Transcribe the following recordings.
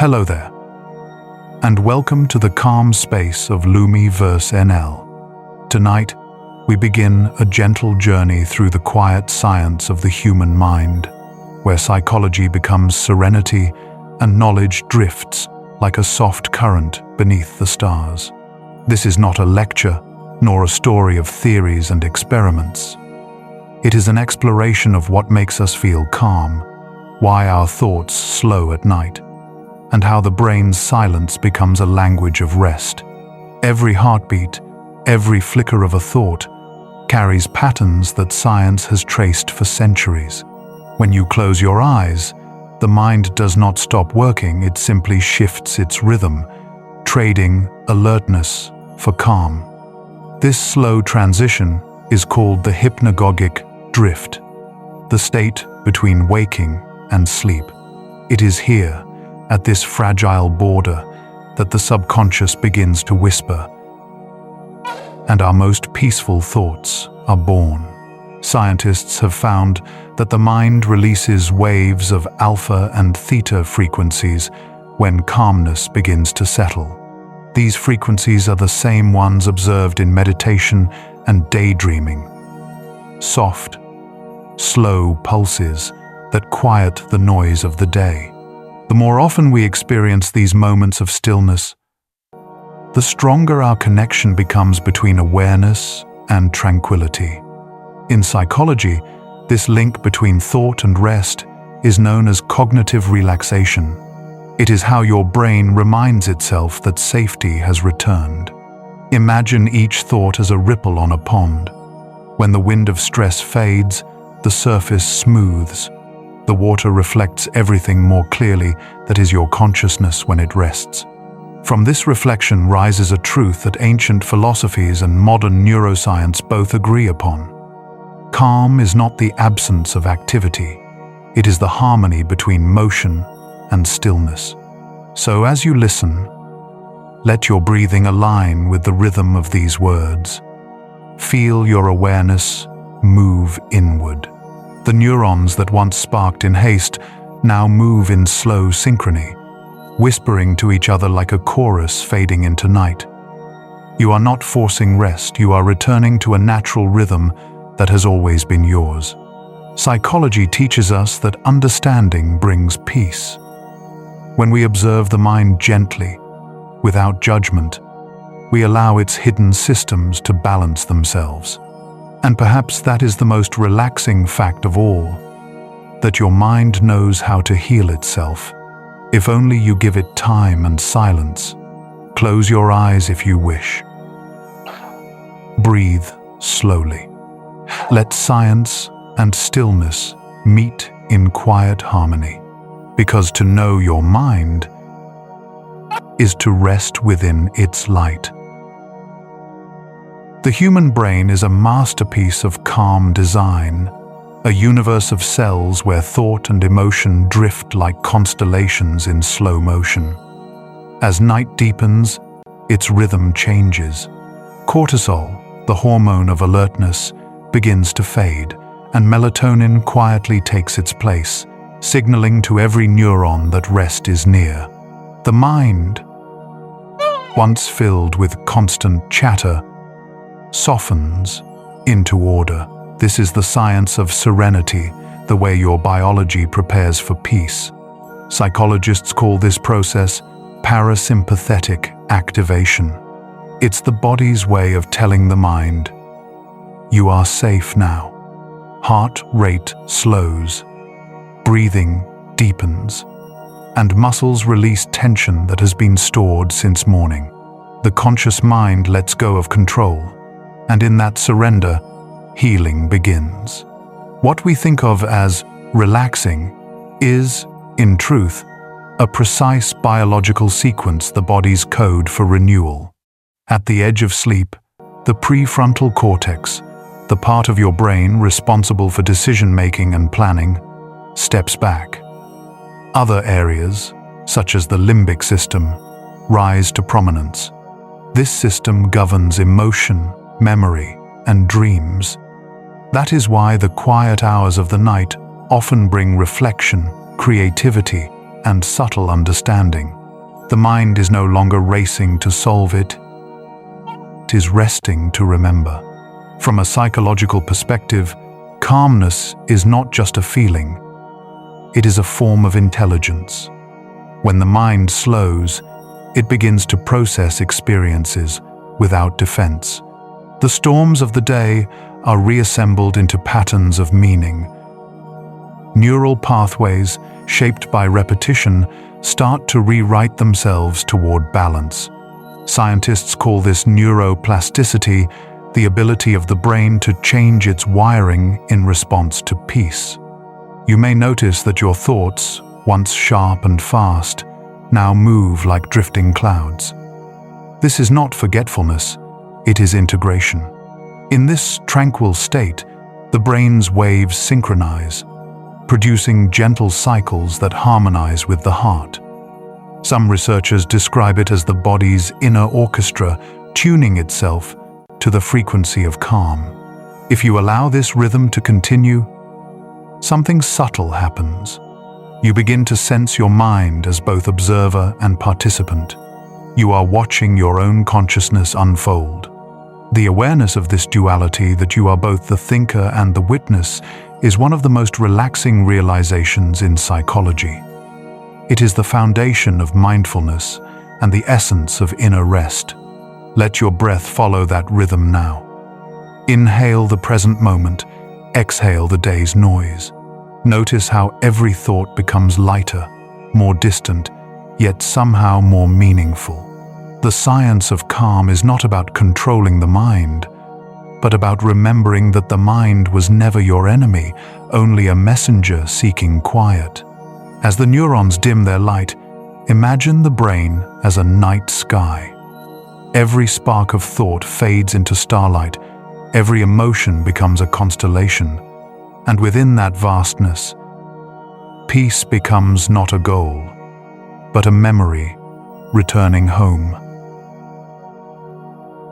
Hello there, and welcome to the calm space of Lumi verse NL. Tonight, we begin a gentle journey through the quiet science of the human mind, where psychology becomes serenity and knowledge drifts like a soft current beneath the stars. This is not a lecture, nor a story of theories and experiments. It is an exploration of what makes us feel calm, why our thoughts slow at night, and how the brain's silence becomes a language of rest. Every heartbeat, every flicker of a thought, carries patterns that science has traced for centuries. When you close your eyes, the mind does not stop working, it simply shifts its rhythm, trading alertness for calm. This slow transition is called the hypnagogic drift, the state between waking and sleep. It is here, at this fragile border, that the subconscious begins to whisper, and our most peaceful thoughts are born. Scientists have found that the mind releases waves of alpha and theta frequencies when calmness begins to settle. These frequencies are the same ones observed in meditation and daydreaming. Soft, slow pulses that quiet the noise of the day. The more often we experience these moments of stillness, the stronger our connection becomes between awareness and tranquility. In psychology, this link between thought and rest is known as cognitive relaxation. It is how your brain reminds itself that safety has returned. Imagine each thought as a ripple on a pond. When the wind of stress fades, the surface smooths. The water reflects everything more clearly. That is your consciousness when it rests. From this reflection rises a truth that ancient philosophies and modern neuroscience both agree upon. Calm is not the absence of activity. It is the harmony between motion and stillness. So as you listen, let your breathing align with the rhythm of these words. Feel your awareness move inward. The neurons that once sparked in haste now move in slow synchrony, whispering to each other like a chorus fading into night. You are not forcing rest, you are returning to a natural rhythm that has always been yours. Psychology teaches us that understanding brings peace. When we observe the mind gently, without judgment, we allow its hidden systems to balance themselves. And perhaps that is the most relaxing fact of all, that your mind knows how to heal itself, if only you give it time and silence. Close your eyes if you wish. Breathe slowly. Let science and stillness meet in quiet harmony, because to know your mind is to rest within its light. The human brain is a masterpiece of calm design, a universe of cells where thought and emotion drift like constellations in slow motion. As night deepens, its rhythm changes. Cortisol, the hormone of alertness, begins to fade, and melatonin quietly takes its place, signaling to every neuron that rest is near. The mind, once filled with constant chatter, softens into order. This is the science of serenity, the way your biology prepares for peace. Psychologists call this process parasympathetic activation. It's the body's way of telling the mind, you are safe now. Heart rate slows, breathing deepens, and muscles release tension that has been stored since morning. The conscious mind lets go of control, and in that surrender, healing begins. What we think of as relaxing is, in truth, a precise biological sequence, the body's code for renewal. At the edge of sleep, the prefrontal cortex, the part of your brain responsible for decision-making and planning, steps back. Other areas, such as the limbic system, rise to prominence. This system governs emotion, memory, and dreams. That is why the quiet hours of the night often bring reflection, creativity, and subtle understanding. The mind is no longer racing to solve it. It is resting to remember. From a psychological perspective, calmness is not just a feeling. It is a form of intelligence. When the mind slows, it begins to process experiences without defense. The storms of the day are reassembled into patterns of meaning. Neural pathways, shaped by repetition, start to rewrite themselves toward balance. Scientists call this neuroplasticity, the ability of the brain to change its wiring in response to peace. You may notice that your thoughts, once sharp and fast, now move like drifting clouds. This is not forgetfulness, it is integration. In this tranquil state, the brain's waves synchronize, producing gentle cycles that harmonize with the heart. Some researchers describe it as the body's inner orchestra tuning itself to the frequency of calm. If you allow this rhythm to continue, something subtle happens. You begin to sense your mind as both observer and participant. You are watching your own consciousness unfold. The awareness of this duality, that you are both the thinker and the witness, is one of the most relaxing realizations in psychology. It is the foundation of mindfulness and the essence of inner rest. Let your breath follow that rhythm now. Inhale the present moment, exhale the day's noise. Notice how every thought becomes lighter, more distant, yet somehow more meaningful. The science of calm is not about controlling the mind, but about remembering that the mind was never your enemy, only a messenger seeking quiet. As the neurons dim their light, imagine the brain as a night sky. Every spark of thought fades into starlight, every emotion becomes a constellation, and within that vastness, peace becomes not a goal, but a memory returning home.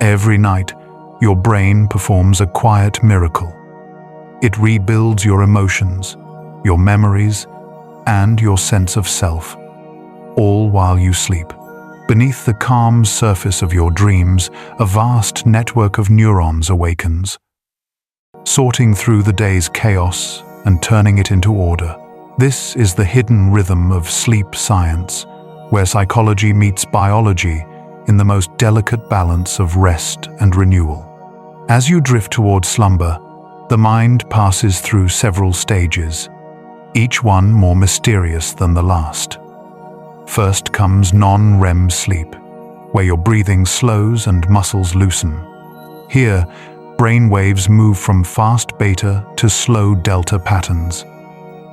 Every night, your brain performs a quiet miracle. It rebuilds your emotions, your memories, and your sense of self, all while you sleep. Beneath the calm surface of your dreams, a vast network of neurons awakens, sorting through the day's chaos and turning it into order. This is the hidden rhythm of sleep science, where psychology meets biology in the most delicate balance of rest and renewal. As you drift toward slumber, the mind passes through several stages, each one more mysterious than the last. First comes non-REM sleep, where your breathing slows and muscles loosen. Here, brain waves move from fast beta to slow delta patterns,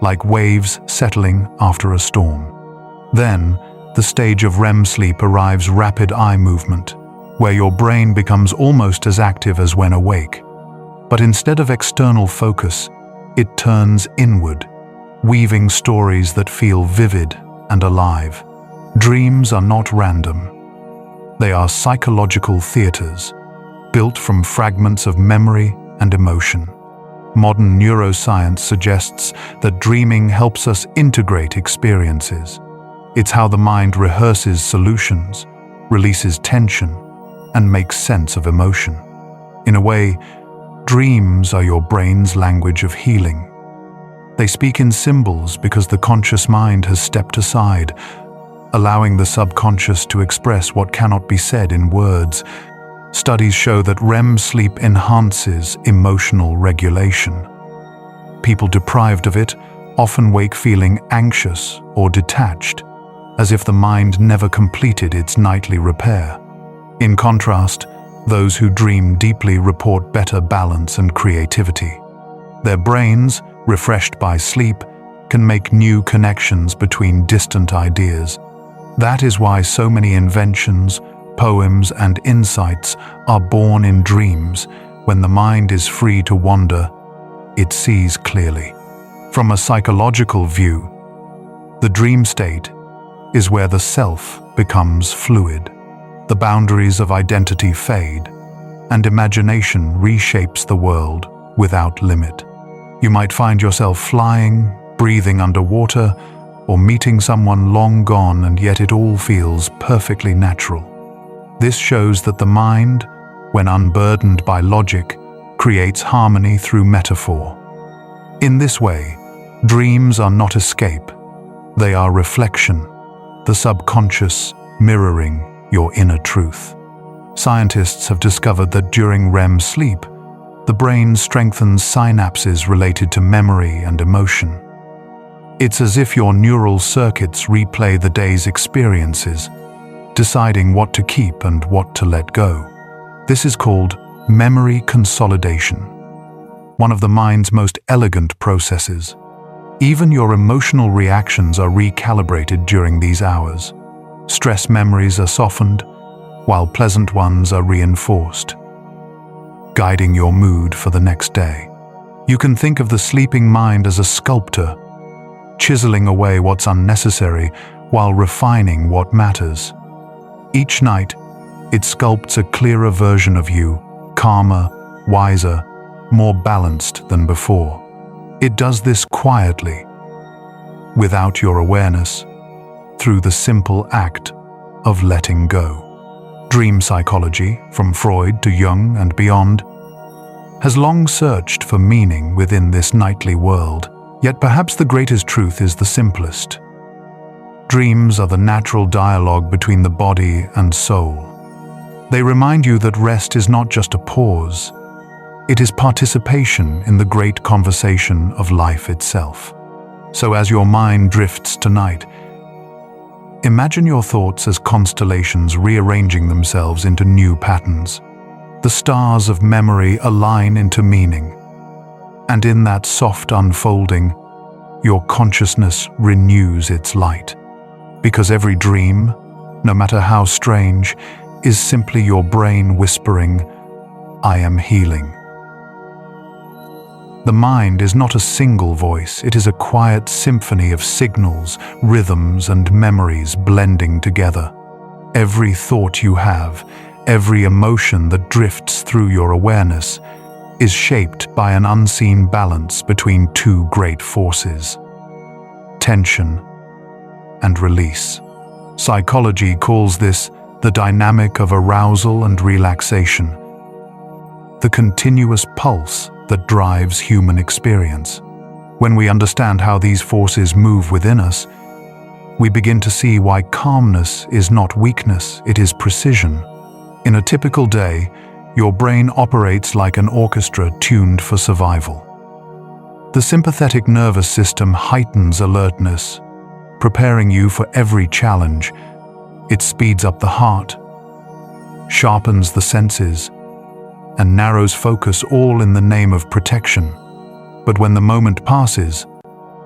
like waves settling after a storm. Then, the stage of REM sleep arrives, rapid eye movement, where your brain becomes almost as active as when awake. But instead of external focus, it turns inward, weaving stories that feel vivid and alive. Dreams are not random. They are psychological theaters, built from fragments of memory and emotion. Modern neuroscience suggests that dreaming helps us integrate experiences. It's how the mind rehearses solutions, releases tension, and makes sense of emotion. In a way, dreams are your brain's language of healing. They speak in symbols because the conscious mind has stepped aside, allowing the subconscious to express what cannot be said in words. Studies show that REM sleep enhances emotional regulation. People deprived of it often wake feeling anxious or detached, as if the mind never completed its nightly repair. In contrast, those who dream deeply report better balance and creativity. Their brains, refreshed by sleep, can make new connections between distant ideas. That is why so many inventions, poems, and insights are born in dreams. When the mind is free to wander, it sees clearly. From a psychological view, the dream state is where the self becomes fluid. The boundaries of identity fade, and imagination reshapes the world without limit. You might find yourself flying, breathing underwater, or meeting someone long gone, and yet it all feels perfectly natural. This shows that the mind, when unburdened by logic, creates harmony through metaphor. In this way, dreams are not escape. They are reflection, the subconscious mirroring your inner truth. Scientists have discovered that during REM sleep, the brain strengthens synapses related to memory and emotion. It's as if your neural circuits replay the day's experiences, deciding what to keep and what to let go. This is called memory consolidation, one of the mind's most elegant processes. Even your emotional reactions are recalibrated during these hours. Stress memories are softened, while pleasant ones are reinforced, guiding your mood for the next day. You can think of the sleeping mind as a sculptor, chiseling away what's unnecessary while refining what matters. Each night, it sculpts a clearer version of you, calmer, wiser, more balanced than before. It does this quietly, without your awareness, through the simple act of letting go. Dream psychology, from Freud to Jung and beyond, has long searched for meaning within this nightly world. Yet perhaps the greatest truth is the simplest. Dreams are the natural dialogue between the body and soul. They remind you that rest is not just a pause. It is participation in the great conversation of life itself. So as your mind drifts tonight, imagine your thoughts as constellations rearranging themselves into new patterns. The stars of memory align into meaning, and in that soft unfolding, your consciousness renews its light. Because every dream, no matter how strange, is simply your brain whispering, "I am healing." The mind is not a single voice, it is a quiet symphony of signals, rhythms, and memories blending together. Every thought you have, every emotion that drifts through your awareness, is shaped by an unseen balance between two great forces: tension and release. Psychology calls this the dynamic of arousal and relaxation, the continuous pulse that drives human experience. When we understand how these forces move within us, we begin to see why calmness is not weakness, it is precision. In a typical day, your brain operates like an orchestra tuned for survival. The sympathetic nervous system heightens alertness, preparing you for every challenge. It speeds up the heart, sharpens the senses, and narrows focus, all in the name of protection. But when the moment passes,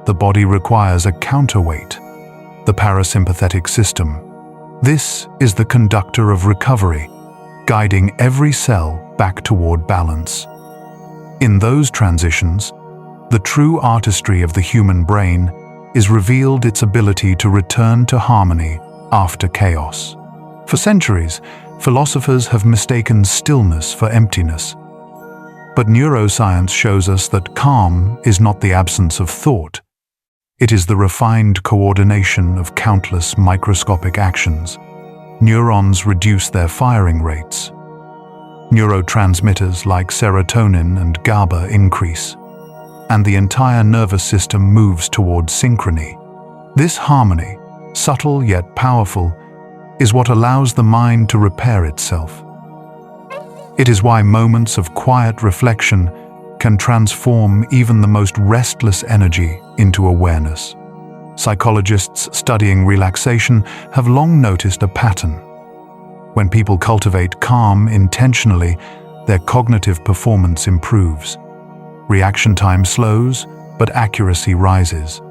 the body requires a counterweight, the parasympathetic system. This is the conductor of recovery, guiding every cell back toward balance. In those transitions, the true artistry of the human brain is revealed, its ability to return to harmony after chaos. For centuries, philosophers have mistaken stillness for emptiness. But neuroscience shows us that calm is not the absence of thought. It is the refined coordination of countless microscopic actions. Neurons reduce their firing rates. Neurotransmitters like serotonin and GABA increase, and the entire nervous system moves toward synchrony. This harmony, subtle yet powerful, is what allows the mind to repair itself. It is why moments of quiet reflection can transform even the most restless energy into awareness. Psychologists studying relaxation have long noticed a pattern. When people cultivate calm intentionally, their cognitive performance improves. Reaction time slows, but accuracy rises.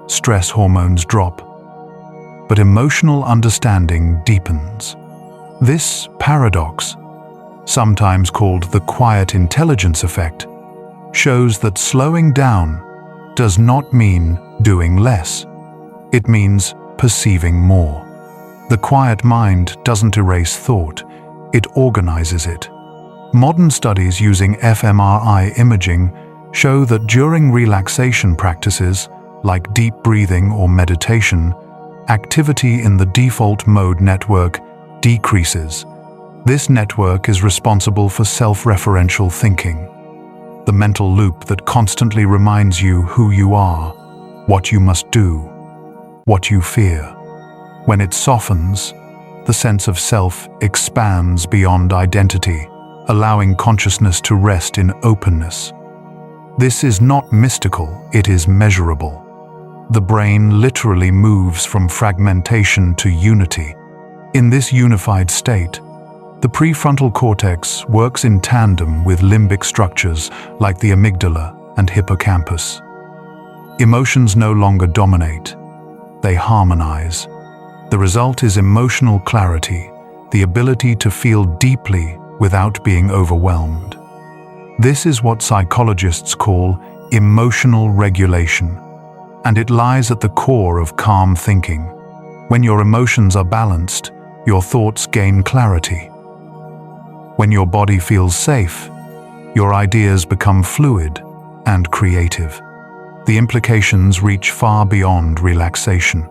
Stress hormones drop, but emotional understanding deepens. This paradox, sometimes called the quiet intelligence effect, shows that slowing down does not mean doing less. It means perceiving more. The quiet mind doesn't erase thought, it organizes it. Modern studies using fMRI imaging show that during relaxation practices, like deep breathing or meditation, activity in the default mode network decreases. This network is responsible for self-referential thinking, the mental loop that constantly reminds you who you are, what you must do, what you fear. When it softens, the sense of self expands beyond identity, allowing consciousness to rest in openness. This is not mystical, it is measurable. The brain literally moves from fragmentation to unity. In this unified state, the prefrontal cortex works in tandem with limbic structures like the amygdala and hippocampus. Emotions no longer dominate, they harmonize. The result is emotional clarity, the ability to feel deeply without being overwhelmed. This is what psychologists call emotional regulation, and it lies at the core of calm thinking. When your emotions are balanced, your thoughts gain clarity. When your body feels safe, your ideas become fluid and creative. The implications reach far beyond relaxation.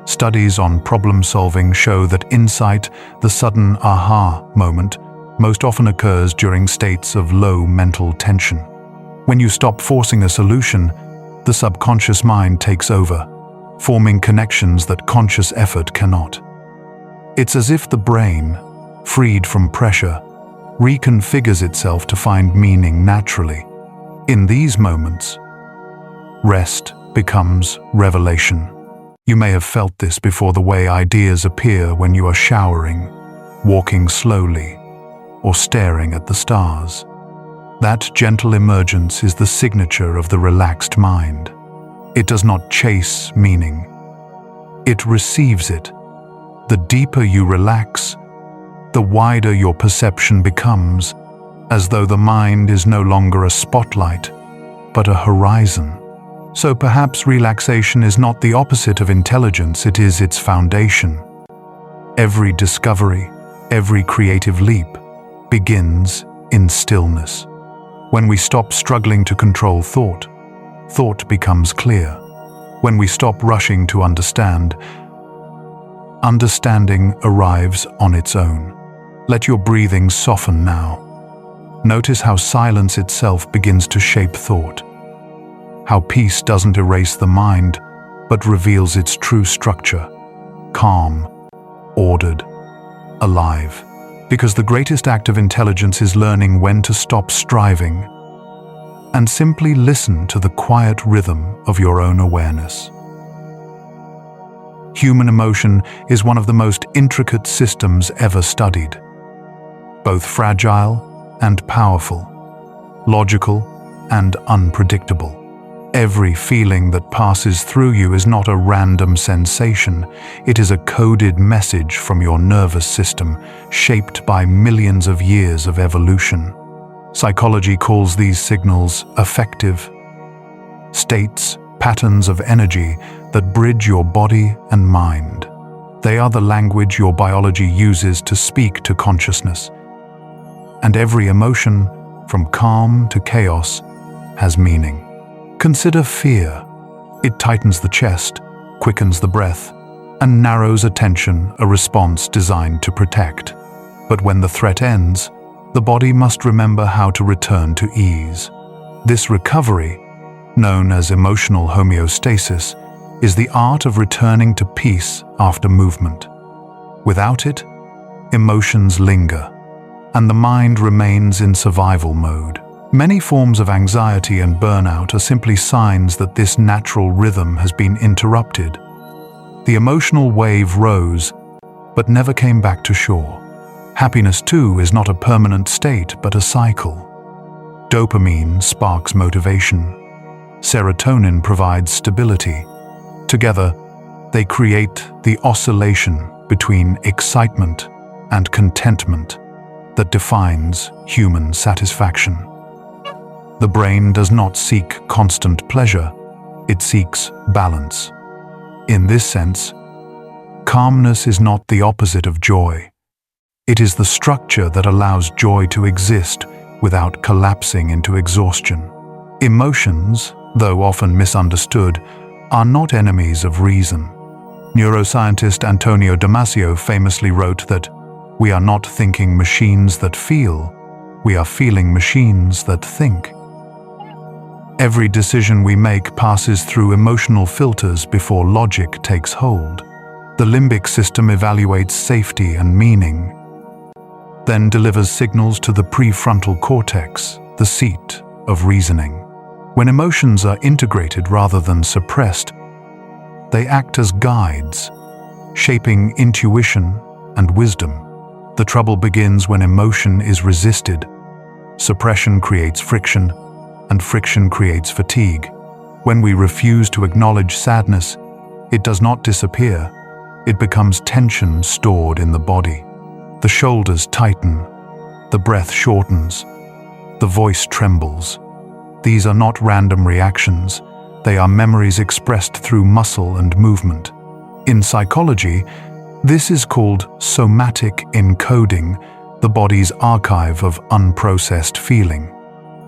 Studies on problem-solving show that insight, the sudden aha moment, most often occurs during states of low mental tension. When you stop forcing a solution, the subconscious mind takes over, forming connections that conscious effort cannot. It's as if the brain, freed from pressure, reconfigures itself to find meaning naturally. In these moments, rest becomes revelation. You may have felt this before, the way ideas appear when you are showering, walking slowly, or staring at the stars. That gentle emergence is the signature of the relaxed mind. It does not chase meaning. It receives it. The deeper you relax, the wider your perception becomes, as though the mind is no longer a spotlight, but a horizon. So perhaps relaxation is not the opposite of intelligence, it is its foundation. Every discovery, every creative leap begins in stillness. When we stop struggling to control thought, thought becomes clear. When we stop rushing to understand, understanding arrives on its own. Let your breathing soften now. Notice how silence itself begins to shape thought. How peace doesn't erase the mind, but reveals its true structure. Calm, ordered, alive. Because the greatest act of intelligence is learning when to stop striving and simply listen to the quiet rhythm of your own awareness. Human emotion is one of the most intricate systems ever studied. Both fragile and powerful, logical and unpredictable. Every feeling that passes through you is not a random sensation. It is a coded message from your nervous system, shaped by millions of years of evolution. Psychology calls these signals affective states, patterns of energy that bridge your body and mind. They are the language your biology uses to speak to consciousness. And every emotion, from calm to chaos, has meaning. Consider fear. It tightens the chest, quickens the breath, and narrows attention, a response designed to protect. But when the threat ends, the body must remember how to return to ease. This recovery, known as emotional homeostasis, is the art of returning to peace after movement. Without it, emotions linger, and the mind remains in survival mode. Many forms of anxiety and burnout are simply signs that this natural rhythm has been interrupted. The emotional wave rose, but never came back to shore. Happiness, too, is not a permanent state, but a cycle. Dopamine sparks motivation. Serotonin provides stability. Together, they create the oscillation between excitement and contentment that defines human satisfaction. The brain does not seek constant pleasure, it seeks balance. In this sense, calmness is not the opposite of joy. It is the structure that allows joy to exist without collapsing into exhaustion. Emotions, though often misunderstood, are not enemies of reason. Neuroscientist Antonio Damasio famously wrote that we are not thinking machines that feel, we are feeling machines that think. Every decision we make passes through emotional filters before logic takes hold. The limbic system evaluates safety and meaning, then delivers signals to the prefrontal cortex, the seat of reasoning. When emotions are integrated rather than suppressed, they act as guides, shaping intuition and wisdom. The trouble begins when emotion is resisted. Suppression creates friction, and friction creates fatigue. When we refuse to acknowledge sadness, it does not disappear. It becomes tension stored in the body. The shoulders tighten, the breath shortens, the voice trembles. These are not random reactions. They are memories expressed through muscle and movement. In psychology, this is called somatic encoding, the body's archive of unprocessed feeling.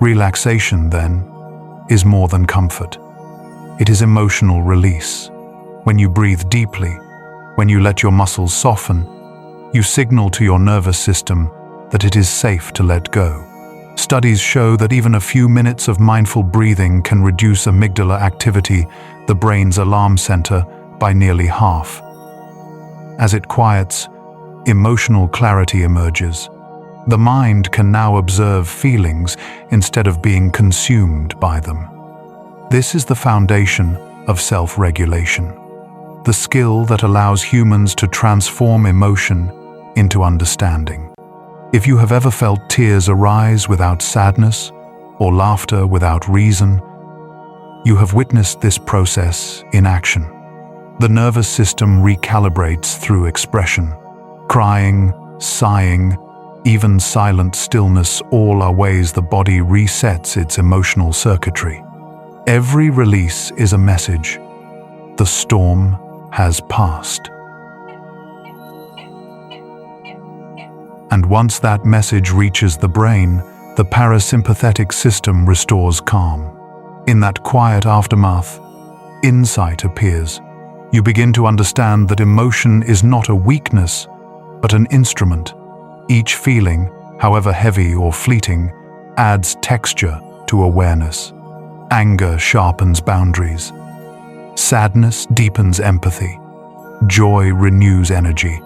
Relaxation, then, is more than comfort. It is emotional release. When you breathe deeply, when you let your muscles soften, you signal to your nervous system that it is safe to let go. Studies show that even a few minutes of mindful breathing can reduce amygdala activity, the brain's alarm center, by nearly half. As it quiets, emotional clarity emerges. The mind can now observe feelings instead of being consumed by them. This is the foundation of self-regulation, the skill that allows humans to transform emotion into understanding. If you have ever felt tears arise without sadness or laughter without reason, you have witnessed this process in action. The nervous system recalibrates through expression. Crying, sighing, even silent stillness, all are ways the body resets its emotional circuitry. Every release is a message. The storm has passed. And once that message reaches the brain, the parasympathetic system restores calm. In that quiet aftermath, insight appears. You begin to understand that emotion is not a weakness, but an instrument. Each feeling, however heavy or fleeting, adds texture to awareness. Anger sharpens boundaries. Sadness deepens empathy. Joy renews energy.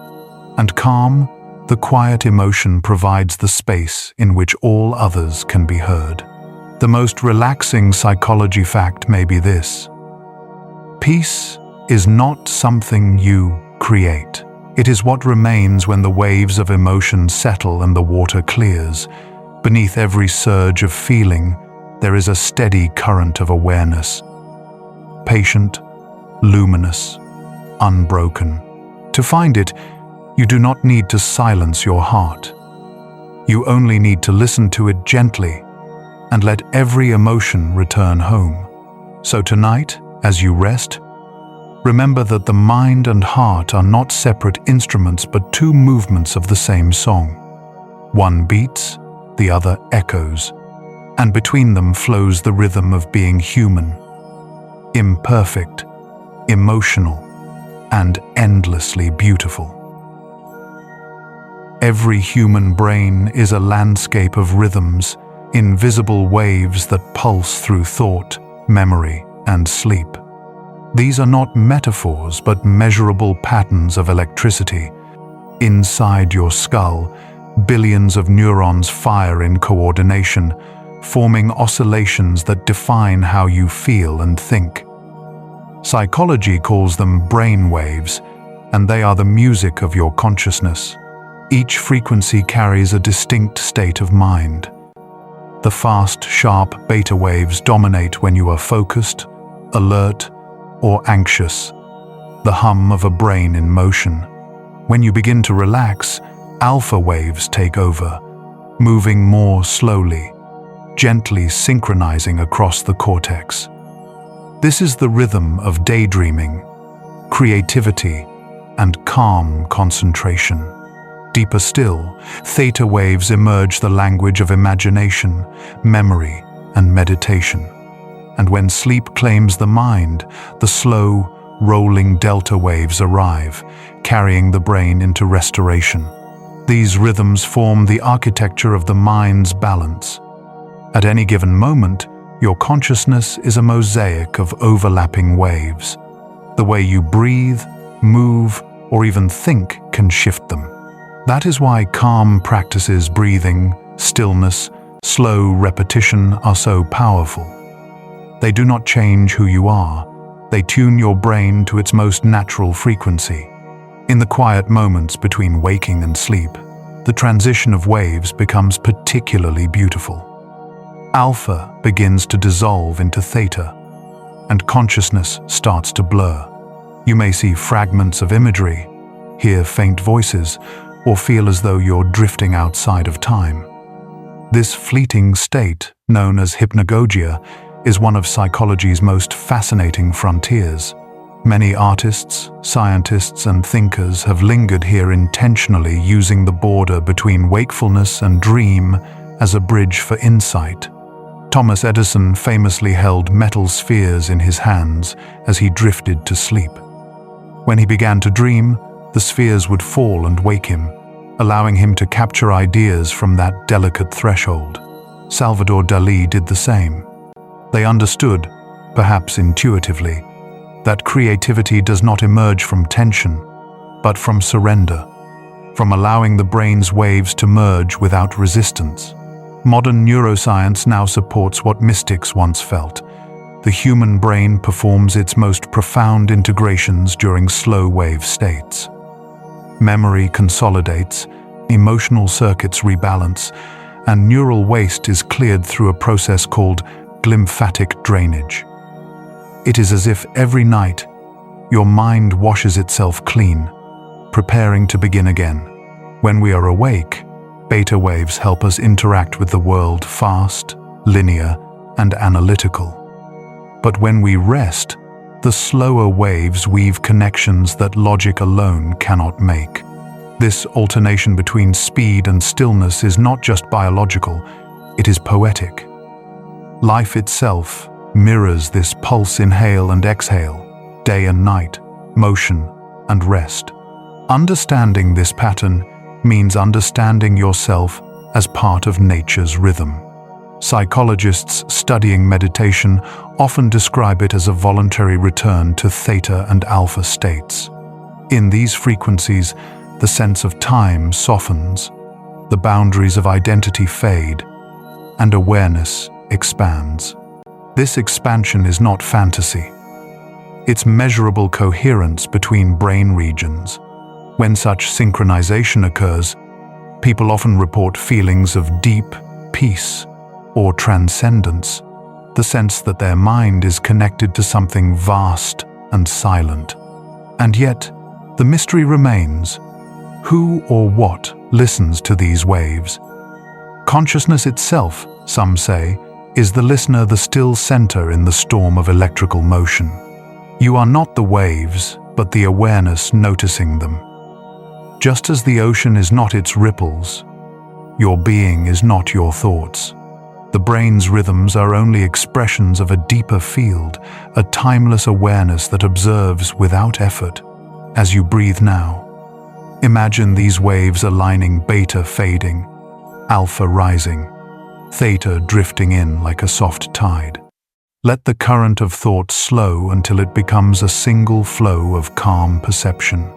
And calm, the quiet emotion, provides the space in which all others can be heard. The most relaxing psychology fact may be this: peace is not something you create. It is what remains when the waves of emotion settle and the water clears. Beneath every surge of feeling, there is a steady current of awareness. Patient, luminous, unbroken. To find it, you do not need to silence your heart. You only need to listen to it gently and let every emotion return home. So tonight, as you rest, remember that the mind and heart are not separate instruments but two movements of the same song. One beats, the other echoes, and between them flows the rhythm of being human, imperfect, emotional, and endlessly beautiful. Every human brain is a landscape of rhythms, invisible waves that pulse through thought, memory, and sleep. These are not metaphors, but measurable patterns of electricity. Inside your skull, billions of neurons fire in coordination, forming oscillations that define how you feel and think. Psychology calls them brain waves, and they are the music of your consciousness. Each frequency carries a distinct state of mind. The fast, sharp beta waves dominate when you are focused, alert, or anxious, the hum of a brain in motion. When you begin to relax, alpha waves take over, moving more slowly, gently synchronizing across the cortex. This is the rhythm of daydreaming, creativity, and calm concentration. Deeper still, theta waves emerge, the language of imagination, memory, and meditation. And when sleep claims the mind, the slow, rolling delta waves arrive, carrying the brain into restoration. These rhythms form the architecture of the mind's balance. At any given moment, your consciousness is a mosaic of overlapping waves. The way you breathe, move, or even think can shift them. That is why calm practices, breathing, stillness, slow repetition are so powerful. They do not change who you are. They tune your brain to its most natural frequency. In the quiet moments between waking and sleep, the transition of waves becomes particularly beautiful. Alpha begins to dissolve into theta, and consciousness starts to blur. You may see fragments of imagery, hear faint voices, or feel as though you're drifting outside of time. This fleeting state, known as hypnagogia, is one of psychology's most fascinating frontiers. Many artists, scientists, and thinkers have lingered here intentionally, using the border between wakefulness and dream as a bridge for insight. Thomas Edison famously held metal spheres in his hands as he drifted to sleep. When he began to dream, the spheres would fall and wake him, allowing him to capture ideas from that delicate threshold. Salvador Dalí did the same. They understood, perhaps intuitively, that creativity does not emerge from tension, but from surrender, from allowing the brain's waves to merge without resistance. Modern neuroscience now supports what mystics once felt. The human brain performs its most profound integrations during slow wave states. Memory consolidates, emotional circuits rebalance, and neural waste is cleared through a process called lymphatic drainage. It is as if every night your mind washes itself clean, preparing to begin again. When we are awake, beta waves help us interact with the world fast, linear, and analytical. But when we rest, the slower waves weave connections that logic alone cannot make. This alternation between speed and stillness is not just biological, it is poetic. Life itself mirrors this pulse, inhale and exhale, day and night, motion and rest. Understanding this pattern means understanding yourself as part of nature's rhythm. Psychologists studying meditation often describe it as a voluntary return to theta and alpha states. In these frequencies, the sense of time softens, the boundaries of identity fade, and awareness expands. This expansion is not fantasy. It's measurable coherence between brain regions. When such synchronization occurs, people often report feelings of deep peace or transcendence, the sense that their mind is connected to something vast and silent. And yet, the mystery remains. Who or what listens to these waves? Consciousness itself, some say, is the listener, the still center in the storm of electrical motion. You are not the waves, but the awareness noticing them. Just as the ocean is not its ripples, your being is not your thoughts. The brain's rhythms are only expressions of a deeper field, a timeless awareness that observes without effort. As you breathe now, imagine these waves aligning, beta fading, alpha rising, theta drifting in like a soft tide. Let the current of thought slow until it becomes a single flow of calm perception.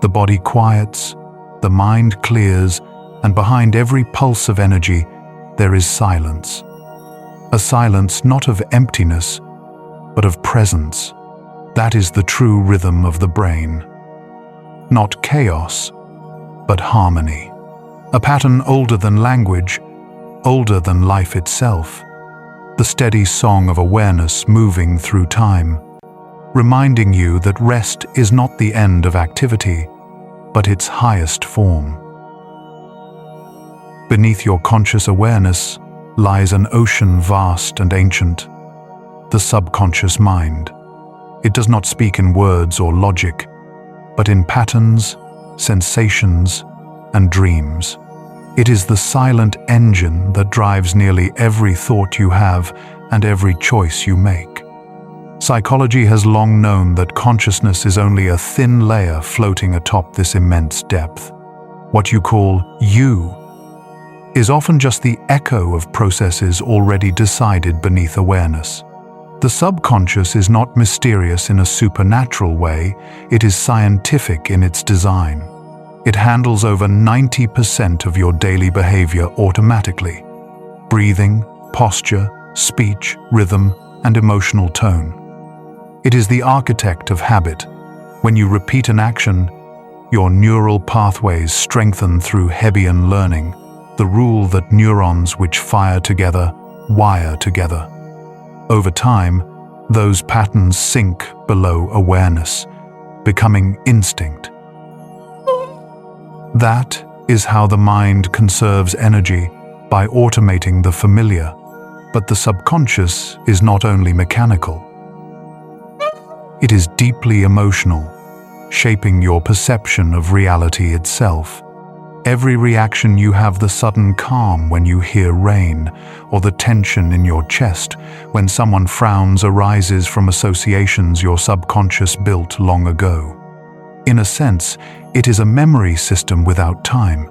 The body quiets, the mind clears, and behind every pulse of energy, there is silence. A silence not of emptiness, but of presence. That is the true rhythm of the brain. Not chaos, but harmony. A pattern older than language, older than life itself. The steady song of awareness moving through time, reminding you that rest is not the end of activity, but its highest form. Beneath your conscious awareness lies an ocean vast and ancient, the subconscious mind. It does not speak in words or logic, but in patterns, sensations, and dreams. It is the silent engine that drives nearly every thought you have and every choice you make. Psychology has long known that consciousness is only a thin layer floating atop this immense depth. What you call you is often just the echo of processes already decided beneath awareness. The subconscious is not mysterious in a supernatural way, it is scientific in its design. It handles over 90% of your daily behavior automatically. Breathing, posture, speech, rhythm, and emotional tone. It is the architect of habit. When you repeat an action, your neural pathways strengthen through Hebbian learning, the rule that neurons which fire together, wire together. Over time, those patterns sink below awareness, becoming instinct. That is how the mind conserves energy, by automating the familiar. But the subconscious is not only mechanical. It is deeply emotional, shaping your perception of reality itself. Every reaction you have, the sudden calm when you hear rain, or the tension in your chest when someone frowns, arises from associations your subconscious built long ago. In a sense, it is a memory system without time.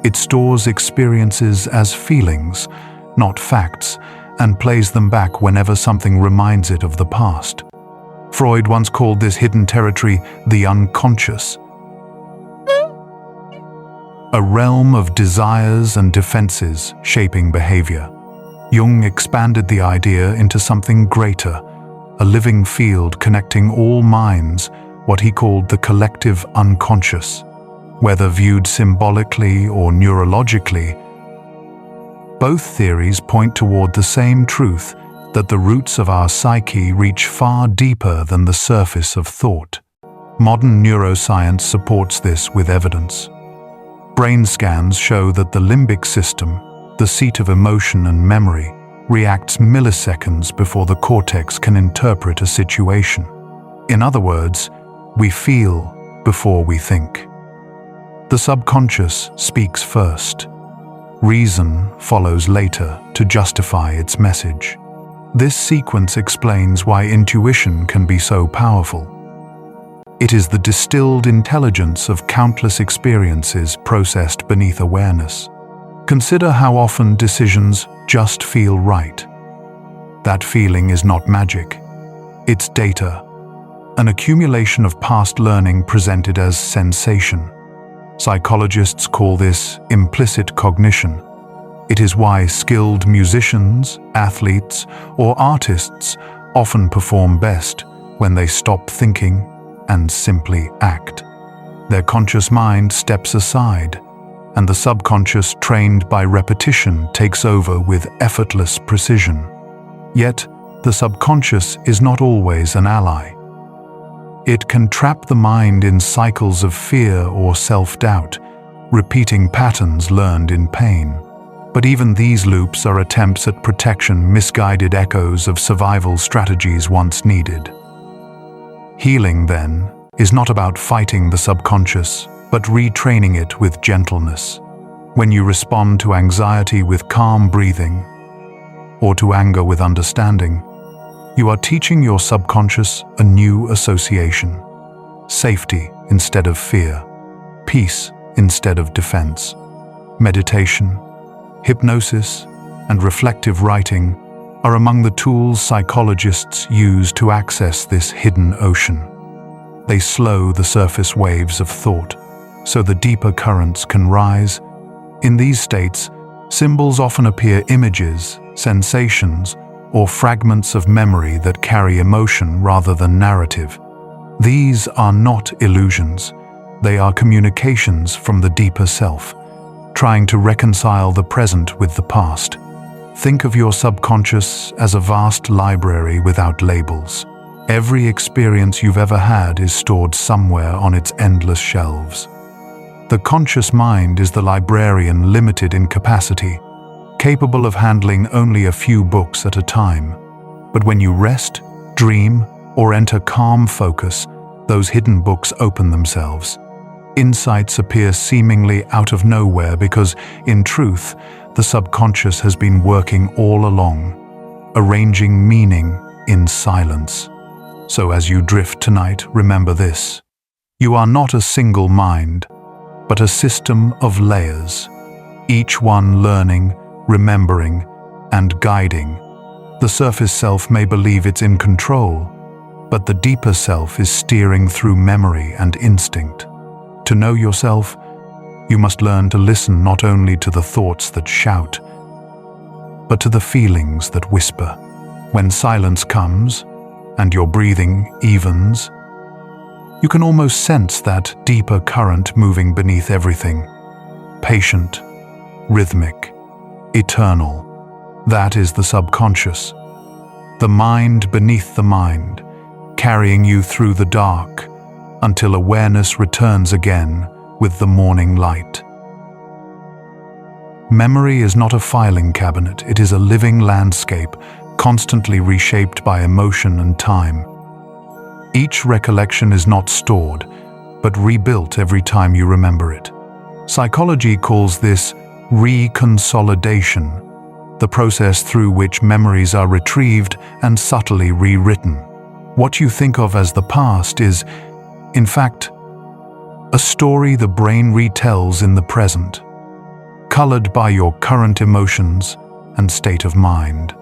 It stores experiences as feelings, not facts, and plays them back whenever something reminds it of the past. Freud once called this hidden territory the unconscious, a realm of desires and defenses shaping behavior. Jung expanded the idea into something greater, a living field connecting all minds, what he called the collective unconscious. Whether viewed symbolically or neurologically, both theories point toward the same truth, that the roots of our psyche reach far deeper than the surface of thought. Modern neuroscience supports this with evidence. Brain scans show that the limbic system, the seat of emotion and memory, reacts milliseconds before the cortex can interpret a situation. In other words, we feel before we think. The subconscious speaks first. Reason follows later to justify its message. This sequence explains why intuition can be so powerful. It is the distilled intelligence of countless experiences processed beneath awareness. Consider how often decisions just feel right. That feeling is not magic. It's data, an accumulation of past learning presented as sensation. Psychologists call this implicit cognition. It is why skilled musicians, athletes, or artists often perform best when they stop thinking and simply act. Their conscious mind steps aside, and the subconscious, trained by repetition, takes over with effortless precision. Yet, the subconscious is not always an ally. It can trap the mind in cycles of fear or self-doubt, repeating patterns learned in pain. But even these loops are attempts at protection, misguided echoes of survival strategies once needed. Healing, then, is not about fighting the subconscious, but retraining it with gentleness. When you respond to anxiety with calm breathing, or to anger with understanding, you are teaching your subconscious a new association. Safety instead of fear, peace instead of defense. Meditation, hypnosis, and reflective writing are among the tools psychologists use to access this hidden ocean. They slow the surface waves of thought, so the deeper currents can rise. In these states, symbols often appear images, sensations, or fragments of memory that carry emotion rather than narrative. These are not illusions. They are communications from the deeper self, trying to reconcile the present with the past. Think of your subconscious as a vast library without labels. Every experience you've ever had is stored somewhere on its endless shelves. The conscious mind is the librarian, limited in capacity, capable of handling only a few books at a time. But when you rest, dream, or enter calm focus, those hidden books open themselves. Insights appear seemingly out of nowhere because, in truth, the subconscious has been working all along. arranging meaning in silence. So as you drift tonight, remember this. You are not a single mind, but a system of layers, each one learning, remembering, and guiding. The surface self may believe it's in control, but the deeper self is steering through memory and instinct. To know yourself, you must learn to listen not only to the thoughts that shout, but to the feelings that whisper. When silence comes, and your breathing evens, you can almost sense that deeper current moving beneath everything. Patient, rhythmic, eternal. That is the subconscious. The mind beneath the mind, carrying you through the dark until awareness returns again with the morning light. Memory is not a filing cabinet, it is a living landscape, constantly reshaped by emotion and time. Each recollection is not stored, but rebuilt every time you remember it. Psychology calls this reconsolidation, the process through which memories are retrieved and subtly rewritten. What you think of as the past is, in fact, a story the brain retells in the present, colored by your current emotions and state of mind.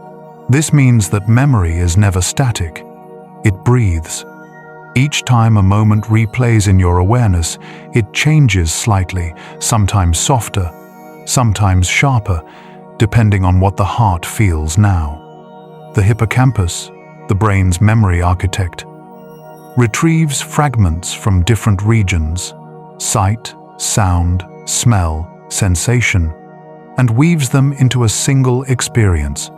This means that memory is never static. It breathes. Each time a moment replays in your awareness, it changes slightly, sometimes softer, sometimes sharper, depending on what the heart feels now. The hippocampus, the brain's memory architect, retrieves fragments from different regions, sight, sound, smell, sensation, and weaves them into a single experience.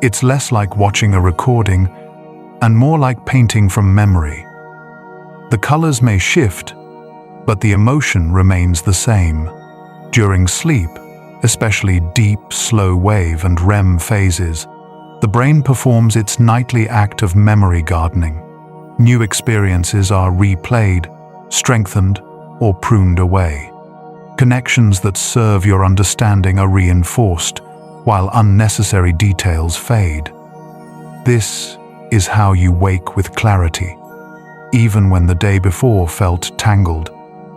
It's less like watching a recording and more like painting from memory. The colors may shift, but the emotion remains the same. During sleep, especially deep, slow wave and REM phases, the brain performs its nightly act of memory gardening. New experiences are replayed, strengthened, or pruned away. Connections that serve your understanding are reinforced, while unnecessary details fade. This is how you wake with clarity, even when the day before felt tangled.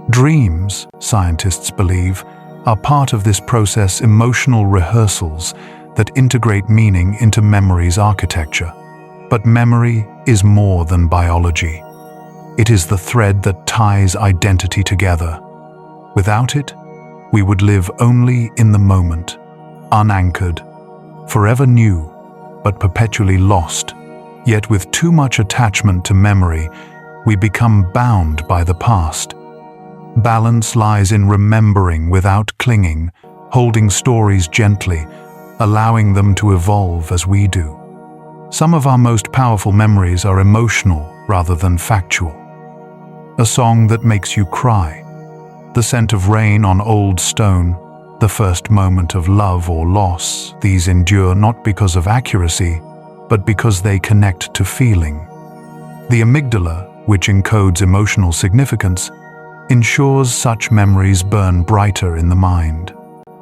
Dreams, scientists believe, are part of this process, emotional rehearsals that integrate meaning into memory's architecture. But memory is more than biology. It is the thread that ties identity together. Without it, we would live only in the moment, unanchored, forever new, but perpetually lost. Yet with too much attachment to memory, we become bound by the past. Balance lies in remembering without clinging, holding stories gently, allowing them to evolve as we do. Some of our most powerful memories are emotional rather than factual. A song that makes you cry, the scent of rain on old stone, the first moment of love or loss. These endure not because of accuracy, but because they connect to feeling. The amygdala, which encodes emotional significance, ensures such memories burn brighter in the mind.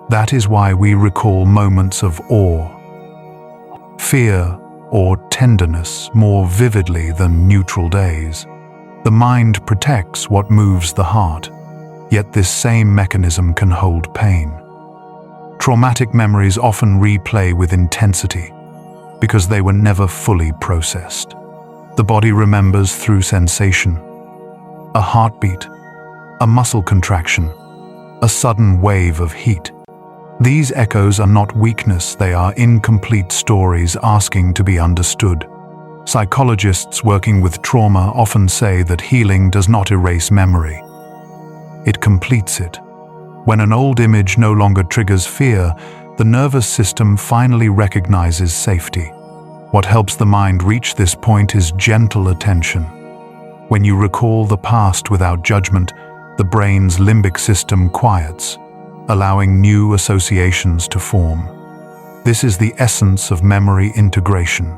That is why we recall moments of awe, fear, or tenderness more vividly than neutral days. The mind protects what moves the heart, yet this same mechanism can hold pain. Traumatic memories often replay with intensity because they were never fully processed. The body remembers through sensation, a heartbeat, a muscle contraction, a sudden wave of heat. These echoes are not weakness, they are incomplete stories asking to be understood. Psychologists working with trauma often say that healing does not erase memory. It completes it. When an old image no longer triggers fear, the nervous system finally recognizes safety. What helps the mind reach this point is gentle attention. When you recall the past without judgment, the brain's limbic system quiets, allowing new associations to form. This is the essence of memory integration.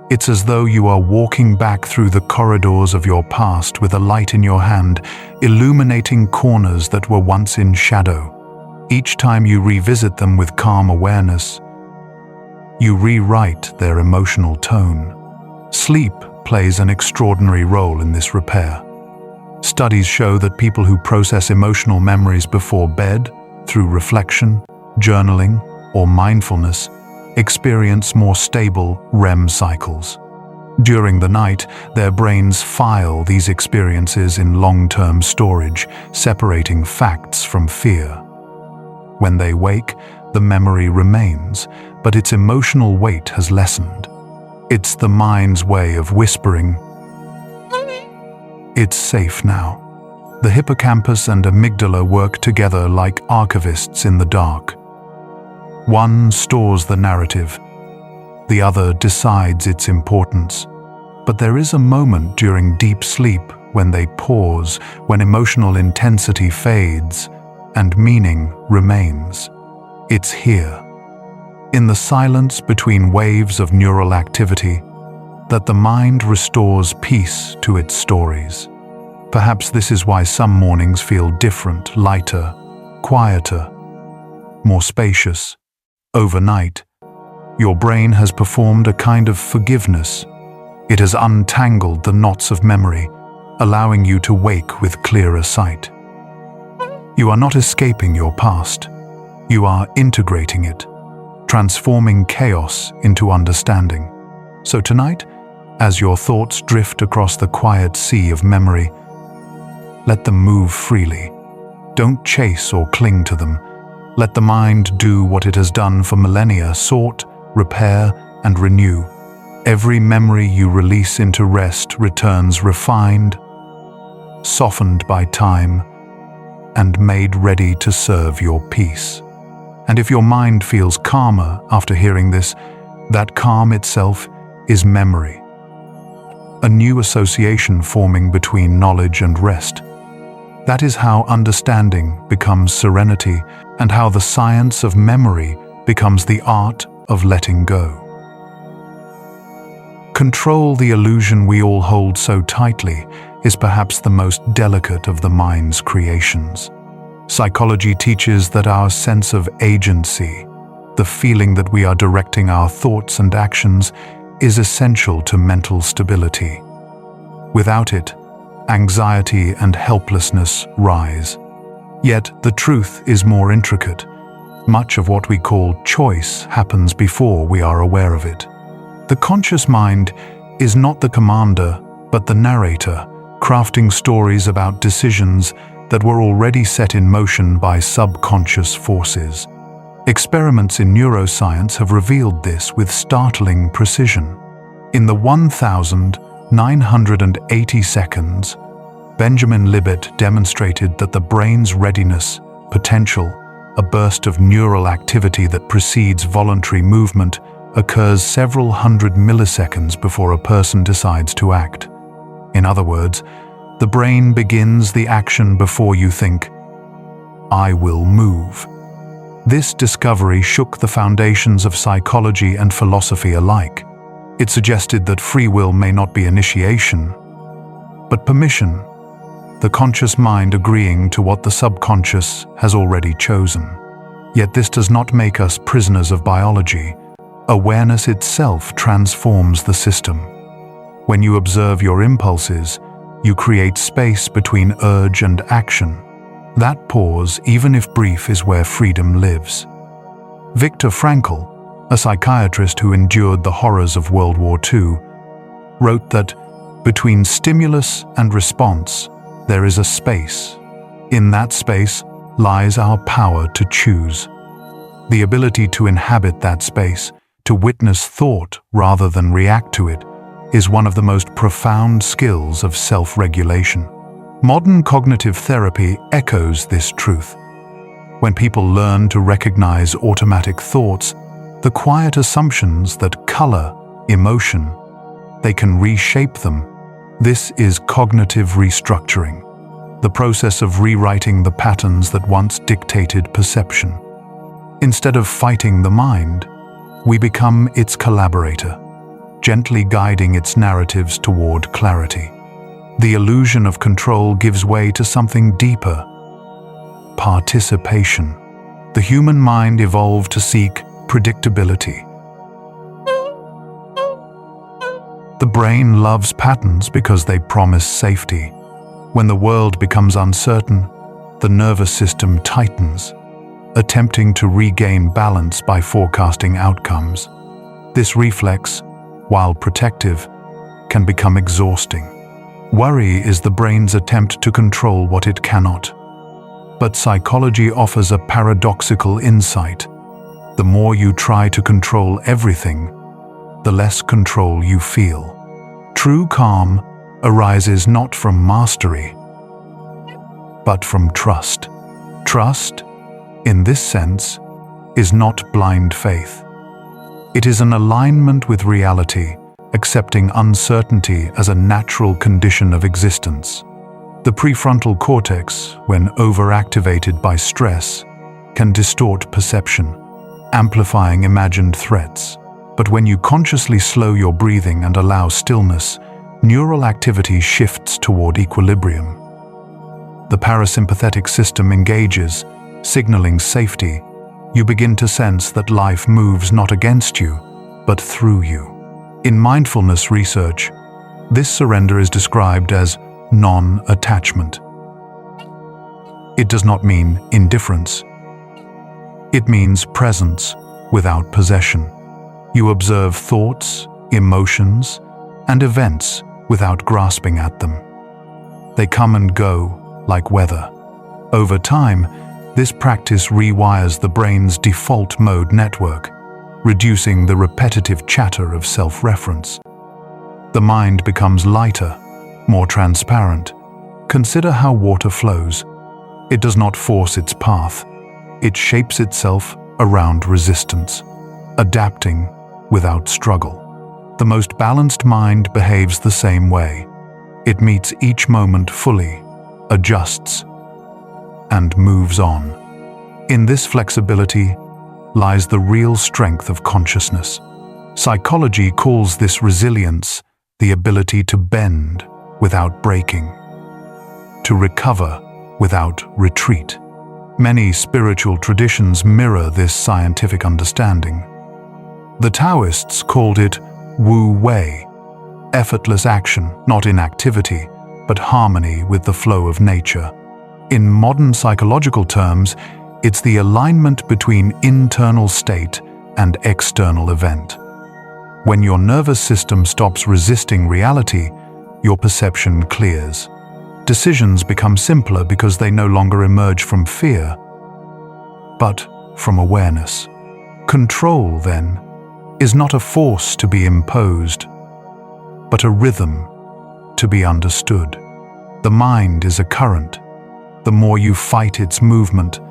It's as though you are walking back through the corridors of your past with a light in your hand, illuminating corners that were once in shadow. Each time you revisit them with calm awareness, You rewrite their emotional tone. Sleep plays an extraordinary role in this repair. Studies show that people who process emotional memories before bed, through reflection, journaling, or mindfulness, experience more stable REM cycles. During the night, their brains file these experiences in long-term storage, separating facts from fear. When they wake, the memory remains, but its emotional weight has lessened. It's the mind's way of whispering, "It's safe now." The hippocampus and amygdala work together like archivists in the dark. One stores the narrative, the other decides its importance. But there is a moment during deep sleep when they pause, when emotional intensity fades and meaning remains. It's here, in the silence between waves of neural activity, that the mind restores peace to its stories. Perhaps this is why some mornings feel different, lighter, quieter, more spacious. Overnight, your brain has performed a kind of forgiveness. It has untangled the knots of memory, allowing you to wake with clearer sight. You are not escaping your past. You are integrating it, transforming chaos into understanding. So tonight, as your thoughts drift across the quiet sea of memory, let them move freely. Don't chase or cling to them. Let the mind do what it has done for millennia: sort, repair, and renew. Every memory you release into rest returns refined, softened by time, and made ready to serve your peace. And if your mind feels calmer after hearing this, that calm itself is memory. A new association forming between knowledge and rest. That is how understanding becomes serenity, and how the science of memory becomes the art of letting go. Control, the illusion we all hold so tightly, is perhaps the most delicate of the mind's creations. Psychology teaches that our sense of agency, the feeling that we are directing our thoughts and actions, is essential to mental stability. Without it, anxiety and helplessness rise. Yet the truth is more intricate. Much of what we call choice happens before we are aware of it. The conscious mind is not the commander, but the narrator, crafting stories about decisions that were already set in motion by subconscious forces. Experiments in neuroscience have revealed this with startling precision. In the 1,980 seconds, Benjamin Libet demonstrated that the brain's readiness, potential, a burst of neural activity that precedes voluntary movement, occurs several hundred milliseconds before a person decides to act. In other words, the brain begins the action before you think, "I will move." This discovery shook the foundations of psychology and philosophy alike. It suggested that free will may not be initiation, but permission, the conscious mind agreeing to what the subconscious has already chosen. Yet this does not make us prisoners of biology. Awareness itself transforms the system. When you observe your impulses, you create space between urge and action. That pause, even if brief, is where freedom lives. Viktor Frankl, a psychiatrist who endured the horrors of World War II, wrote that between stimulus and response, there is a space. In that space lies our power to choose. The ability to inhabit that space, to witness thought rather than react to it, is one of the most profound skills of self-regulation. Modern cognitive therapy echoes this truth. When people learn to recognize automatic thoughts, the quiet assumptions that color emotion, they can reshape them. This is cognitive restructuring, the process of rewriting the patterns that once dictated perception. Instead of fighting the mind, we become its collaborator, gently guiding its narratives toward clarity. The illusion of control gives way to something deeper: participation. The human mind evolved to seek predictability. The brain loves patterns because they promise safety. When the world becomes uncertain, the nervous system tightens, attempting to regain balance by forecasting outcomes. This reflex, while protective, can become exhausting. Worry is the brain's attempt to control what it cannot. But psychology offers a paradoxical insight. The more you try to control everything, the less control you feel. True calm arises not from mastery, but from trust. Trust, in this sense, is not blind faith. It is an alignment with reality, accepting uncertainty as a natural condition of existence. The prefrontal cortex, when overactivated by stress, can distort perception, amplifying imagined threats. But when you consciously slow your breathing and allow stillness, neural activity shifts toward equilibrium. The parasympathetic system engages, signaling safety. You begin to sense that life moves not against you, but through you. In mindfulness research, this surrender is described as non-attachment. It does not mean indifference. It means presence without possession. You observe thoughts, emotions, and events without grasping at them. They come and go like weather. Over time, this practice rewires the brain's default mode network, reducing the repetitive chatter of self-reference. The mind becomes lighter, more transparent. Consider how water flows. It does not force its path. It shapes itself around resistance, adapting without struggle. The most balanced mind behaves the same way. It meets each moment fully, adjusts, and moves on. In this flexibility lies the real strength of consciousness. Psychology calls this resilience the ability to bend without breaking, to recover without retreat. Many spiritual traditions mirror this scientific understanding. The Taoists called it Wu Wei, effortless action, not inactivity, but harmony with the flow of nature. In modern psychological terms, it's the alignment between internal state and external event. When your nervous system stops resisting reality, your perception clears. Decisions become simpler because they no longer emerge from fear, but from awareness. Control, then, is not a force to be imposed, but a rhythm to be understood. The mind is a current. The more you fight its movement,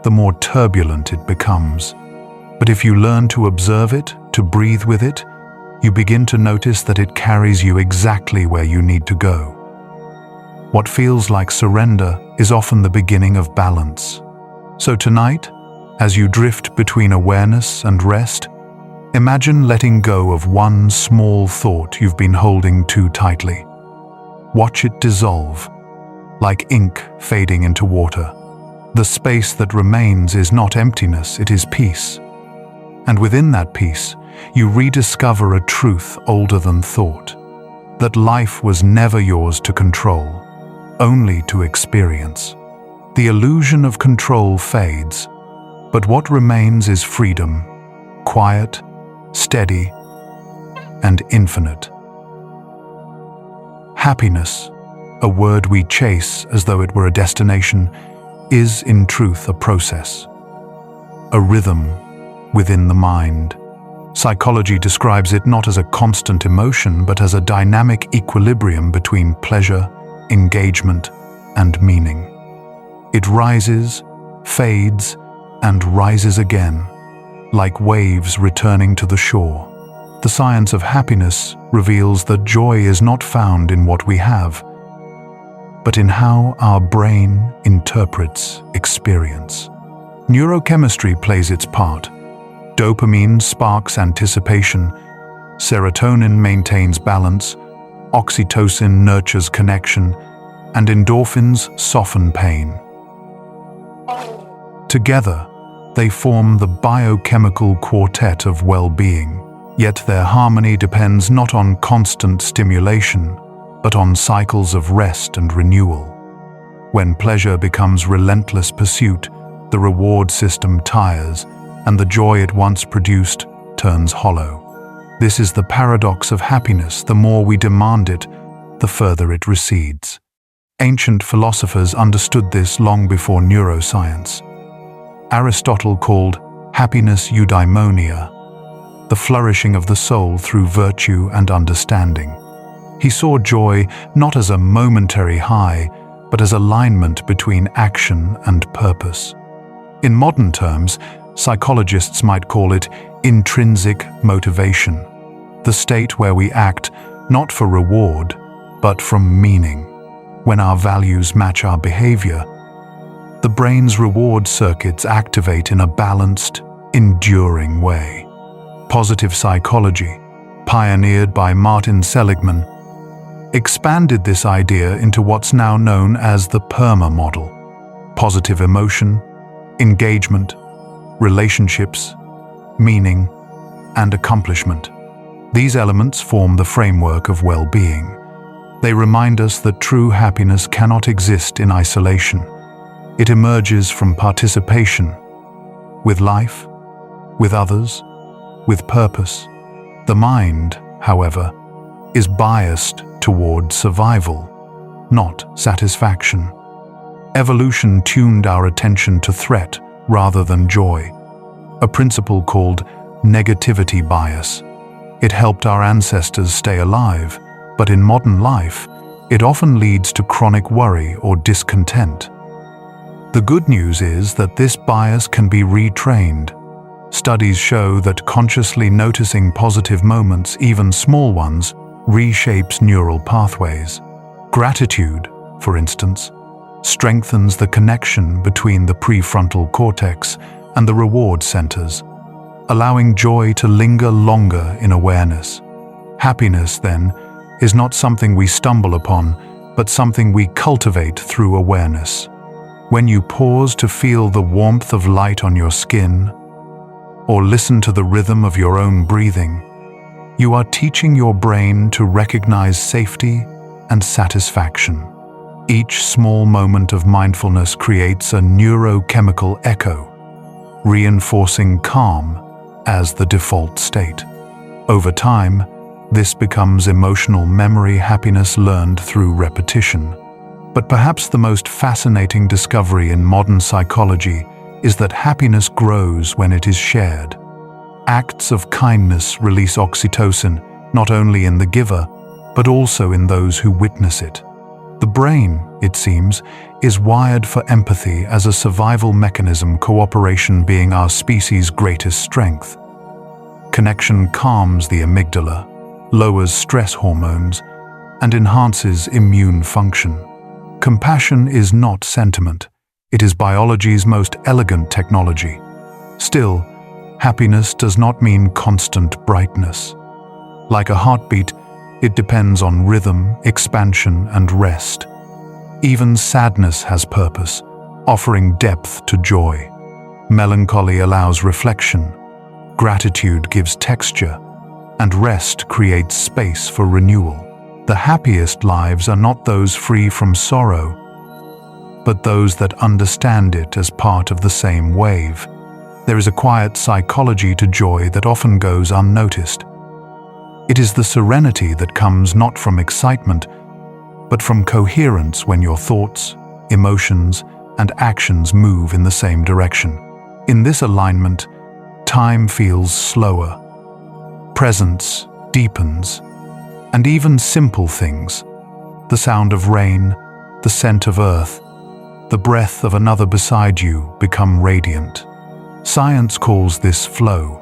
the more turbulent it becomes. But if you learn to observe it, to breathe with it, you begin to notice that it carries you exactly where you need to go. What feels like surrender is often the beginning of balance. So tonight, as you drift between awareness and rest, imagine letting go of one small thought you've been holding too tightly. Watch it dissolve, like ink fading into water. The space that remains is not emptiness, it is peace. And within that peace, you rediscover a truth older than thought, that life was never yours to control, only to experience. The illusion of control fades, but what remains is freedom, quiet, steady, and infinite. Happiness, a word we chase as though it were a destination, is in truth a process, a rhythm within the mind. Psychology describes it not as a constant emotion, but as a dynamic equilibrium between pleasure, engagement, and meaning. It rises, fades, and rises again, like waves returning to the shore. The science of happiness reveals that joy is not found in what we have, but in how our brain interprets experience. Neurochemistry plays its part. Dopamine sparks anticipation, serotonin maintains balance, oxytocin nurtures connection, and endorphins soften pain. Together, they form the biochemical quartet of well-being. Yet their harmony depends not on constant stimulation, but on cycles of rest and renewal. When pleasure becomes relentless pursuit, the reward system tires, and the joy it once produced turns hollow. This is the paradox of happiness. The more we demand it, the further it recedes. Ancient philosophers understood this long before neuroscience. Aristotle called happiness eudaimonia, the flourishing of the soul through virtue and understanding. He saw joy not as a momentary high, but as alignment between action and purpose. In modern terms, psychologists might call it intrinsic motivation, the state where we act not for reward, but from meaning. When our values match our behavior, the brain's reward circuits activate in a balanced, enduring way. Positive psychology, pioneered by Martin Seligman, expanded this idea into what's now known as the PERMA model. Positive emotion, engagement, relationships, meaning, and accomplishment. These elements form the framework of well-being. They remind us that true happiness cannot exist in isolation. It emerges from participation, with life, with others, with purpose. The mind, however, is biased toward survival, not satisfaction. Evolution tuned our attention to threat rather than joy, a principle called negativity bias. It helped our ancestors stay alive, but in modern life, it often leads to chronic worry or discontent. The good news is that this bias can be retrained. Studies show that consciously noticing positive moments, even small ones, reshapes neural pathways. Gratitude, for instance, strengthens the connection between the prefrontal cortex and the reward centers, allowing joy to linger longer in awareness. Happiness, then, is not something we stumble upon, but something we cultivate through awareness. When you pause to feel the warmth of light on your skin, or listen to the rhythm of your own breathing, you are teaching your brain to recognize safety and satisfaction. Each small moment of mindfulness creates a neurochemical echo, reinforcing calm as the default state. Over time, this becomes emotional memory, happiness learned through repetition. But perhaps the most fascinating discovery in modern psychology is that happiness grows when it is shared. Acts of kindness release oxytocin, not only in the giver, but also in those who witness it. The brain, it seems, is wired for empathy as a survival mechanism, cooperation being our species' greatest strength. Connection calms the amygdala, lowers stress hormones, and enhances immune function. Compassion is not sentiment. It is biology's most elegant technology. Still, happiness does not mean constant brightness. Like a heartbeat, it depends on rhythm, expansion, and rest. Even sadness has purpose, offering depth to joy. Melancholy allows reflection. Gratitude gives texture, and rest creates space for renewal. The happiest lives are not those free from sorrow, but those that understand it as part of the same wave. There is a quiet psychology to joy that often goes unnoticed. It is the serenity that comes not from excitement, but from coherence when your thoughts, emotions, and actions move in the same direction. In this alignment, time feels slower. Presence deepens, and even simple things, the sound of rain, the scent of earth, the breath of another beside you, become radiant. Science calls this flow,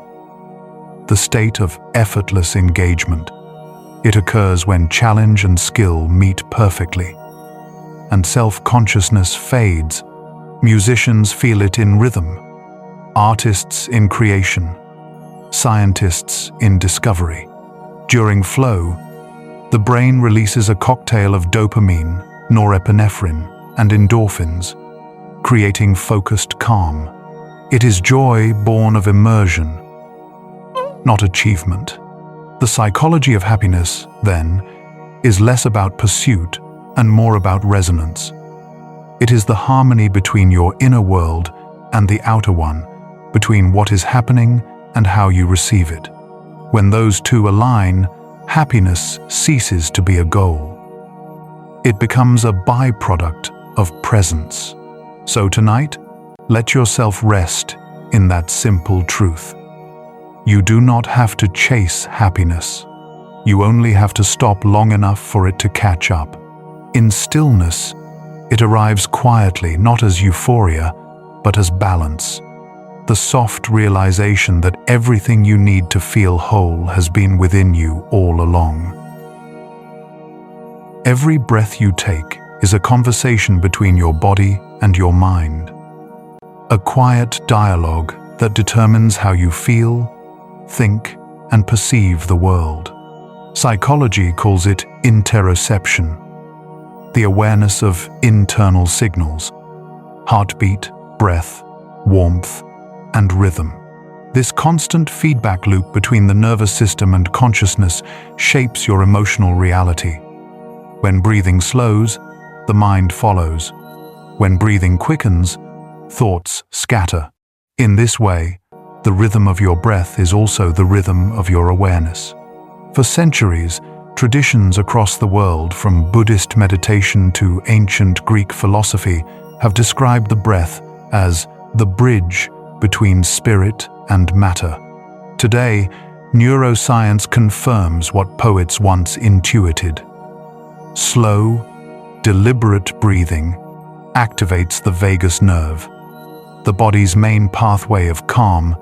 the state of effortless engagement. It occurs when challenge and skill meet perfectly, and self-consciousness fades. Musicians feel it in rhythm, artists in creation, scientists in discovery. During flow, the brain releases a cocktail of dopamine, norepinephrine, and endorphins, creating focused calm. It is joy born of immersion, not achievement. The psychology of happiness, then, is less about pursuit and more about resonance. It is the harmony between your inner world and the outer one, between what is happening and how you receive it. When those two align, happiness ceases to be a goal. It becomes a byproduct of presence. So tonight, let yourself rest in that simple truth. You do not have to chase happiness. You only have to stop long enough for it to catch up. In stillness, it arrives quietly, not as euphoria, but as balance. The soft realization that everything you need to feel whole has been within you all along. Every breath you take is a conversation between your body and your mind. A quiet dialogue that determines how you feel, think, and perceive the world. Psychology calls it interoception, the awareness of internal signals, heartbeat, breath, warmth, and rhythm. This constant feedback loop between the nervous system and consciousness shapes your emotional reality. When breathing slows, the mind follows. When breathing quickens, thoughts scatter. In this way, the rhythm of your breath is also the rhythm of your awareness. For centuries, traditions across the world, from Buddhist meditation to ancient Greek philosophy, have described the breath as the bridge between spirit and matter. Today, neuroscience confirms what poets once intuited. Slow, deliberate breathing activates the vagus nerve, the body's main pathway of calm.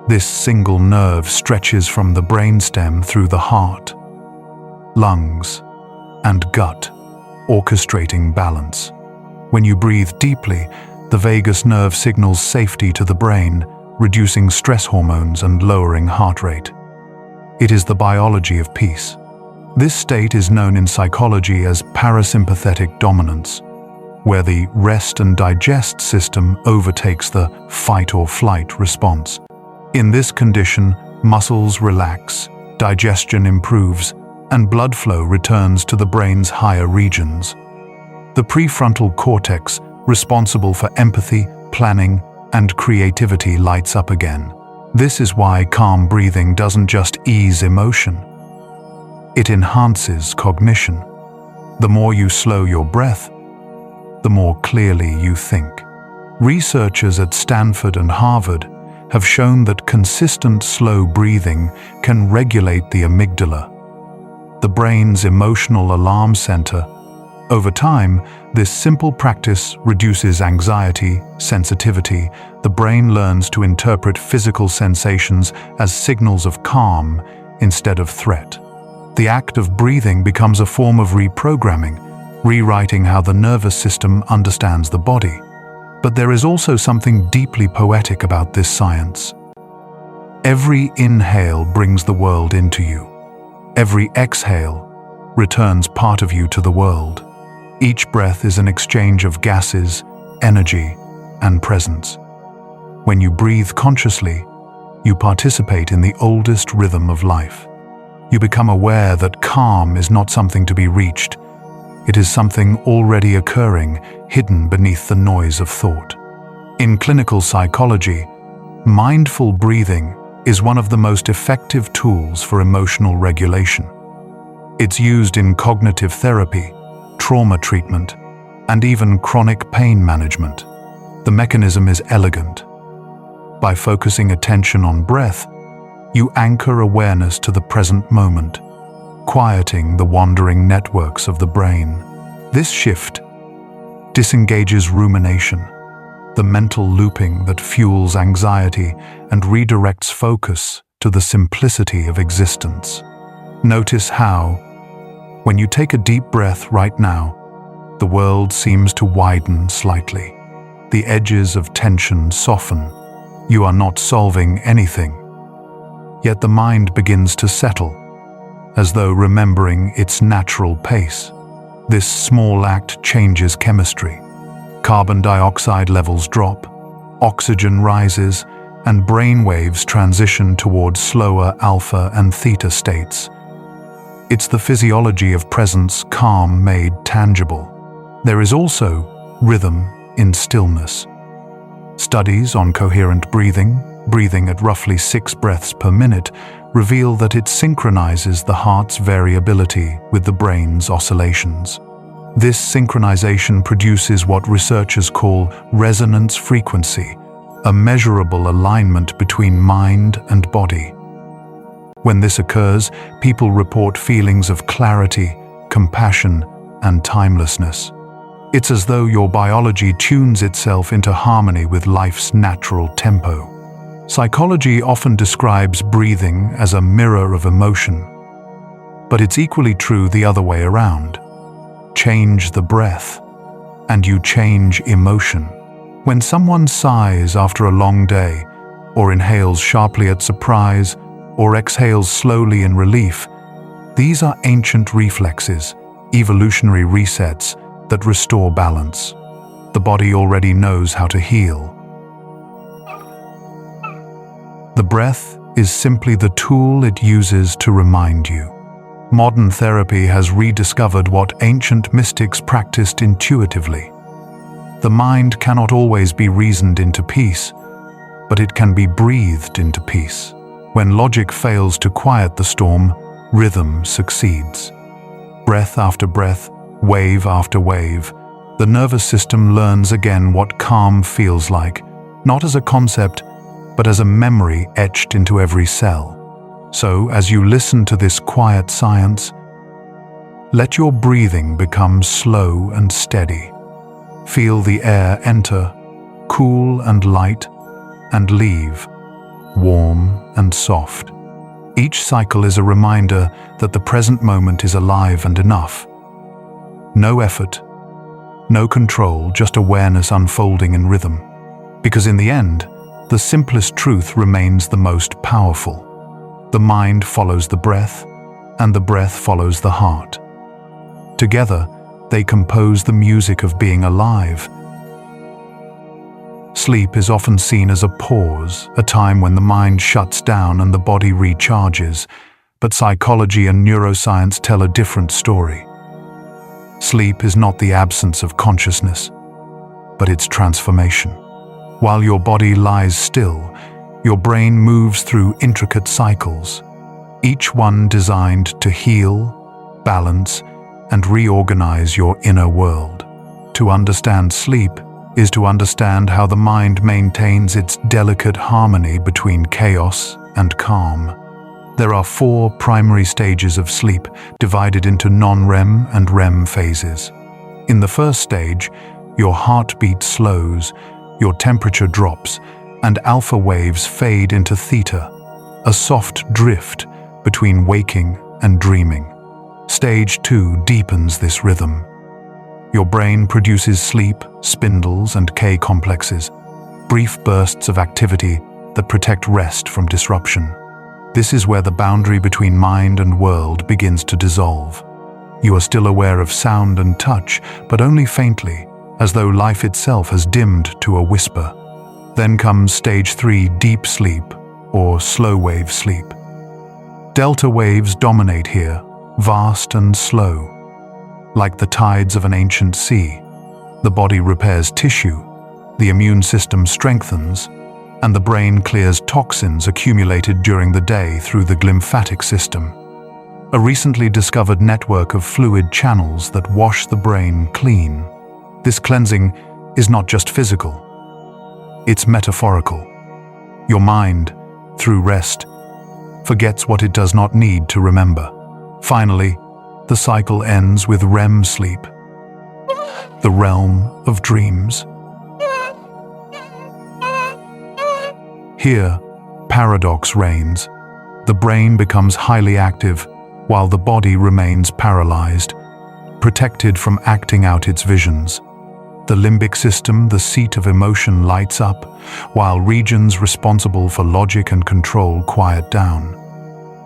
This single nerve stretches from the brainstem through the heart, lungs, and gut, orchestrating balance. When you breathe deeply, the vagus nerve signals safety to the brain, reducing stress hormones and lowering heart rate. It is the biology of peace. This state is known in psychology as parasympathetic dominance, where the rest and digest system overtakes the fight or flight response. In this condition, muscles relax, digestion improves, and blood flow returns to the brain's higher regions. The prefrontal cortex, responsible for empathy, planning, and creativity, lights up again. This is why calm breathing doesn't just ease emotion. It enhances cognition. The more you slow your breath, the more clearly you think. Researchers at Stanford and Harvard have shown that consistent slow breathing can regulate the amygdala, the brain's emotional alarm center. Over time, this simple practice reduces anxiety, sensitivity. The brain learns to interpret physical sensations as signals of calm instead of threat. The act of breathing becomes a form of reprogramming, rewriting how the nervous system understands the body. But there is also something deeply poetic about this science. Every inhale brings the world into you. Every exhale returns part of you to the world. Each breath is an exchange of gases, energy, and presence. When you breathe consciously, you participate in the oldest rhythm of life. You become aware that calm is not something to be reached. It is something already occurring, hidden beneath the noise of thought. In clinical psychology, mindful breathing is one of the most effective tools for emotional regulation. It's used in cognitive therapy, trauma treatment, and even chronic pain management. The mechanism is elegant. By focusing attention on breath, you anchor awareness to the present moment, quieting the wandering networks of the brain. This shift disengages rumination, the mental looping that fuels anxiety, and redirects focus to the simplicity of existence. Notice how, when you take a deep breath right now, the world seems to widen slightly. The edges of tension soften. You are not solving anything. Yet the mind begins to settle, as though remembering its natural pace. This small act changes chemistry. Carbon dioxide levels drop, oxygen rises, and brain waves transition towards slower alpha and theta states. It's the physiology of presence, calm made tangible. There is also rhythm in stillness. Studies on coherent breathing at roughly 6 breaths per minute, reveal that it synchronizes the heart's variability with the brain's oscillations. This synchronization produces what researchers call resonance frequency, a measurable alignment between mind and body. When this occurs, people report feelings of clarity, compassion, and timelessness. It's as though your biology tunes itself into harmony with life's natural tempo. Psychology often describes breathing as a mirror of emotion, but it's equally true the other way around. Change the breath, and you change emotion. When someone sighs after a long day, or inhales sharply at surprise, or exhales slowly in relief, these are ancient reflexes, evolutionary resets that restore balance. The body already knows how to heal. The breath is simply the tool it uses to remind you. Modern therapy has rediscovered what ancient mystics practiced intuitively. The mind cannot always be reasoned into peace, but it can be breathed into peace. When logic fails to quiet the storm, rhythm succeeds. Breath after breath, wave after wave, the nervous system learns again what calm feels like, not as a concept, but as a memory etched into every cell. So, as you listen to this quiet science, let your breathing become slow and steady. Feel the air enter, cool and light, and leave, warm and soft. Each cycle is a reminder that the present moment is alive and enough. No effort, no control, just awareness unfolding in rhythm. Because in the end, the simplest truth remains the most powerful. The mind follows the breath, and the breath follows the heart. Together, they compose the music of being alive. Sleep is often seen as a pause, a time when the mind shuts down and the body recharges, but psychology and neuroscience tell a different story. Sleep is not the absence of consciousness, but its transformation. While your body lies still, your brain moves through intricate cycles, each one designed to heal, balance, and reorganize your inner world. To understand sleep is to understand how the mind maintains its delicate harmony between chaos and calm. There are 4 primary stages of sleep, divided into non-REM and REM phases. In the first stage, your heartbeat slows, your temperature drops, and alpha waves fade into theta, a soft drift between waking and dreaming. Stage 2 deepens this rhythm. Your brain produces sleep, spindles, and K complexes, brief bursts of activity that protect rest from disruption. This is where the boundary between mind and world begins to dissolve. You are still aware of sound and touch, but only faintly, as though life itself has dimmed to a whisper. Then comes stage 3, deep sleep, or slow wave sleep. Delta waves dominate here, vast and slow. Like the tides of an ancient sea, the body repairs tissue, the immune system strengthens, and the brain clears toxins accumulated during the day through the lymphatic system. A recently discovered network of fluid channels that wash the brain clean. This cleansing is not just physical, it's metaphorical. Your mind, through rest, forgets what it does not need to remember. Finally, the cycle ends with REM sleep, the realm of dreams. Here, paradox reigns. The brain becomes highly active, while the body remains paralyzed, protected from acting out its visions. The limbic system, the seat of emotion, lights up, while regions responsible for logic and control quiet down.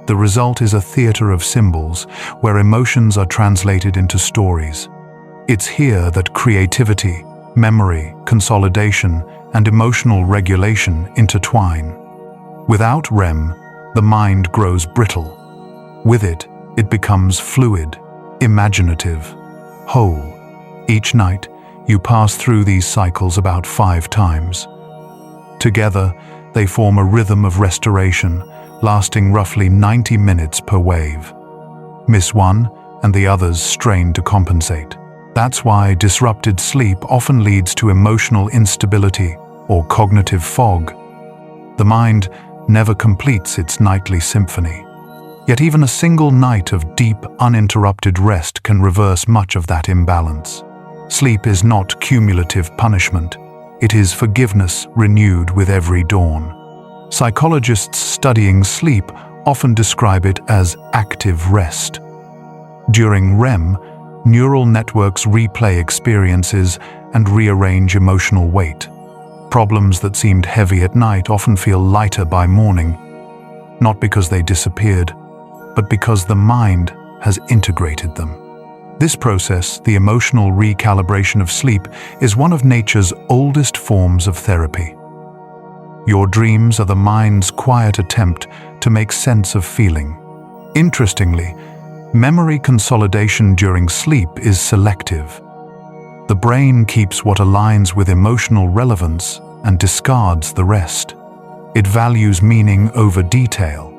The result is a theater of symbols, where emotions are translated into stories. It's here that creativity, memory, consolidation, and emotional regulation intertwine. Without REM, the mind grows brittle. With it, it becomes fluid, imaginative, whole. Each night, you pass through these cycles about 5 times. Together, they form a rhythm of restoration, lasting roughly 90 minutes per wave. Miss one, and the others strain to compensate. That's why disrupted sleep often leads to emotional instability or cognitive fog. The mind never completes its nightly symphony. Yet even a single night of deep, uninterrupted rest can reverse much of that imbalance. Sleep is not cumulative punishment. It is forgiveness renewed with every dawn. Psychologists studying sleep often describe it as active rest. During REM, neural networks replay experiences and rearrange emotional weight. Problems that seemed heavy at night often feel lighter by morning, not because they disappeared, but because the mind has integrated them. This process, the emotional recalibration of sleep, is one of nature's oldest forms of therapy. Your dreams are the mind's quiet attempt to make sense of feeling. Interestingly, memory consolidation during sleep is selective. The brain keeps what aligns with emotional relevance and discards the rest. It values meaning over detail.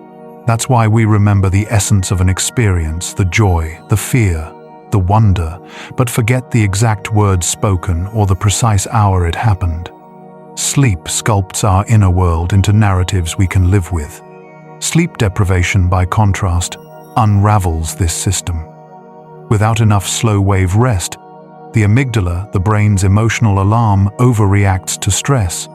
That's why we remember the essence of an experience, the joy, the fear, the wonder, but forget the exact words spoken or the precise hour it happened. Sleep sculpts our inner world into narratives we can live with. Sleep deprivation, by contrast, unravels this system. Without enough slow-wave rest, the amygdala, the brain's emotional alarm, overreacts to stress,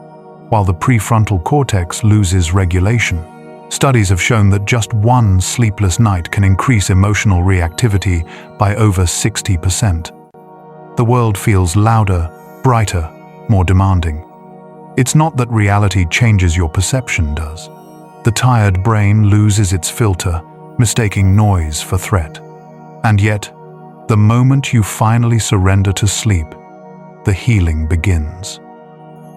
while the prefrontal cortex loses regulation. Studies have shown that just one sleepless night can increase emotional reactivity by over 60%. The world feels louder, brighter, more demanding. It's not that reality changes your perception does. The tired brain loses its filter, mistaking noise for threat. And yet, the moment you finally surrender to sleep, the healing begins.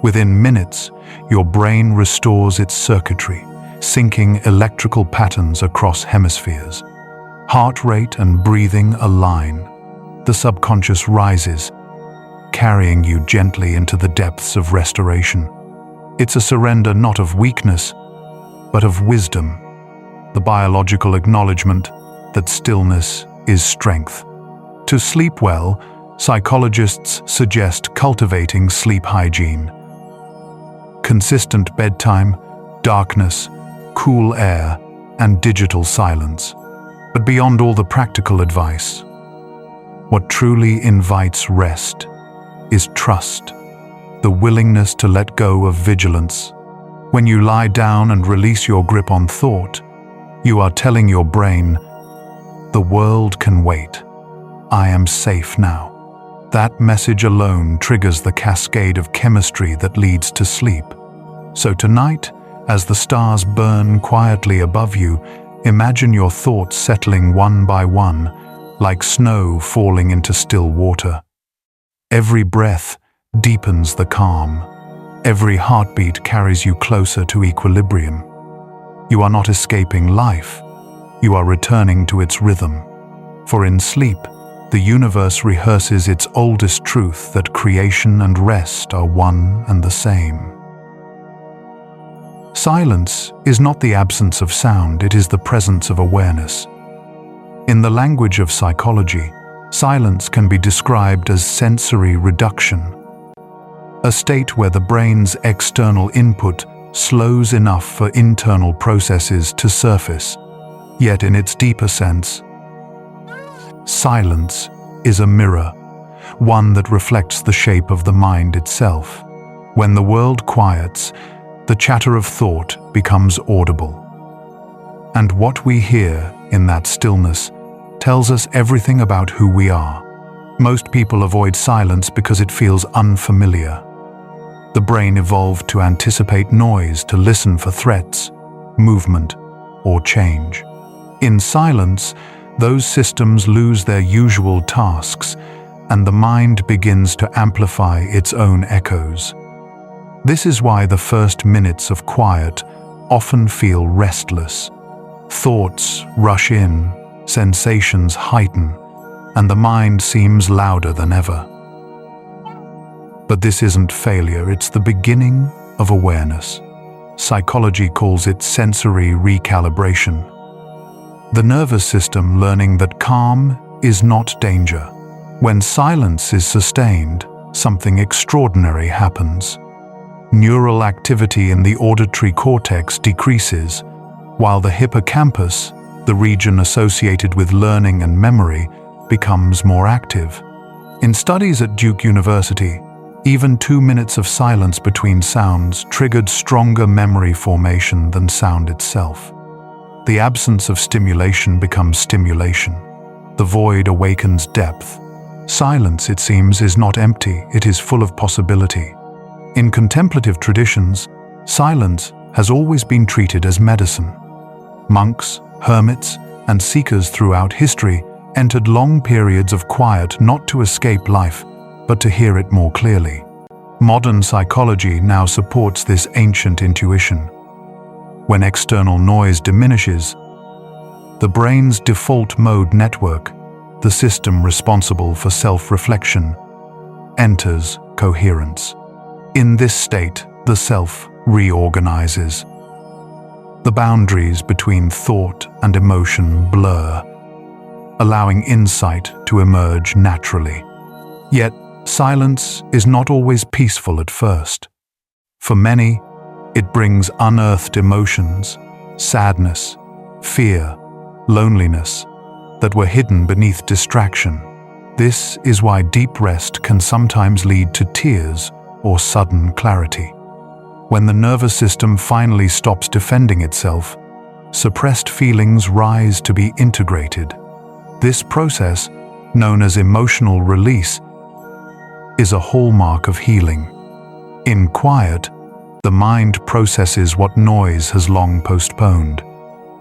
Within minutes, your brain restores its circuitry, syncing electrical patterns across hemispheres. Heart rate and breathing align. The subconscious rises, carrying you gently into the depths of restoration. It's a surrender not of weakness, but of wisdom, the biological acknowledgement that stillness is strength. To sleep well, psychologists suggest cultivating sleep hygiene. Consistent bedtime, darkness, cool air, and digital silence. But beyond all the practical advice, what truly invites rest is trust, the willingness to let go of vigilance. When you lie down and release your grip on thought, you are telling your brain, "The world can wait. I am safe now." That message alone triggers the cascade of chemistry that leads to sleep. So tonight, as the stars burn quietly above you, imagine your thoughts settling one by one, like snow falling into still water. Every breath deepens the calm. Every heartbeat carries you closer to equilibrium. You are not escaping life. You are returning to its rhythm. For in sleep, the universe rehearses its oldest truth that creation and rest are one and the same. Silence is not the absence of sound, it is the presence of awareness. In the language of psychology, silence can be described as sensory reduction, a state where the brain's external input slows enough for internal processes to surface. Yet in its deeper sense, silence is a mirror, one that reflects the shape of the mind itself. When the world quiets, the chatter of thought becomes audible. And what we hear in that stillness tells us everything about who we are. Most people avoid silence because it feels unfamiliar. The brain evolved to anticipate noise, to listen for threats, movement, or change. In silence, those systems lose their usual tasks, and the mind begins to amplify its own echoes. This is why the first minutes of quiet often feel restless. Thoughts rush in, sensations heighten, and the mind seems louder than ever. But this isn't failure, it's the beginning of awareness. Psychology calls it sensory recalibration. The nervous system learning that calm is not danger. When silence is sustained, something extraordinary happens. Neural activity in the auditory cortex decreases, while the hippocampus, the region associated with learning and memory, becomes more active. In studies at Duke University, even 2 minutes of silence between sounds triggered stronger memory formation than sound itself. The absence of stimulation becomes stimulation. The void awakens depth. Silence, it seems, is not empty, it is full of possibility. In contemplative traditions, silence has always been treated as medicine. Monks, hermits, and seekers throughout history entered long periods of quiet not to escape life, but to hear it more clearly. Modern psychology now supports this ancient intuition. When external noise diminishes, the brain's default mode network, the system responsible for self-reflection, enters coherence. In this state, the self reorganizes. The boundaries between thought and emotion blur, allowing insight to emerge naturally. Yet, silence is not always peaceful at first. For many, it brings unearthed emotions, sadness, fear, loneliness, that were hidden beneath distraction. This is why deep rest can sometimes lead to tears or sudden clarity. When the nervous system finally stops defending itself, suppressed feelings rise to be integrated. This process, known as emotional release, is a hallmark of healing. In quiet, the mind processes what noise has long postponed.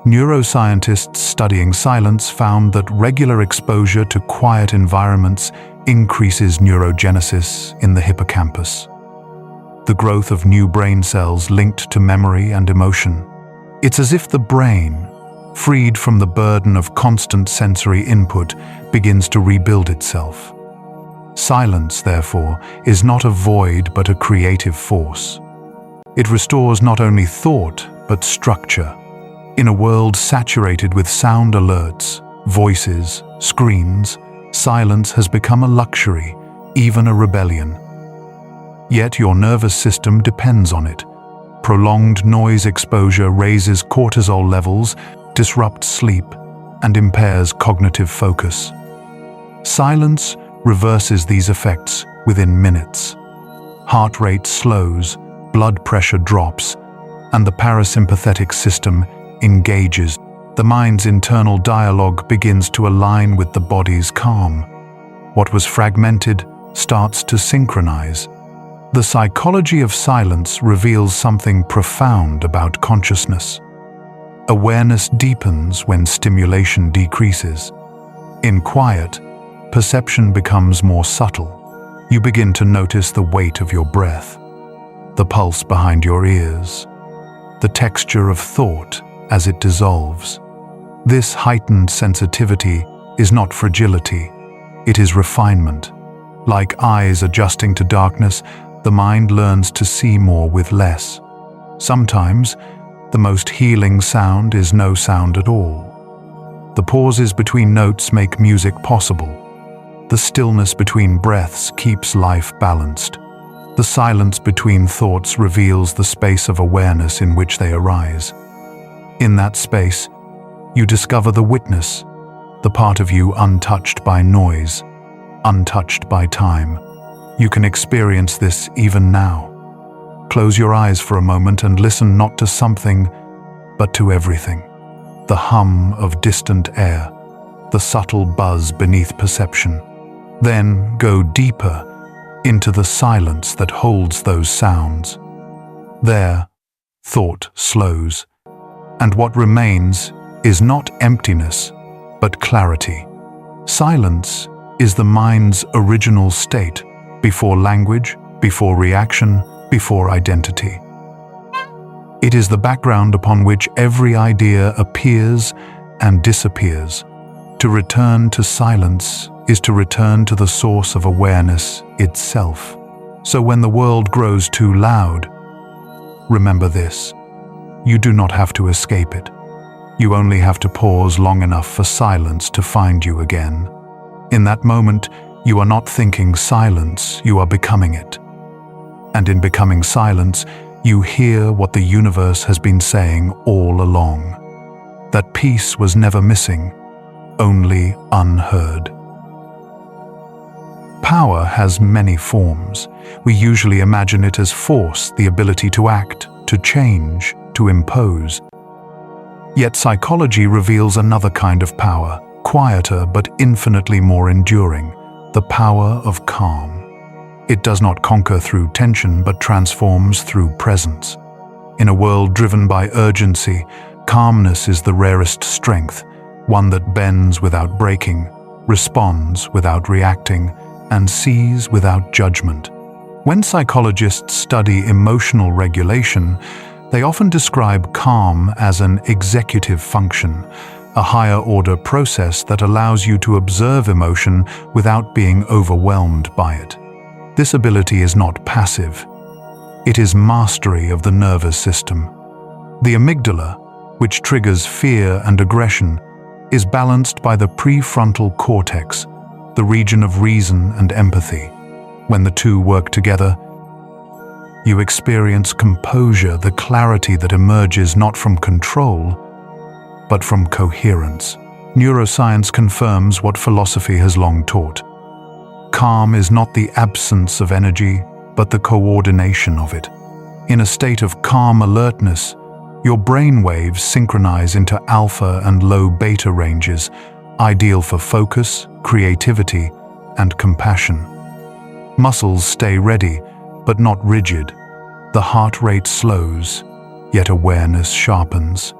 Neuroscientists studying silence found that regular exposure to quiet environments increases neurogenesis in the hippocampus, the growth of new brain cells linked to memory and emotion. It's as if the brain, freed from the burden of constant sensory input, begins to rebuild itself. Silence, therefore, is not a void but a creative force. It restores not only thought but structure. In a world saturated with sound alerts, voices, screens, silence has become a luxury, even a rebellion. Yet your nervous system depends on it. Prolonged noise exposure raises cortisol levels, disrupts sleep, and impairs cognitive focus. Silence reverses these effects within minutes. Heart rate slows, blood pressure drops, and the parasympathetic system engages. The mind's internal dialogue begins to align with the body's calm. What was fragmented starts to synchronize. The psychology of silence reveals something profound about consciousness. Awareness deepens when stimulation decreases. In quiet, perception becomes more subtle. You begin to notice the weight of your breath, the pulse behind your ears, the texture of thought as it dissolves. This heightened sensitivity is not fragility, it is refinement. Like eyes adjusting to darkness, the mind learns to see more with less. Sometimes, the most healing sound is no sound at all. The pauses between notes make music possible. The stillness between breaths keeps life balanced. The silence between thoughts reveals the space of awareness in which they arise. In that space, you discover the witness, the part of you untouched by noise, untouched by time. You can experience this even now. Close your eyes for a moment and listen not to something, but to everything. The hum of distant air, the subtle buzz beneath perception. Then go deeper into the silence that holds those sounds. There, thought slows, and what remains is not emptiness, but clarity. Silence is the mind's original state, before language, before reaction, before identity. It is the background upon which every idea appears and disappears. To return to silence is to return to the source of awareness itself. So when the world grows too loud, remember this: you do not have to escape it. You only have to pause long enough for silence to find you again. In that moment, you are not thinking silence, you are becoming it. And in becoming silence, you hear what the universe has been saying all along. That peace was never missing, only unheard. Power has many forms. We usually imagine it as force, the ability to act, to change, to impose. Yet psychology reveals another kind of power, quieter but infinitely more enduring, the power of calm. It does not conquer through tension but transforms through presence. In a world driven by urgency, calmness is the rarest strength, one that bends without breaking, responds without reacting, and sees without judgment. When psychologists study emotional regulation, they often describe calm as an executive function, a higher-order process that allows you to observe emotion without being overwhelmed by it. This ability is not passive. It is mastery of the nervous system. The amygdala, which triggers fear and aggression, is balanced by the prefrontal cortex, the region of reason and empathy. When the two work together, you experience composure, the clarity that emerges not from control, but from coherence. Neuroscience confirms what philosophy has long taught. Calm is not the absence of energy, but the coordination of it. In a state of calm alertness, your brain waves synchronize into alpha and low beta ranges, ideal for focus, creativity, and compassion. Muscles stay ready, but not rigid. The heart rate slows, yet awareness sharpens.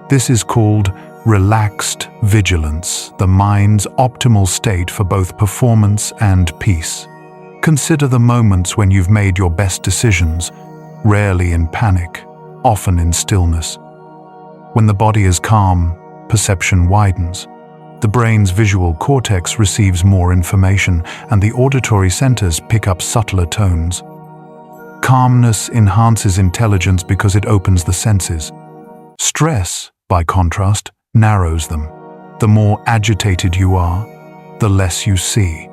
This is called relaxed vigilance, the mind's optimal state for both performance and peace. Consider the moments when you've made your best decisions, rarely in panic, often in stillness. When the body is calm, perception widens. The brain's visual cortex receives more information, and the auditory centers pick up subtler tones. Calmness enhances intelligence because it opens the senses. Stress, by contrast, narrows them. The more agitated you are, the less you see.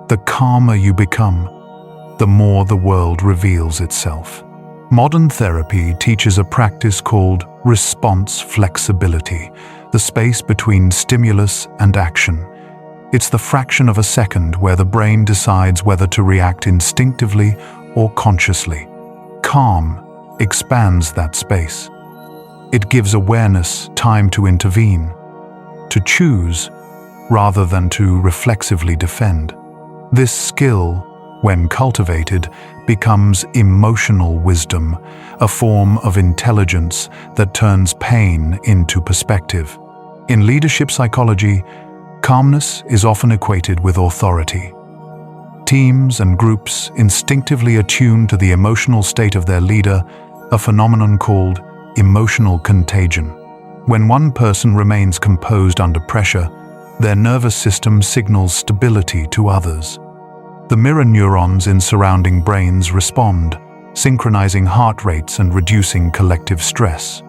The calmer you become, the more the world reveals itself. Modern therapy teaches a practice called response flexibility, the space between stimulus and action. It's the fraction of a second where the brain decides whether to react instinctively or consciously. Calm expands that space. It gives awareness time to intervene, to choose rather than to reflexively defend. This skill, when cultivated, becomes emotional wisdom, a form of intelligence that turns pain into perspective. In leadership psychology, calmness is often equated with authority. Teams and groups instinctively attune to the emotional state of their leader, a phenomenon called emotional contagion. When one person remains composed under pressure, their nervous system signals stability to others. The mirror neurons in surrounding brains respond, synchronizing heart rates and reducing collective stress.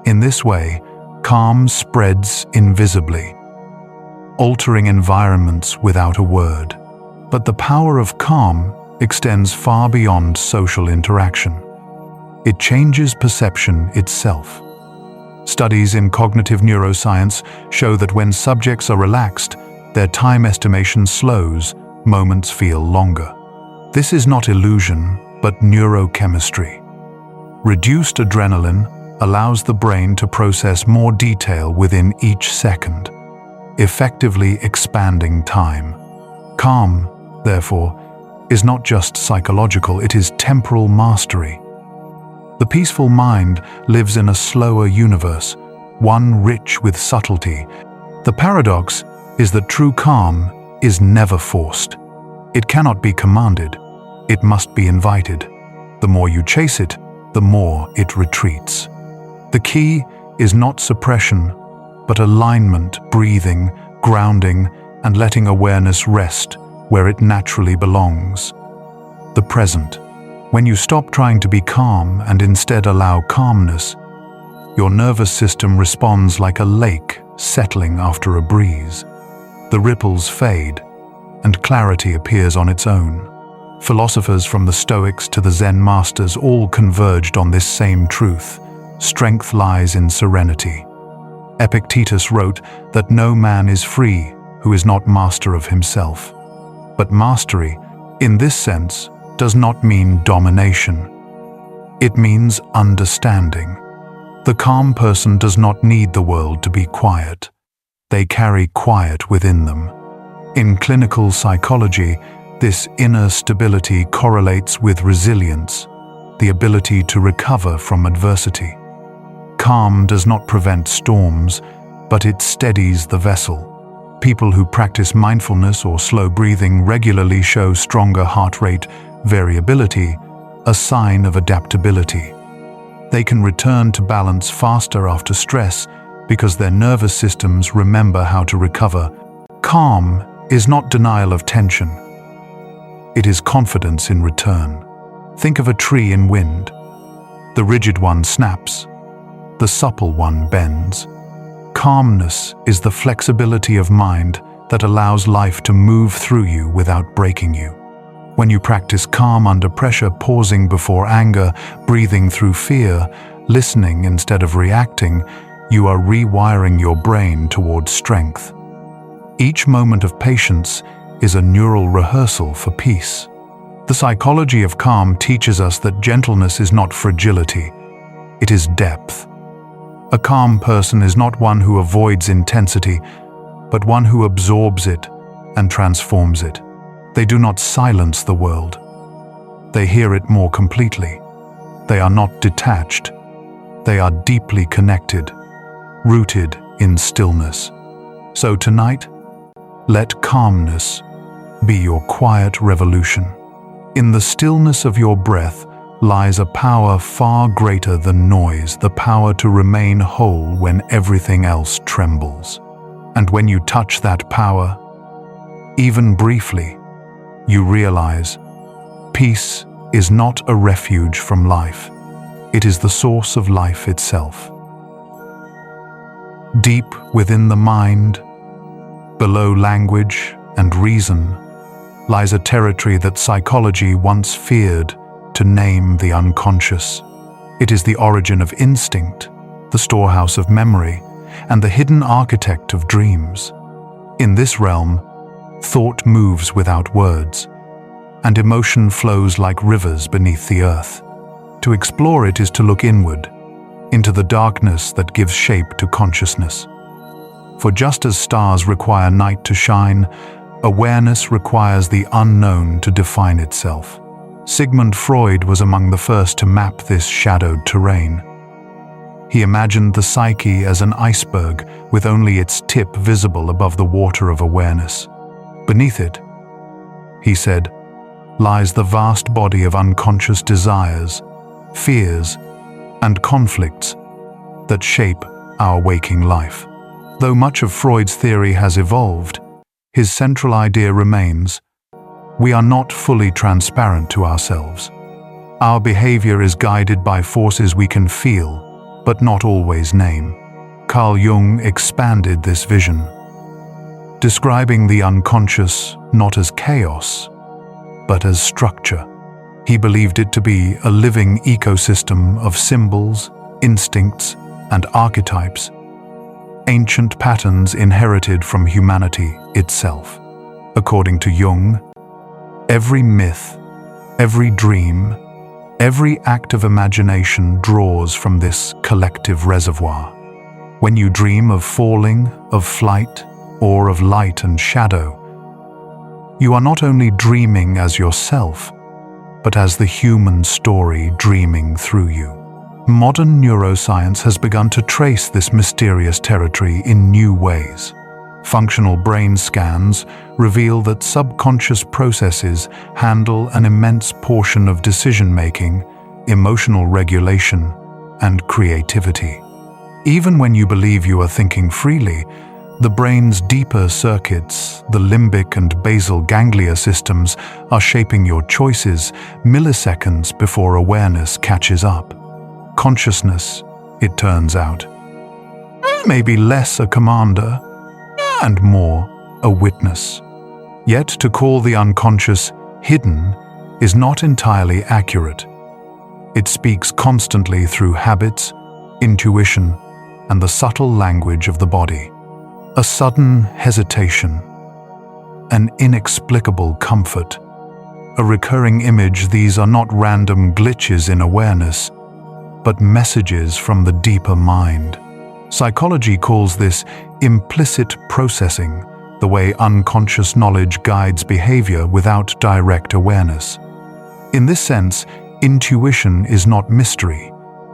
In this way, calm spreads invisibly, altering environments without a word. But the power of calm extends far beyond social interaction. It changes perception itself. Studies in cognitive neuroscience show that when subjects are relaxed, their time estimation slows, moments feel longer. This is not illusion, but neurochemistry. Reduced adrenaline allows the brain to process more detail within each second, effectively expanding time. Calm, therefore, is not just psychological, it is temporal mastery. The peaceful mind lives in a slower universe, one rich with subtlety. The paradox is that true calm is never forced. It cannot be commanded, it must be invited. The more you chase it, the more it retreats. The key is not suppression, but alignment, breathing, grounding, and letting awareness rest where it naturally belongs. The present. When you stop trying to be calm and instead allow calmness, your nervous system responds like a lake settling after a breeze. The ripples fade, and clarity appears on its own. Philosophers from the Stoics to the Zen masters all converged on this same truth. Strength lies in serenity. Epictetus wrote that no man is free who is not master of himself. But mastery, in this sense, does not mean domination. It means understanding. The calm person does not need the world to be quiet. They carry quiet within them. In clinical psychology, this inner stability correlates with resilience, the ability to recover from adversity. Calm does not prevent storms, but it steadies the vessel. People who practice mindfulness or slow breathing regularly show stronger heart rate variability, a sign of adaptability. They can return to balance faster after stress because their nervous systems remember how to recover. Calm is not denial of tension. It is confidence in return. Think of a tree in wind. The rigid one snaps. The supple one bends. Calmness is the flexibility of mind that allows life to move through you without breaking you. When you practice calm under pressure, pausing before anger, breathing through fear, listening instead of reacting, you are rewiring your brain towards strength. Each moment of patience is a neural rehearsal for peace. The psychology of calm teaches us that gentleness is not fragility, it is depth. A calm person is not one who avoids intensity, but one who absorbs it and transforms it. They do not silence the world. They hear it more completely. They are not detached. They are deeply connected, rooted in stillness. So tonight, let calmness be your quiet revolution. In the stillness of your breath lies a power far greater than noise, the power to remain whole when everything else trembles. And when you touch that power, even briefly, you realize peace is not a refuge from life. It is the source of life itself. Deep within the mind, below language and reason, lies a territory that psychology once feared to name: the unconscious. It is the origin of instinct, the storehouse of memory, and the hidden architect of dreams. In this realm, thought moves without words, and emotion flows like rivers beneath the earth. To explore it is to look inward, into the darkness that gives shape to consciousness. For just as stars require night to shine, awareness requires the unknown to define itself. Sigmund Freud was among the first to map this shadowed terrain. He imagined the psyche as an iceberg with only its tip visible above the water of awareness. Beneath it, he said, lies the vast body of unconscious desires, fears, and conflicts that shape our waking life. Though much of Freud's theory has evolved, his central idea remains: we are not fully transparent to ourselves. Our behavior is guided by forces we can feel, but not always name. Carl Jung expanded this vision, describing the unconscious not as chaos, but as structure. He believed it to be a living ecosystem of symbols, instincts, and archetypes, ancient patterns inherited from humanity itself. According to Jung, every myth, every dream, every act of imagination draws from this collective reservoir. When you dream of falling, of flight, or of light and shadow, you are not only dreaming as yourself, but as the human story dreaming through you. Modern neuroscience has begun to trace this mysterious territory in new ways. Functional brain scans reveal that subconscious processes handle an immense portion of decision-making, emotional regulation, and creativity. Even when you believe you are thinking freely, the brain's deeper circuits, the limbic and basal ganglia systems, are shaping your choices milliseconds before awareness catches up. Consciousness, it turns out, may be less a commander and more a witness. Yet to call the unconscious hidden is not entirely accurate. It speaks constantly through habits, intuition, and the subtle language of the body. A sudden hesitation, an inexplicable comfort, a recurring image. These are not random glitches in awareness, but messages from the deeper mind. Psychology calls this implicit processing, the way unconscious knowledge guides behavior without direct awareness. In this sense, intuition is not mystery.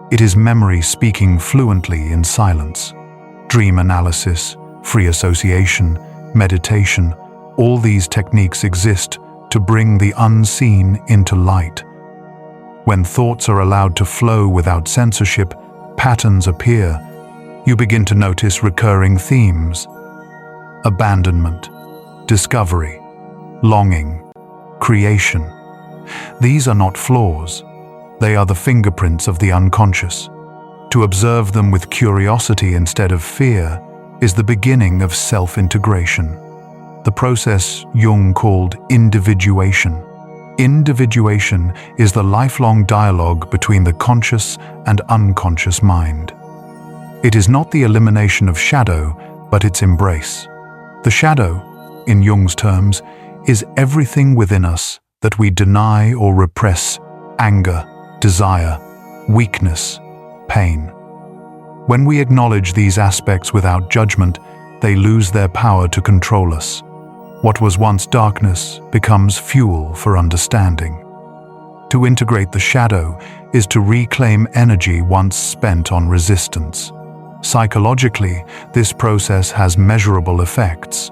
It is memory speaking fluently in silence. Dream analysis, free association, meditation, all these techniques exist to bring the unseen into light. When thoughts are allowed to flow without censorship, patterns appear. You begin to notice recurring themes: abandonment, discovery, longing, creation. These are not flaws. They are the fingerprints of the unconscious. To observe them with curiosity instead of fear is the beginning of self-integration, the process Jung called individuation. Individuation is the lifelong dialogue between the conscious and unconscious mind. It is not the elimination of shadow, but its embrace. The shadow, in Jung's terms, is everything within us that we deny or repress: anger, desire, weakness, pain. When we acknowledge these aspects without judgment, they lose their power to control us. What was once darkness becomes fuel for understanding. To integrate the shadow is to reclaim energy once spent on resistance. Psychologically, this process has measurable effects.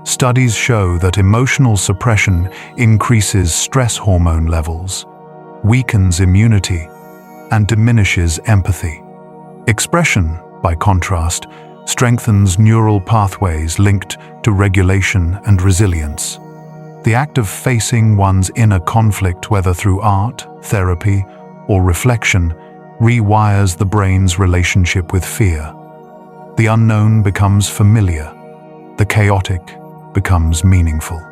Studies show that emotional suppression increases stress hormone levels, weakens immunity, and diminishes empathy. Expression, by contrast, strengthens neural pathways linked to regulation and resilience. The act of facing one's inner conflict, whether through art, therapy, or reflection, rewires the brain's relationship with fear. The unknown becomes familiar. The chaotic becomes meaningful.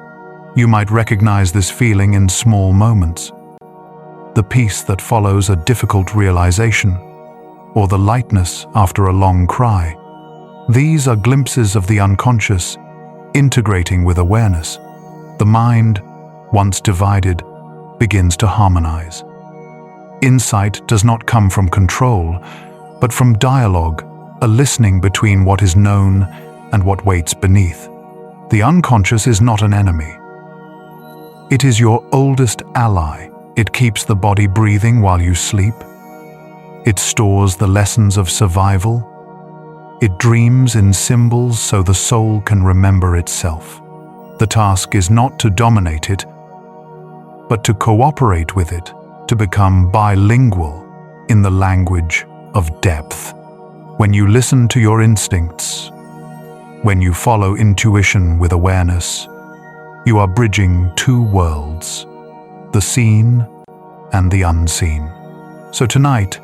You might recognize this feeling in small moments: the peace that follows a difficult realization, or the lightness after a long cry. These are glimpses of the unconscious integrating with awareness. The mind, once divided, begins to harmonize. Insight does not come from control, but from dialogue, a listening between what is known and what waits beneath. The unconscious is not an enemy. It is your oldest ally. It keeps the body breathing while you sleep. It stores the lessons of survival. It dreams in symbols so the soul can remember itself. The task is not to dominate it, but to cooperate with it, to become bilingual in the language of depth. When you listen to your instincts, when you follow intuition with awareness, you are bridging two worlds, the seen and the unseen. So tonight,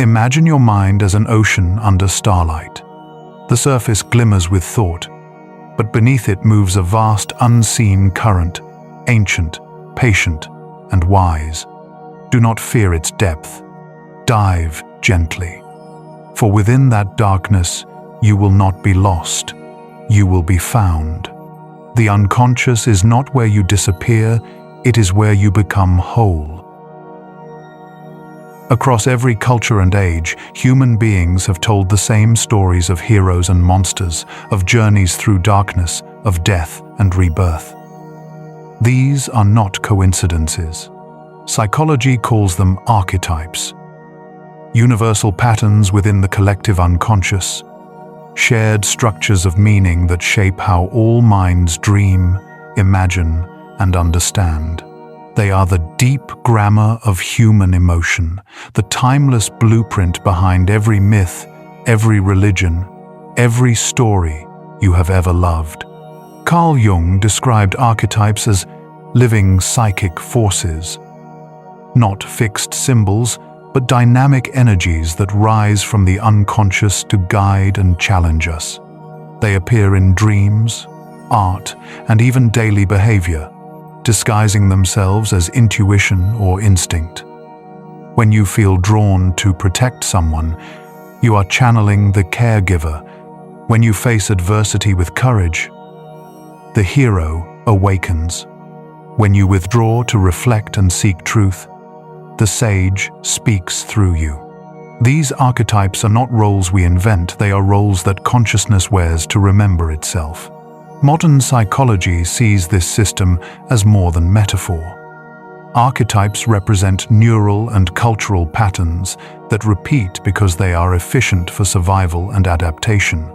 imagine your mind as an ocean under starlight. The surface glimmers with thought, but beneath it moves a vast unseen current, ancient, patient, and wise. Do not fear its depth. Dive gently. For within that darkness, you will not be lost. You will be found. The unconscious is not where you disappear, it is where you become whole. Across every culture and age, human beings have told the same stories of heroes and monsters, of journeys through darkness, of death and rebirth. These are not coincidences. Psychology calls them archetypes, universal patterns within the collective unconscious, shared structures of meaning that shape how all minds dream, imagine, and understand. They are the deep grammar of human emotion, the timeless blueprint behind every myth, every religion, every story you have ever loved. Carl Jung described archetypes as living psychic forces, not fixed symbols, but dynamic energies that rise from the unconscious to guide and challenge us. They appear in dreams, art, and even daily behavior, disguising themselves as intuition or instinct. When you feel drawn to protect someone, you are channeling the caregiver. When you face adversity with courage, the hero awakens. When you withdraw to reflect and seek truth, the sage speaks through you. These archetypes are not roles we invent, they are roles that consciousness wears to remember itself. Modern psychology sees this system as more than metaphor. Archetypes represent neural and cultural patterns that repeat because they are efficient for survival and adaptation.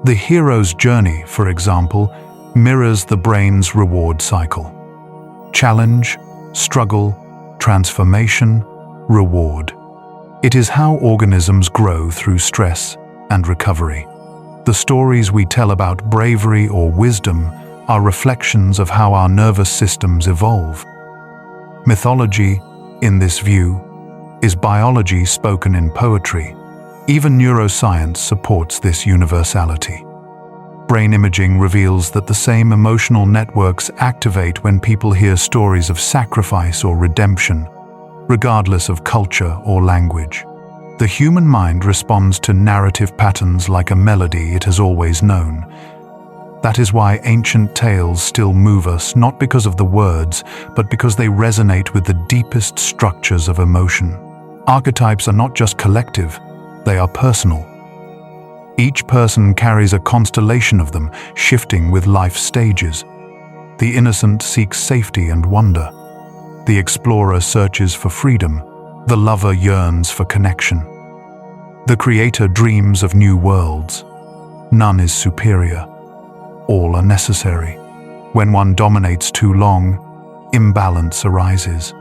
The hero's journey, for example, mirrors the brain's reward cycle. Challenge, struggle, transformation, reward. It is how organisms grow through stress and recovery. The stories we tell about bravery or wisdom are reflections of how our nervous systems evolve. Mythology, in this view, is biology spoken in poetry. Even neuroscience supports this universality. Brain imaging reveals that the same emotional networks activate when people hear stories of sacrifice or redemption, regardless of culture or language. The human mind responds to narrative patterns like a melody it has always known. That is why ancient tales still move us, not because of the words, but because they resonate with the deepest structures of emotion. Archetypes are not just collective, they are personal. Each person carries a constellation of them, shifting with life stages. The innocent seeks safety and wonder. The explorer searches for freedom. The lover yearns for connection. The creator dreams of new worlds. None is superior. All are necessary. When one dominates too long, imbalance arises.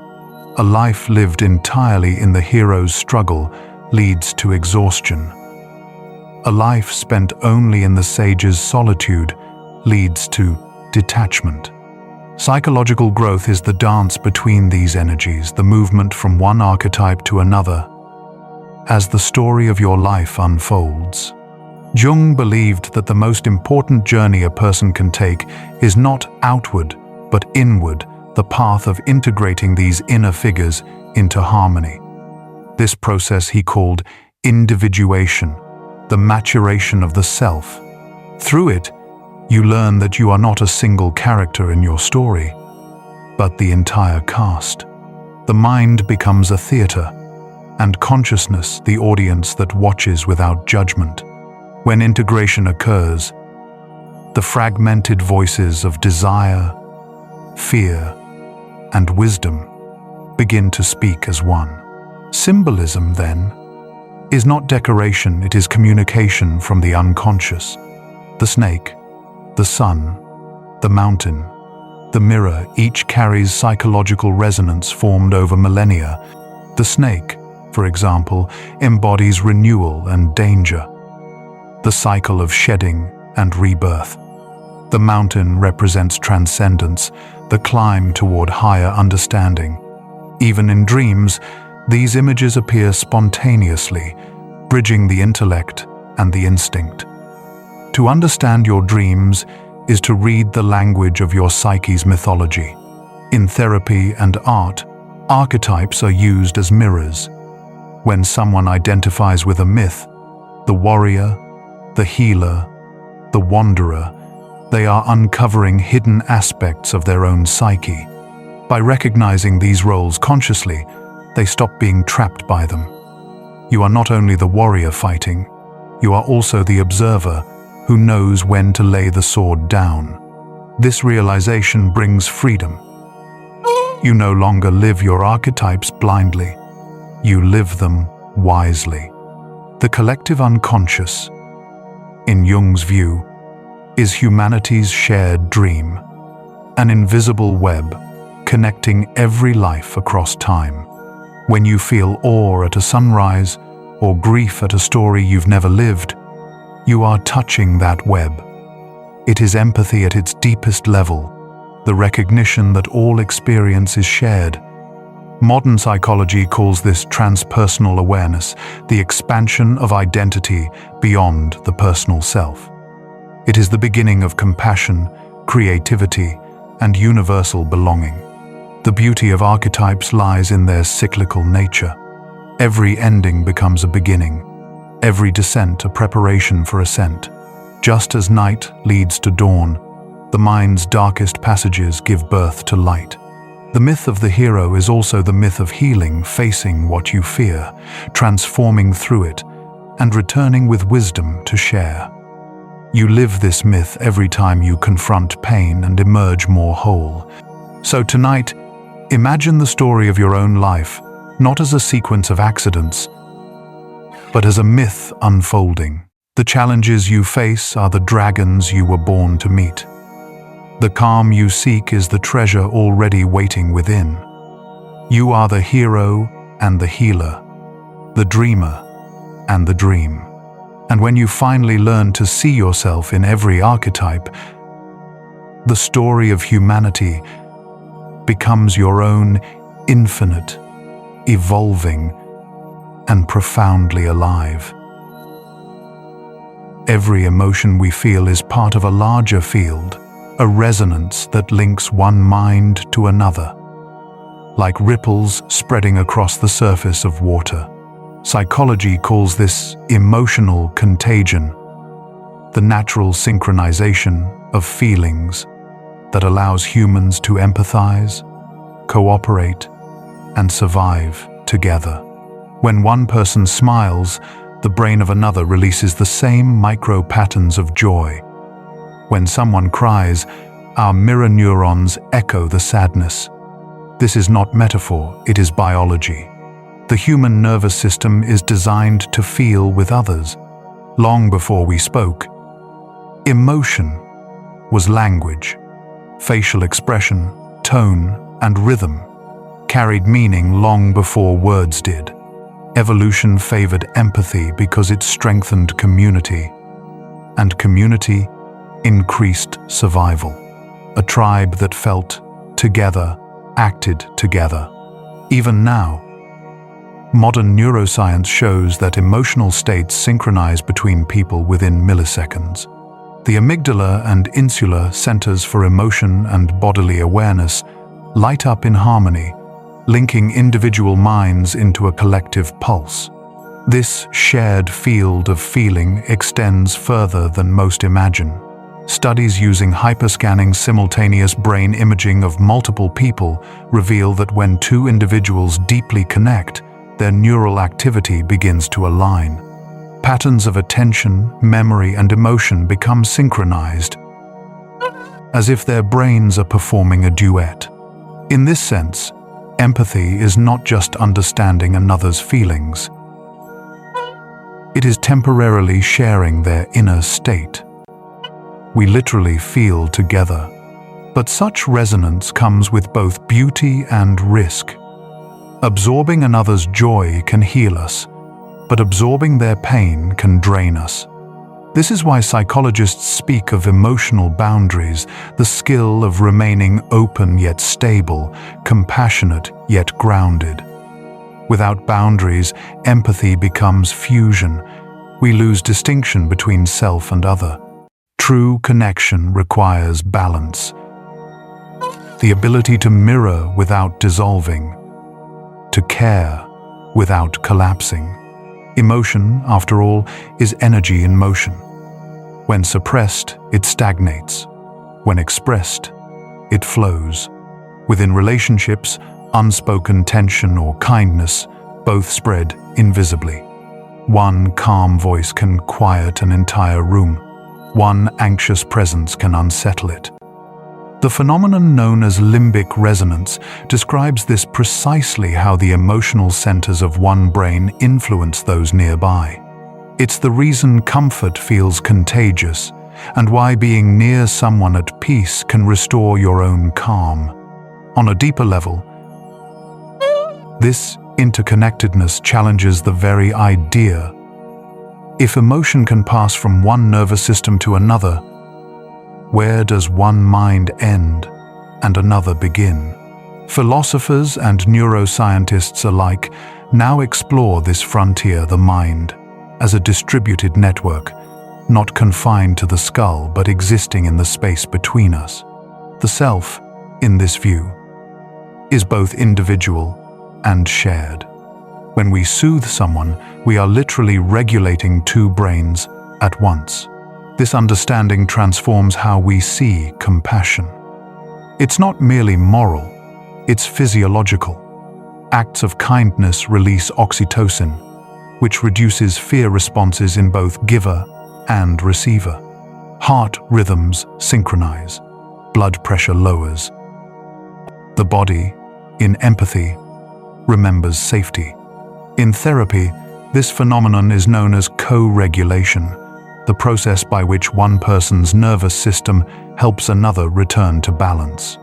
A life lived entirely in the hero's struggle leads to exhaustion. A life spent only in the sage's solitude leads to detachment. Psychological growth is the dance between these energies, the movement from one archetype to another, as the story of your life unfolds. Jung believed that the most important journey a person can take is not outward, but inward, the path of integrating these inner figures into harmony. This process he called individuation, the maturation of the self. Through it, you learn that you are not a single character in your story, but the entire cast. The mind becomes a theater, and consciousness the audience that watches without judgment. When integration occurs, the fragmented voices of desire, fear, and wisdom begin to speak as one. Symbolism, then, is not decoration, it is communication from the unconscious. The snake, the sun, the mountain, the mirror, each carries psychological resonance formed over millennia. The snake, for example, embodies renewal and danger, the cycle of shedding and rebirth. The mountain represents transcendence, the climb toward higher understanding. Even in dreams, these images appear spontaneously, bridging the intellect and the instinct. To understand your dreams is to read the language of your psyche's mythology. In therapy and art, archetypes are used as mirrors. When someone identifies with a myth, the warrior, the healer, the wanderer, they are uncovering hidden aspects of their own psyche. By recognizing these roles consciously, they stop being trapped by them. You are not only the warrior fighting, you are also the observer who knows when to lay the sword down. This realization brings freedom. You no longer live your archetypes blindly. You live them wisely. The collective unconscious, in Jung's view, is humanity's shared dream, an invisible web connecting every life across time. When you feel awe at a sunrise or grief at a story you've never lived, you are touching that web. It is empathy at its deepest level, the recognition that all experience is shared. Modern psychology calls this transpersonal awareness, the expansion of identity beyond the personal self. It is the beginning of compassion, creativity, and universal belonging. The beauty of archetypes lies in their cyclical nature. Every ending becomes a beginning, every descent a preparation for ascent. Just as night leads to dawn, the mind's darkest passages give birth to light. The myth of the hero is also the myth of healing, facing what you fear, transforming through it, and returning with wisdom to share. You live this myth every time you confront pain and emerge more whole. So tonight, imagine the story of your own life, not as a sequence of accidents, but as a myth unfolding. The challenges you face are the dragons you were born to meet. The calm you seek is the treasure already waiting within. You are the hero and the healer, the dreamer and the dream. And when you finally learn to see yourself in every archetype, the story of humanity becomes your own, infinite, evolving, and profoundly alive. Every emotion we feel is part of a larger field, a resonance that links one mind to another, like ripples spreading across the surface of water. Psychology calls this emotional contagion, the natural synchronization of feelings that allows humans to empathize, cooperate, and survive together. When one person smiles, the brain of another releases the same micro patterns of joy. When someone cries, our mirror neurons echo the sadness. This is not metaphor, it is biology. The human nervous system is designed to feel with others. Long before we spoke, emotion was language. Facial expression, tone, and rhythm carried meaning long before words did. Evolution favored empathy because it strengthened community, and community increased survival. A tribe that felt together, acted together. Even now, modern neuroscience shows that emotional states synchronize between people within milliseconds. The amygdala and insula centers for emotion and bodily awareness light up in harmony, linking individual minds into a collective pulse. This shared field of feeling extends further than most imagine. Studies using hyperscanning simultaneous brain imaging of multiple people reveal that when two individuals deeply connect, their neural activity begins to align. Patterns of attention, memory, and emotion become synchronized, as if their brains are performing a duet. In this sense, empathy is not just understanding another's feelings. It is temporarily sharing their inner state. We literally feel together. But such resonance comes with both beauty and risk. Absorbing another's joy can heal us, but absorbing their pain can drain us. This is why psychologists speak of emotional boundaries, the skill of remaining open yet stable, compassionate yet grounded. Without boundaries, empathy becomes fusion. We lose distinction between self and other. True connection requires balance. The ability to mirror without dissolving, to care without collapsing. Emotion, after all, is energy in motion. When suppressed, it stagnates. When expressed, it flows. Within relationships, unspoken tension or kindness both spread invisibly. One calm voice can quiet an entire room. One anxious presence can unsettle it. The phenomenon known as limbic resonance describes this precisely, how the emotional centers of one brain influence those nearby. It's the reason comfort feels contagious, and why being near someone at peace can restore your own calm. On a deeper level, this interconnectedness challenges the very idea. If emotion can pass from one nervous system to another, where does one mind end and another begin? Philosophers and neuroscientists alike now explore this frontier, the mind, as a distributed network, not confined to the skull but existing in the space between us. The self, in this view, is both individual and shared. When we soothe someone, we are literally regulating two brains at once. This understanding transforms how we see compassion. It's not merely moral, it's physiological. Acts of kindness release oxytocin, which reduces fear responses in both giver and receiver. Heart rhythms synchronize, blood pressure lowers. The body, in empathy, remembers safety. In therapy, this phenomenon is known as co-regulation, the process by which one person's nervous system helps another return to balance.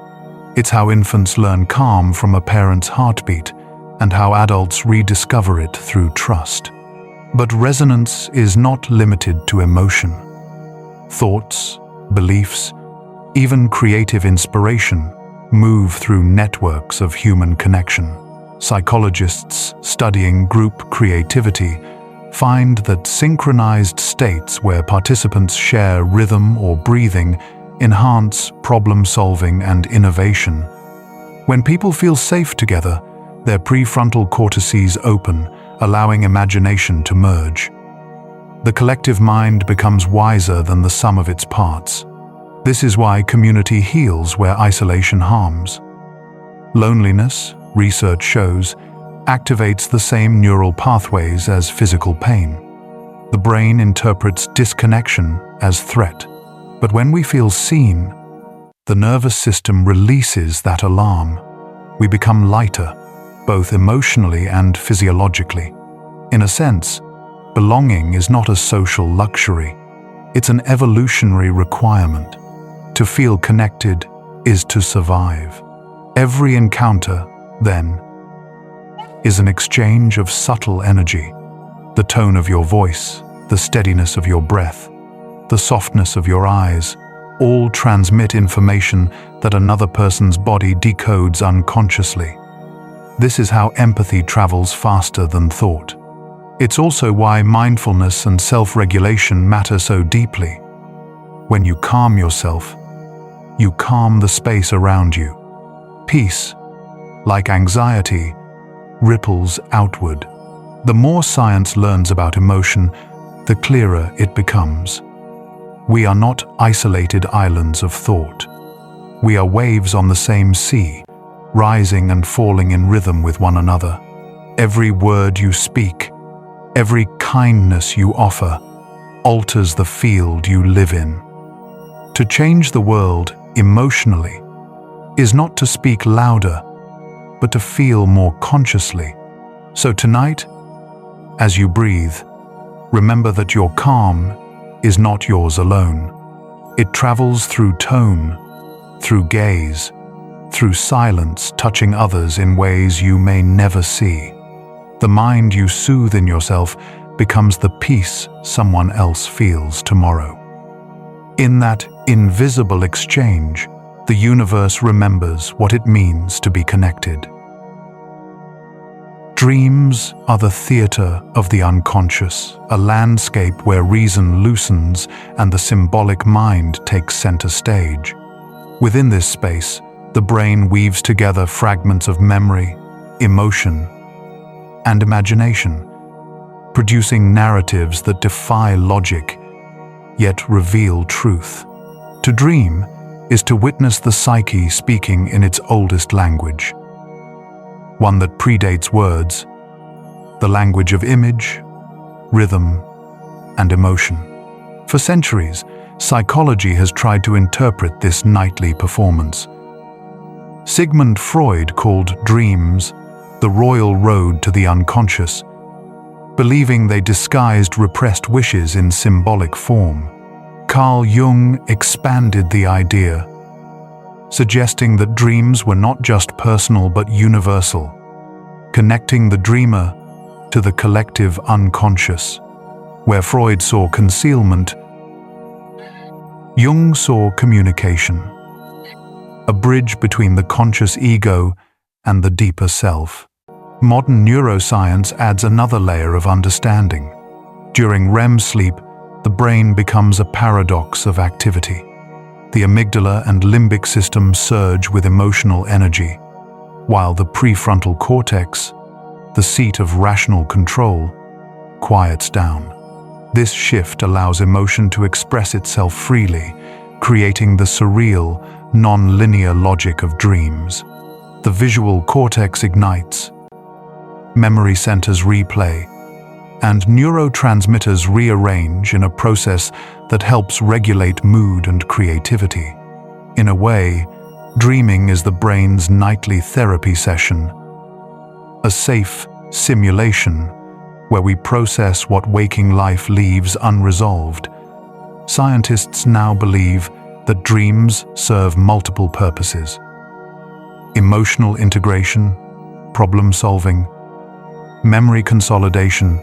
It's how infants learn calm from a parent's heartbeat, and how adults rediscover it through trust. But resonance is not limited to emotion. Thoughts, beliefs, even creative inspiration move through networks of human connection. Psychologists studying group creativity find that synchronized states where participants share rhythm or breathing enhance problem-solving and innovation. When people feel safe together, their prefrontal cortices open, allowing imagination to merge. The collective mind becomes wiser than the sum of its parts. This is why community heals where isolation harms. Loneliness, research shows, activates the same neural pathways as physical pain. The brain interprets disconnection as threat. But when we feel seen, the nervous system releases that alarm. We become lighter, both emotionally and physiologically. In a sense, belonging is not a social luxury. It's an evolutionary requirement. To feel connected is to survive. Every encounter, then, is an exchange of subtle energy. The tone of your voice, the steadiness of your breath, the softness of your eyes, all transmit information that another person's body decodes unconsciously. This is how empathy travels faster than thought. It's also why mindfulness and self-regulation matter so deeply. When you calm yourself, you calm the space around you. Peace, like anxiety, ripples outward. The more science learns about emotion, the clearer it becomes. We are not isolated islands of thought. We are waves on the same sea, rising and falling in rhythm with one another. Every word you speak, every kindness you offer, alters the field you live in. To change the world emotionally is not to speak louder, but to feel more consciously. So tonight, as you breathe, remember that your calm is not yours alone. It travels through tone, through gaze, through silence, touching others in ways you may never see. The mind you soothe in yourself becomes the peace someone else feels tomorrow. In that invisible exchange, the universe remembers what it means to be connected. Dreams are the theater of the unconscious, a landscape where reason loosens and the symbolic mind takes center stage. Within this space, the brain weaves together fragments of memory, emotion, and imagination, producing narratives that defy logic, yet reveal truth. To dream is to witness the psyche speaking in its oldest language, one that predates words, the language of image, rhythm, and emotion. For centuries, psychology has tried to interpret this nightly performance. Sigmund Freud called dreams the royal road to the unconscious, believing they disguised repressed wishes in symbolic form. Carl Jung expanded the idea. suggesting that dreams were not just personal but universal, connecting the dreamer to the collective unconscious. Where Freud saw concealment, Jung saw communication, a bridge between the conscious ego and the deeper self. Modern neuroscience adds another layer of understanding. During REM sleep, the brain becomes a paradox of activity. The amygdala and limbic system surge with emotional energy, while the prefrontal cortex, the seat of rational control, quiets down. This shift allows emotion to express itself freely, creating the surreal, non-linear logic of dreams. The visual cortex ignites, memory centers replay, and neurotransmitters rearrange in a process that helps regulate mood and creativity. In a way, dreaming is the brain's nightly therapy session, a safe simulation where we process what waking life leaves unresolved. Scientists now believe that dreams serve multiple purposes: emotional integration, problem-solving, memory consolidation,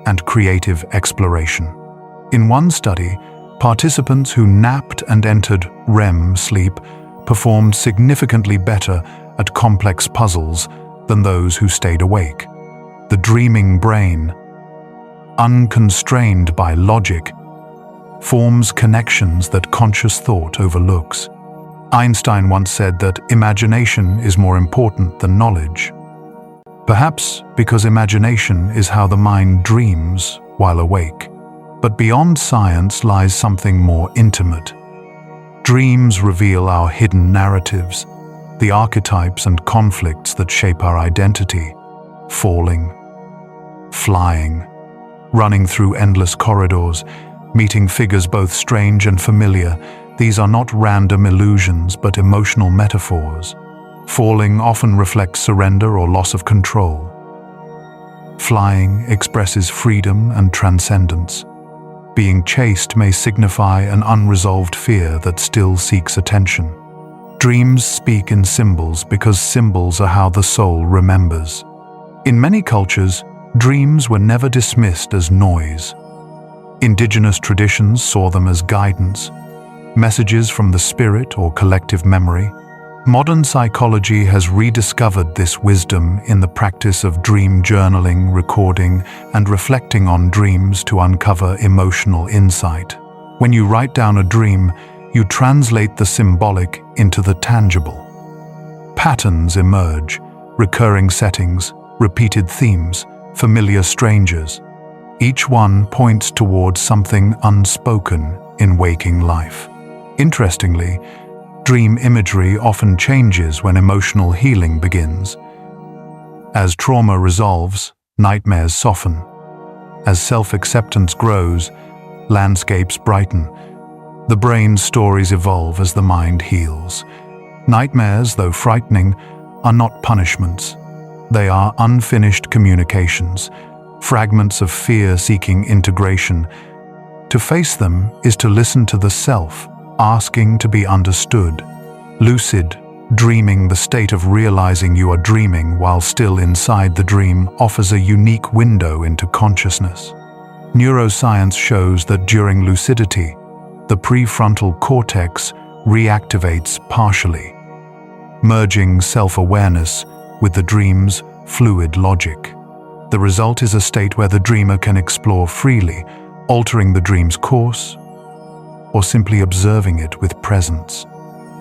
and creative exploration. In one study, participants who napped and entered REM sleep performed significantly better at complex puzzles than those who stayed awake. The dreaming brain, unconstrained by logic, forms connections that conscious thought overlooks. Einstein once said that imagination is more important than knowledge. Perhaps because imagination is how the mind dreams while awake. But beyond science lies something more intimate. Dreams reveal our hidden narratives, the archetypes and conflicts that shape our identity. Falling, flying, running through endless corridors, meeting figures both strange and familiar. These are not random illusions but emotional metaphors. Falling often reflects surrender or loss of control. Flying expresses freedom and transcendence. Being chased may signify an unresolved fear that still seeks attention. Dreams speak in symbols because symbols are how the soul remembers. In many cultures, dreams were never dismissed as noise. Indigenous traditions saw them as guidance, messages from the spirit or collective memory. Modern psychology has rediscovered this wisdom in the practice of dream journaling, recording, and reflecting on dreams to uncover emotional insight. When you write down a dream, you translate the symbolic into the tangible. Patterns emerge, recurring settings, repeated themes, familiar strangers. Each one points towards something unspoken in waking life. Interestingly, dream imagery often changes when emotional healing begins. As trauma resolves, nightmares soften. As self-acceptance grows, landscapes brighten. The brain's stories evolve as the mind heals. Nightmares, though frightening, are not punishments. They are unfinished communications, fragments of fear seeking integration. To face them is to listen to the self, asking to be understood. Lucid dreaming, the state of realizing you are dreaming while still inside the dream, offers a unique window into consciousness. Neuroscience shows that during lucidity, the prefrontal cortex reactivates partially, merging self-awareness with the dream's fluid logic. The result is a state where the dreamer can explore freely, altering the dream's course, or simply observing it with presence.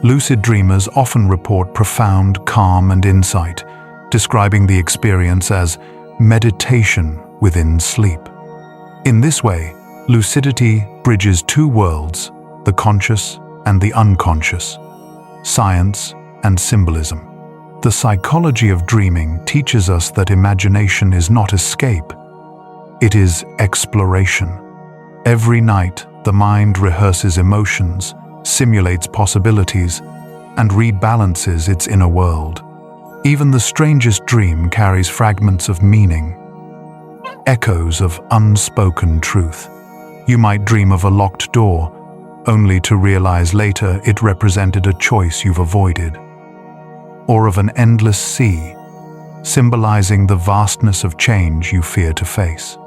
Lucid dreamers often report profound calm and insight, describing the experience as meditation within sleep. In this way, lucidity bridges two worlds, the conscious and the unconscious, science and symbolism. The psychology of dreaming teaches us that imagination is not escape, it is exploration. Every night, the mind rehearses emotions, simulates possibilities, and rebalances its inner world. Even the strangest dream carries fragments of meaning, echoes of unspoken truth. You might dream of a locked door, only to realize later it represented a choice you've avoided. Or of an endless sea, symbolizing the vastness of change you fear to face.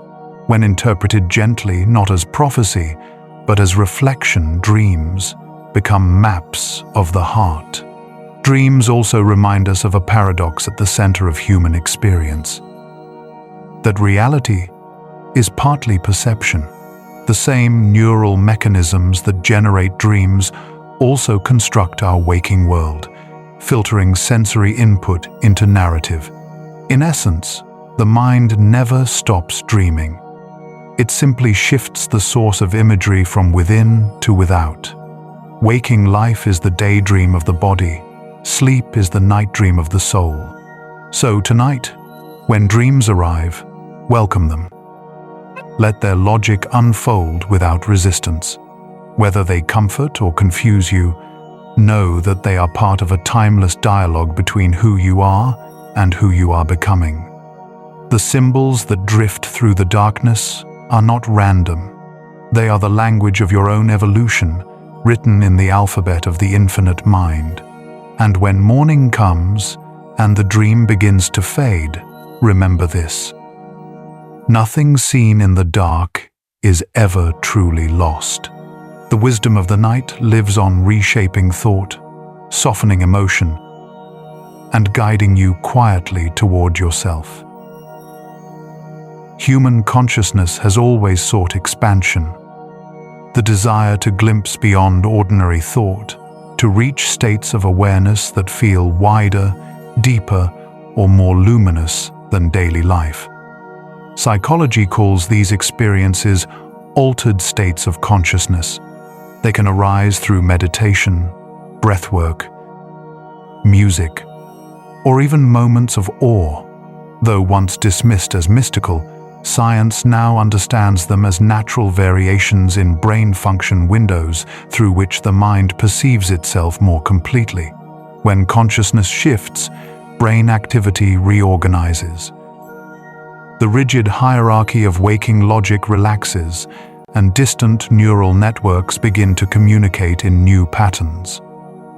When interpreted gently, not as prophecy, but as reflection, dreams become maps of the heart. Dreams also remind us of a paradox at the center of human experience. That reality is partly perception. The same neural mechanisms that generate dreams also construct our waking world, filtering sensory input into narrative. In essence, the mind never stops dreaming. It simply shifts the source of imagery from within to without. Waking life is the daydream of the body. Sleep is the night dream of the soul. So tonight, when dreams arrive, welcome them. Let their logic unfold without resistance. Whether they comfort or confuse you, know that they are part of a timeless dialogue between who you are and who you are becoming. The symbols that drift through the darkness are not random. They are the language of your own evolution, written in the alphabet of the infinite mind. And when morning comes and the dream begins to fade, remember this: nothing seen in the dark is ever truly lost. The wisdom of the night lives on, reshaping thought, softening emotion, and guiding you quietly toward yourself. Human consciousness has always sought expansion, the desire to glimpse beyond ordinary thought, to reach states of awareness that feel wider, deeper, or more luminous than daily life. Psychology calls these experiences altered states of consciousness. They can arise through meditation, breathwork, music, or even moments of awe. Though once dismissed as mystical, science now understands them as natural variations in brain function windows through which the mind perceives itself more completely. When consciousness shifts, brain activity reorganizes. The rigid hierarchy of waking logic relaxes, and distant neural networks begin to communicate in new patterns.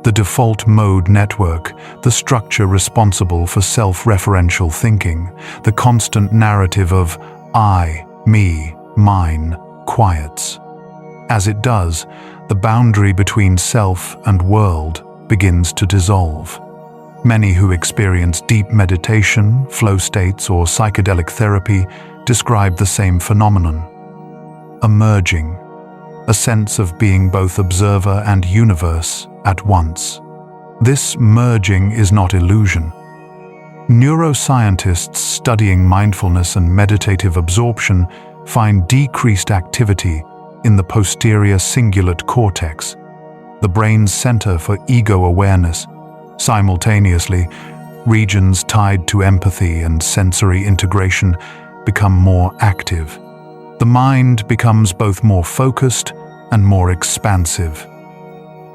The default mode network, the structure responsible for self-referential thinking, the constant narrative of I, me, mine, quiets. As it does, the boundary between self and world begins to dissolve. Many who experience deep meditation, flow states, or psychedelic therapy describe the same phenomenon. A merging, a sense of being both observer and universe at once. This merging is not illusion. Neuroscientists studying mindfulness and meditative absorption find decreased activity in the posterior cingulate cortex, the brain's center for ego awareness. Simultaneously, regions tied to empathy and sensory integration become more active. The mind becomes both more focused and more expansive.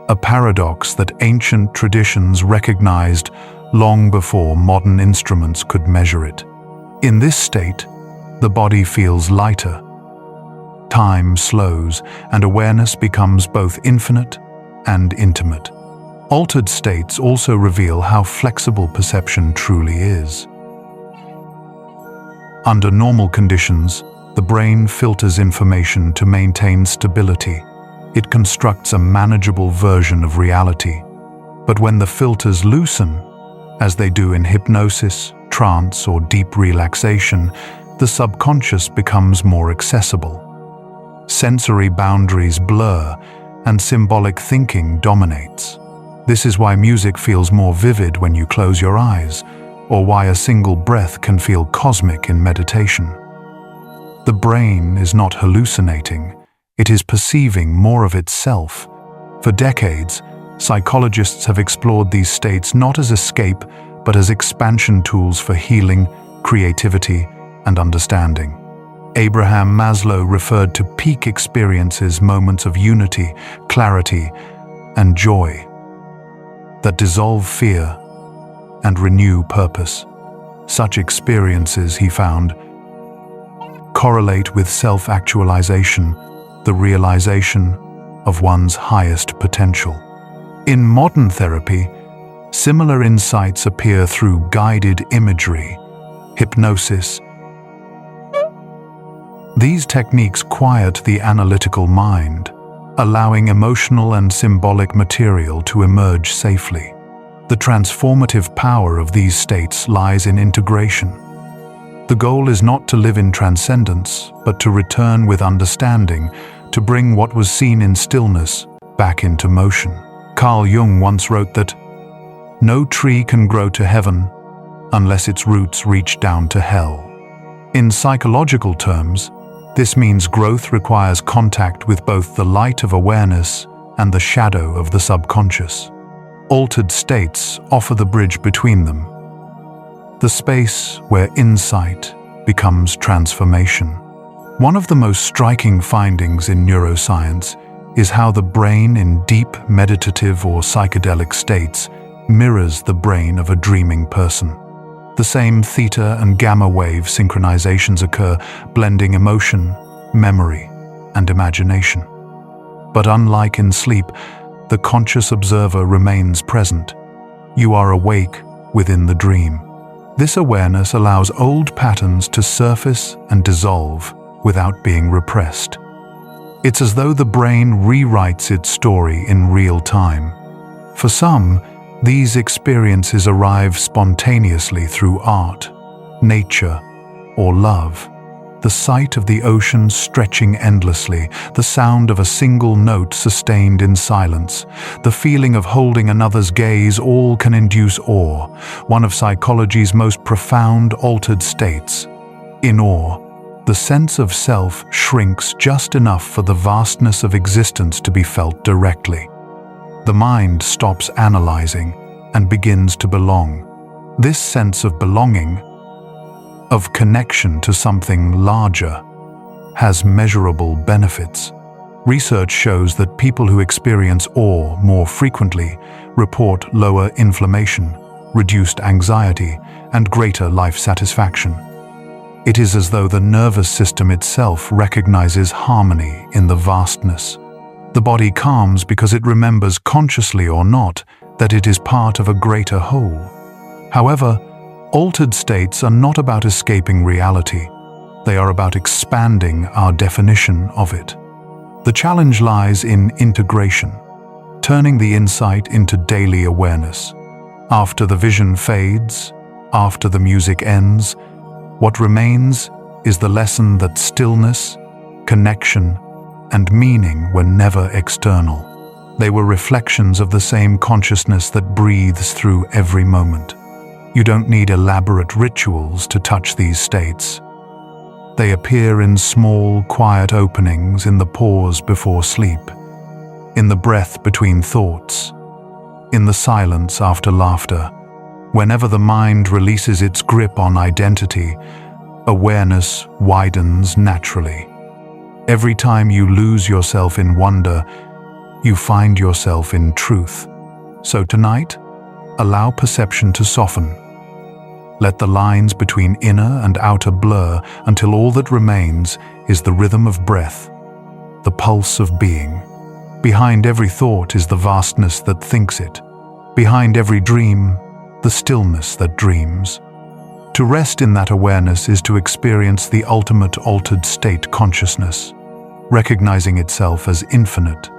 A paradox that ancient traditions recognized long before modern instruments could measure it. In this state, the body feels lighter. Time slows, and awareness becomes both infinite and intimate. Altered states also reveal how flexible perception truly is. Under normal conditions, the brain filters information to maintain stability. It constructs a manageable version of reality. But when the filters loosen, as they do in hypnosis, trance, or deep relaxation, the subconscious becomes more accessible. Sensory boundaries blur, and symbolic thinking dominates. This is why music feels more vivid when you close your eyes, or why a single breath can feel cosmic in meditation. The brain is not hallucinating, it is perceiving more of itself. For decades, psychologists have explored these states not as escape, but as expansion tools for healing, creativity, and understanding. Abraham Maslow referred to peak experiences, moments of unity, clarity, and joy that dissolve fear and renew purpose. Such experiences, he found, correlate with self-actualization, the realization of one's highest potential. In modern therapy, similar insights appear through guided imagery, hypnosis. These techniques quiet the analytical mind, allowing emotional and symbolic material to emerge safely. The transformative power of these states lies in integration. The goal is not to live in transcendence, but to return with understanding, to bring what was seen in stillness back into motion. Carl Jung once wrote that, "No tree can grow to heaven unless its roots reach down to hell." In psychological terms, this means growth requires contact with both the light of awareness and the shadow of the subconscious. Altered states offer the bridge between them, the space where insight becomes transformation. One of the most striking findings in neuroscience is how the brain in deep meditative or psychedelic states mirrors the brain of a dreaming person. The same theta and gamma wave synchronizations occur, blending emotion, memory, and imagination. But unlike in sleep, the conscious observer remains present. You are awake within the dream. This awareness allows old patterns to surface and dissolve without being repressed. It's as though the brain rewrites its story in real time. For some, these experiences arrive spontaneously through art, nature, or love. The sight of the ocean stretching endlessly, the sound of a single note sustained in silence, the feeling of holding another's gaze, all can induce awe, one of psychology's most profound altered states. In awe, the sense of self shrinks just enough for the vastness of existence to be felt directly. The mind stops analyzing and begins to belong. This sense of belonging, of connection to something larger, has measurable benefits. Research shows that people who experience awe more frequently report lower inflammation, reduced anxiety, and greater life satisfaction. It is as though the nervous system itself recognizes harmony in the vastness. The body calms because it remembers, consciously or not, that it is part of a greater whole. However, altered states are not about escaping reality. They are about expanding our definition of it. The challenge lies in integration, turning the insight into daily awareness. After the vision fades, after the music ends, what remains is the lesson that stillness, connection, and meaning were never external. They were reflections of the same consciousness that breathes through every moment. You don't need elaborate rituals to touch these states. They appear in small, quiet openings in the pause before sleep, in the breath between thoughts, in the silence after laughter. Whenever the mind releases its grip on identity, awareness widens naturally. Every time you lose yourself in wonder, you find yourself in truth. So tonight, allow perception to soften. Let the lines between inner and outer blur until all that remains is the rhythm of breath, the pulse of being. Behind every thought is the vastness that thinks it. Behind every dream, the stillness that dreams. To rest in that awareness is to experience the ultimate altered state consciousness, recognizing itself as infinite.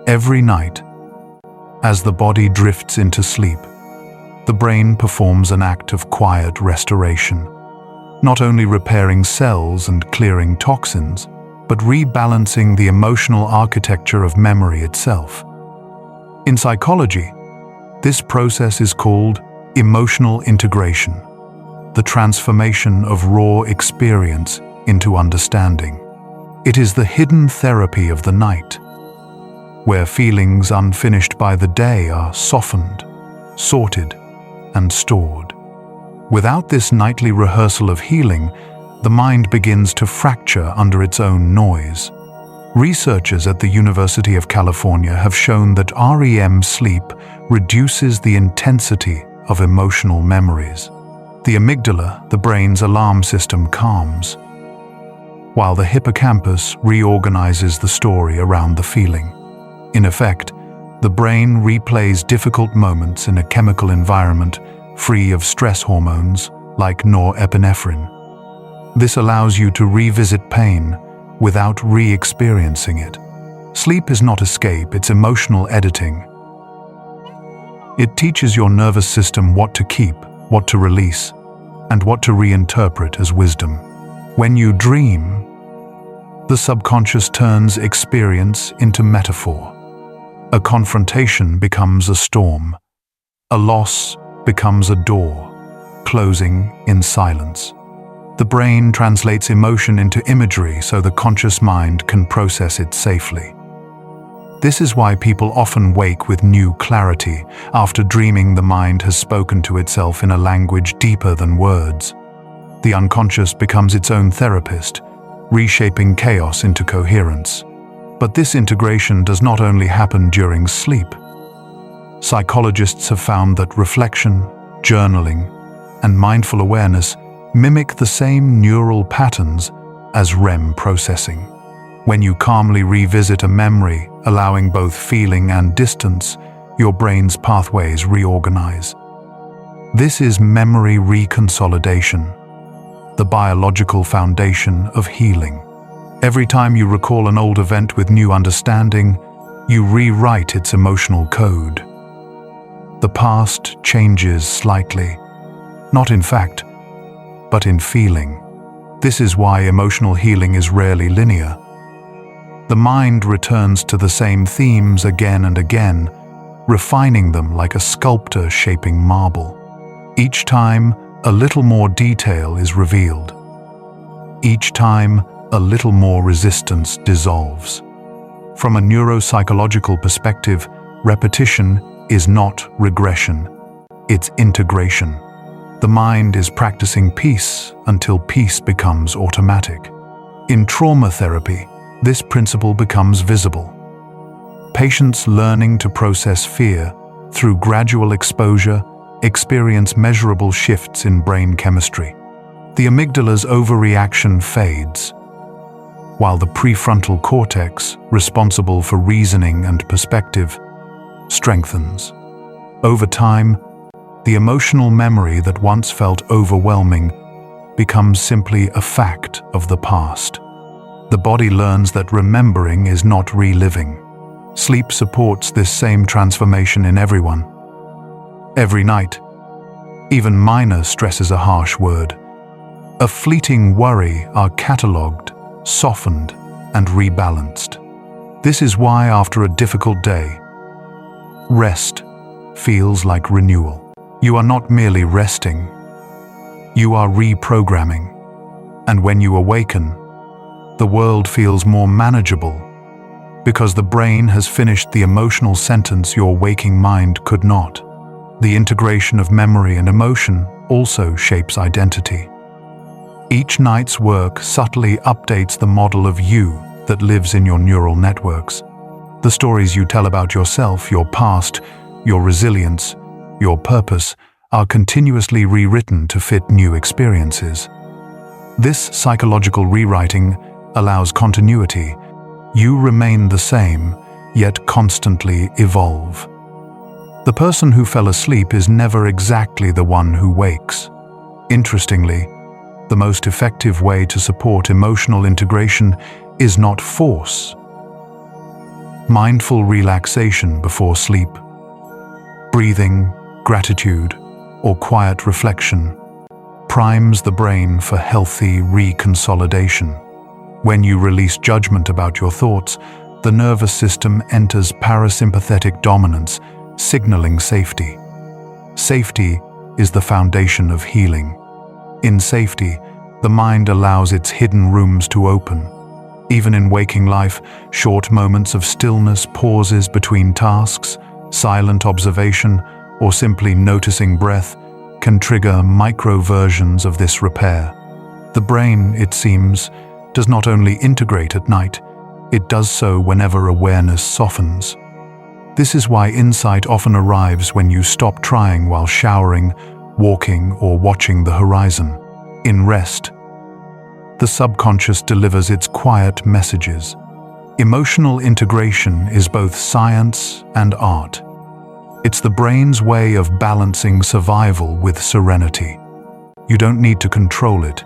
Every night, as the body drifts into sleep, the brain performs an act of quiet restoration, not only repairing cells and clearing toxins, but rebalancing the emotional architecture of memory itself. In psychology, this process is called emotional integration, the transformation of raw experience into understanding. It is the hidden therapy of the night, where feelings unfinished by the day are softened, sorted, and stored. Without this nightly rehearsal of healing, the mind begins to fracture under its own noise. Researchers at the University of California have shown that REM sleep reduces the intensity of emotional memories. The amygdala, the brain's alarm system, calms. while the hippocampus reorganizes the story around the feeling. In effect, the brain replays difficult moments in a chemical environment free of stress hormones like norepinephrine. This allows you to revisit pain without re-experiencing it. Sleep is not escape, it's emotional editing. It teaches your nervous system what to keep, what to release, and what to reinterpret as wisdom. When you dream, the subconscious turns experience into metaphor. A confrontation becomes a storm. A loss becomes a door, closing in silence. The brain translates emotion into imagery so the conscious mind can process it safely. This is why people often wake with new clarity. After dreaming, the mind has spoken to itself in a language deeper than words. The unconscious becomes its own therapist, reshaping chaos into coherence. But this integration does not only happen during sleep. Psychologists have found that reflection, journaling, and mindful awareness mimic the same neural patterns as REM processing. When you calmly revisit a memory, allowing both feeling and distance, your brain's pathways reorganize. This is memory reconsolidation, the biological foundation of healing. Every time you recall an old event with new understanding, you rewrite its emotional code. The past changes slightly, not in fact, but in feeling. This is why emotional healing is rarely linear. The mind returns to the same themes again and again, refining them like a sculptor shaping marble. Each time, a little more detail is revealed. Each time, a little more resistance dissolves. From a neuropsychological perspective, repetition is not regression, it's integration. The mind is practicing peace until peace becomes automatic. In trauma therapy, this principle becomes visible. Patients learning to process fear through gradual exposure experience measurable shifts in brain chemistry. The amygdala's overreaction fades, while the prefrontal cortex, responsible for reasoning and perspective, strengthens. Over time, the emotional memory that once felt overwhelming becomes simply a fact of the past. The body learns that remembering is not reliving. Sleep supports this same transformation in everyone. Every night, even minor stress is a harsh word. A fleeting worry are catalogued, softened, and rebalanced. This is why after a difficult day, rest feels like renewal. You are not merely resting, you are reprogramming. And when you awaken, the world feels more manageable because the brain has finished the emotional sentence your waking mind could not. The integration of memory and emotion also shapes identity. Each night's work subtly updates the model of you that lives in your neural networks. The stories you tell about yourself, your past, your resilience, your purpose are continuously rewritten to fit new experiences. This psychological rewriting allows continuity. You remain the same, yet constantly evolve. The person who fell asleep is never exactly the one who wakes. Interestingly, the most effective way to support emotional integration is not force. Mindful relaxation before sleep, breathing, gratitude, or quiet reflection primes the brain for healthy reconsolidation. When you release judgment about your thoughts, the nervous system enters parasympathetic dominance, signaling safety. Safety is the foundation of healing. In safety, the mind allows its hidden rooms to open. Even in waking life, short moments of stillness, pauses between tasks, silent observation, or simply noticing breath can trigger micro-versions of this repair. The brain, it seems, does not only integrate at night, it does so whenever awareness softens. This is why insight often arrives when you stop trying while showering, walking, or watching the horizon. In rest, the subconscious delivers its quiet messages. Emotional integration is both science and art. It's the brain's way of balancing survival with serenity. You don't need to control it.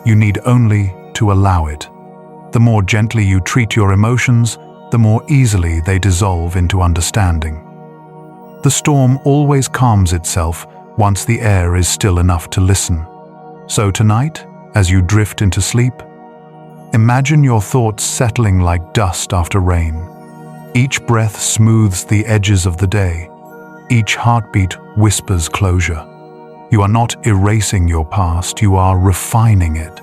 You need only to allow it. The more gently you treat your emotions, the more easily they dissolve into understanding. The storm always calms itself once the air is still enough to listen. So tonight, as you drift into sleep, imagine your thoughts settling like dust after rain. Each breath smooths the edges of the day. Each heartbeat whispers closure. You are not erasing your past, you are refining it.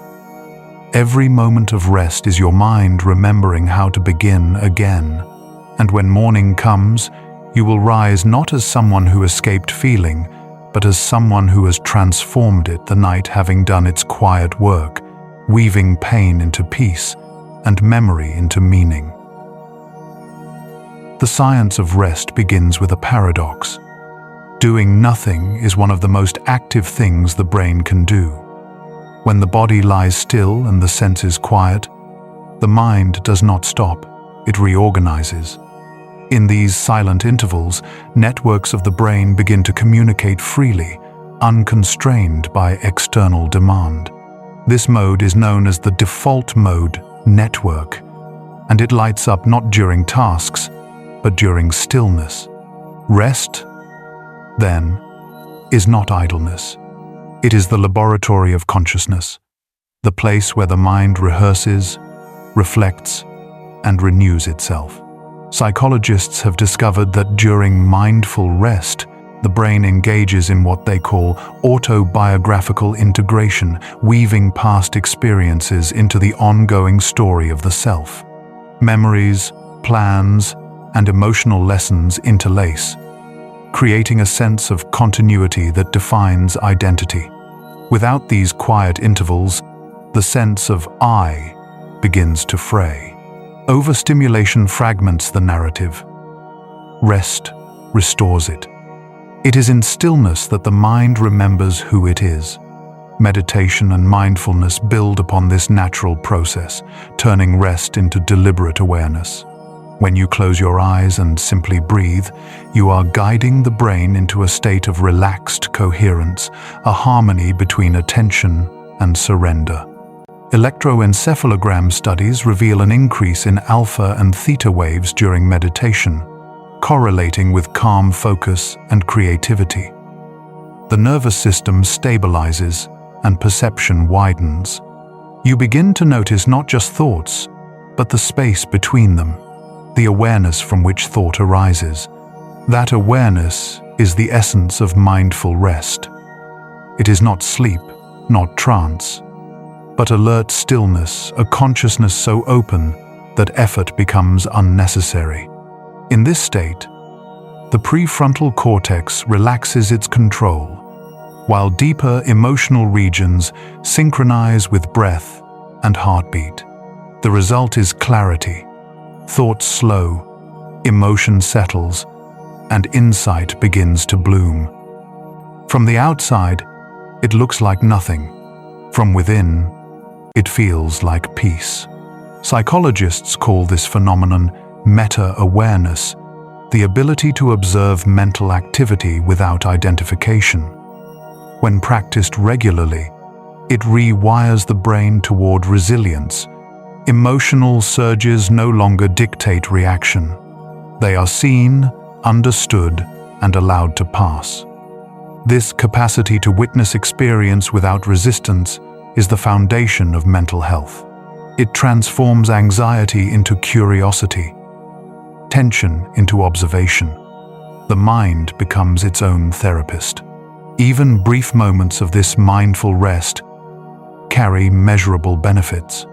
Every moment of rest is your mind remembering how to begin again. And when morning comes, you will rise not as someone who escaped feeling, but as someone who has transformed it, the night having done its quiet work, weaving pain into peace and memory into meaning. The science of rest begins with a paradox. Doing nothing is one of the most active things the brain can do. When the body lies still and the senses quiet, the mind does not stop, it reorganizes. In these silent intervals, networks of the brain begin to communicate freely, unconstrained by external demand. This mode is known as the default mode network, and it lights up not during tasks, but during stillness. Rest, then, is not idleness. It is the laboratory of consciousness, the place where the mind rehearses, reflects, and renews itself. Psychologists have discovered that during mindful rest, the brain engages in what they call autobiographical integration, weaving past experiences into the ongoing story of the self. Memories, plans, and emotional lessons interlace, creating a sense of continuity that defines identity. Without these quiet intervals, the sense of I begins to fray. Overstimulation fragments the narrative. Rest restores it. It is in stillness that the mind remembers who it is. Meditation and mindfulness build upon this natural process, turning rest into deliberate awareness. When you close your eyes and simply breathe, you are guiding the brain into a state of relaxed coherence, a harmony between attention and surrender. Electroencephalogram studies reveal an increase in alpha and theta waves during meditation, correlating with calm focus and creativity. The nervous system stabilizes and perception widens. You begin to notice not just thoughts, but the space between them, the awareness from which thought arises. That awareness is the essence of mindful rest. It is not sleep, not trance, but alert stillness, a consciousness so open that effort becomes unnecessary. In this state, the prefrontal cortex relaxes its control, while deeper emotional regions synchronize with breath and heartbeat. The result is clarity. Thoughts slow, emotion settles, and insight begins to bloom. From the outside, it looks like nothing. From within, it feels like peace. Psychologists call this phenomenon meta-awareness, the ability to observe mental activity without identification. When practiced regularly, it rewires the brain toward resilience. Emotional surges no longer dictate reaction. They are seen, understood, and allowed to pass. This capacity to witness experience without resistance is the foundation of mental health. It transforms anxiety into curiosity, tension into observation. The mind becomes its own therapist. Even brief moments of this mindful rest carry measurable benefits.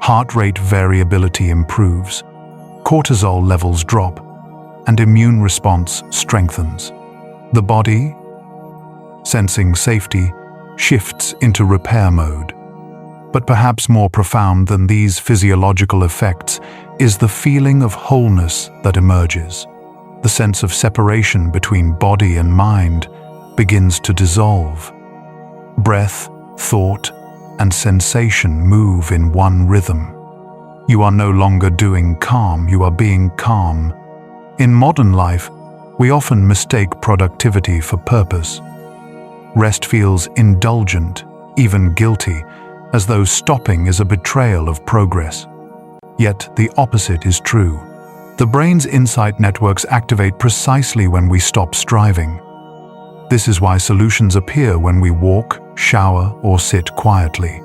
Heart rate variability improves, cortisol levels drop, and immune response strengthens. The body, sensing safety, shifts into repair mode. But perhaps more profound than these physiological effects is the feeling of wholeness that emerges. The sense of separation between body and mind begins to dissolve. Breath, thought, and sensation move in one rhythm. You are no longer doing calm, you are being calm. In modern life, we often mistake productivity for purpose. Rest feels indulgent, even guilty, as though stopping is a betrayal of progress. Yet the opposite is true. The brain's insight networks activate precisely when we stop striving. This is why solutions appear when we walk, shower, or sit quietly.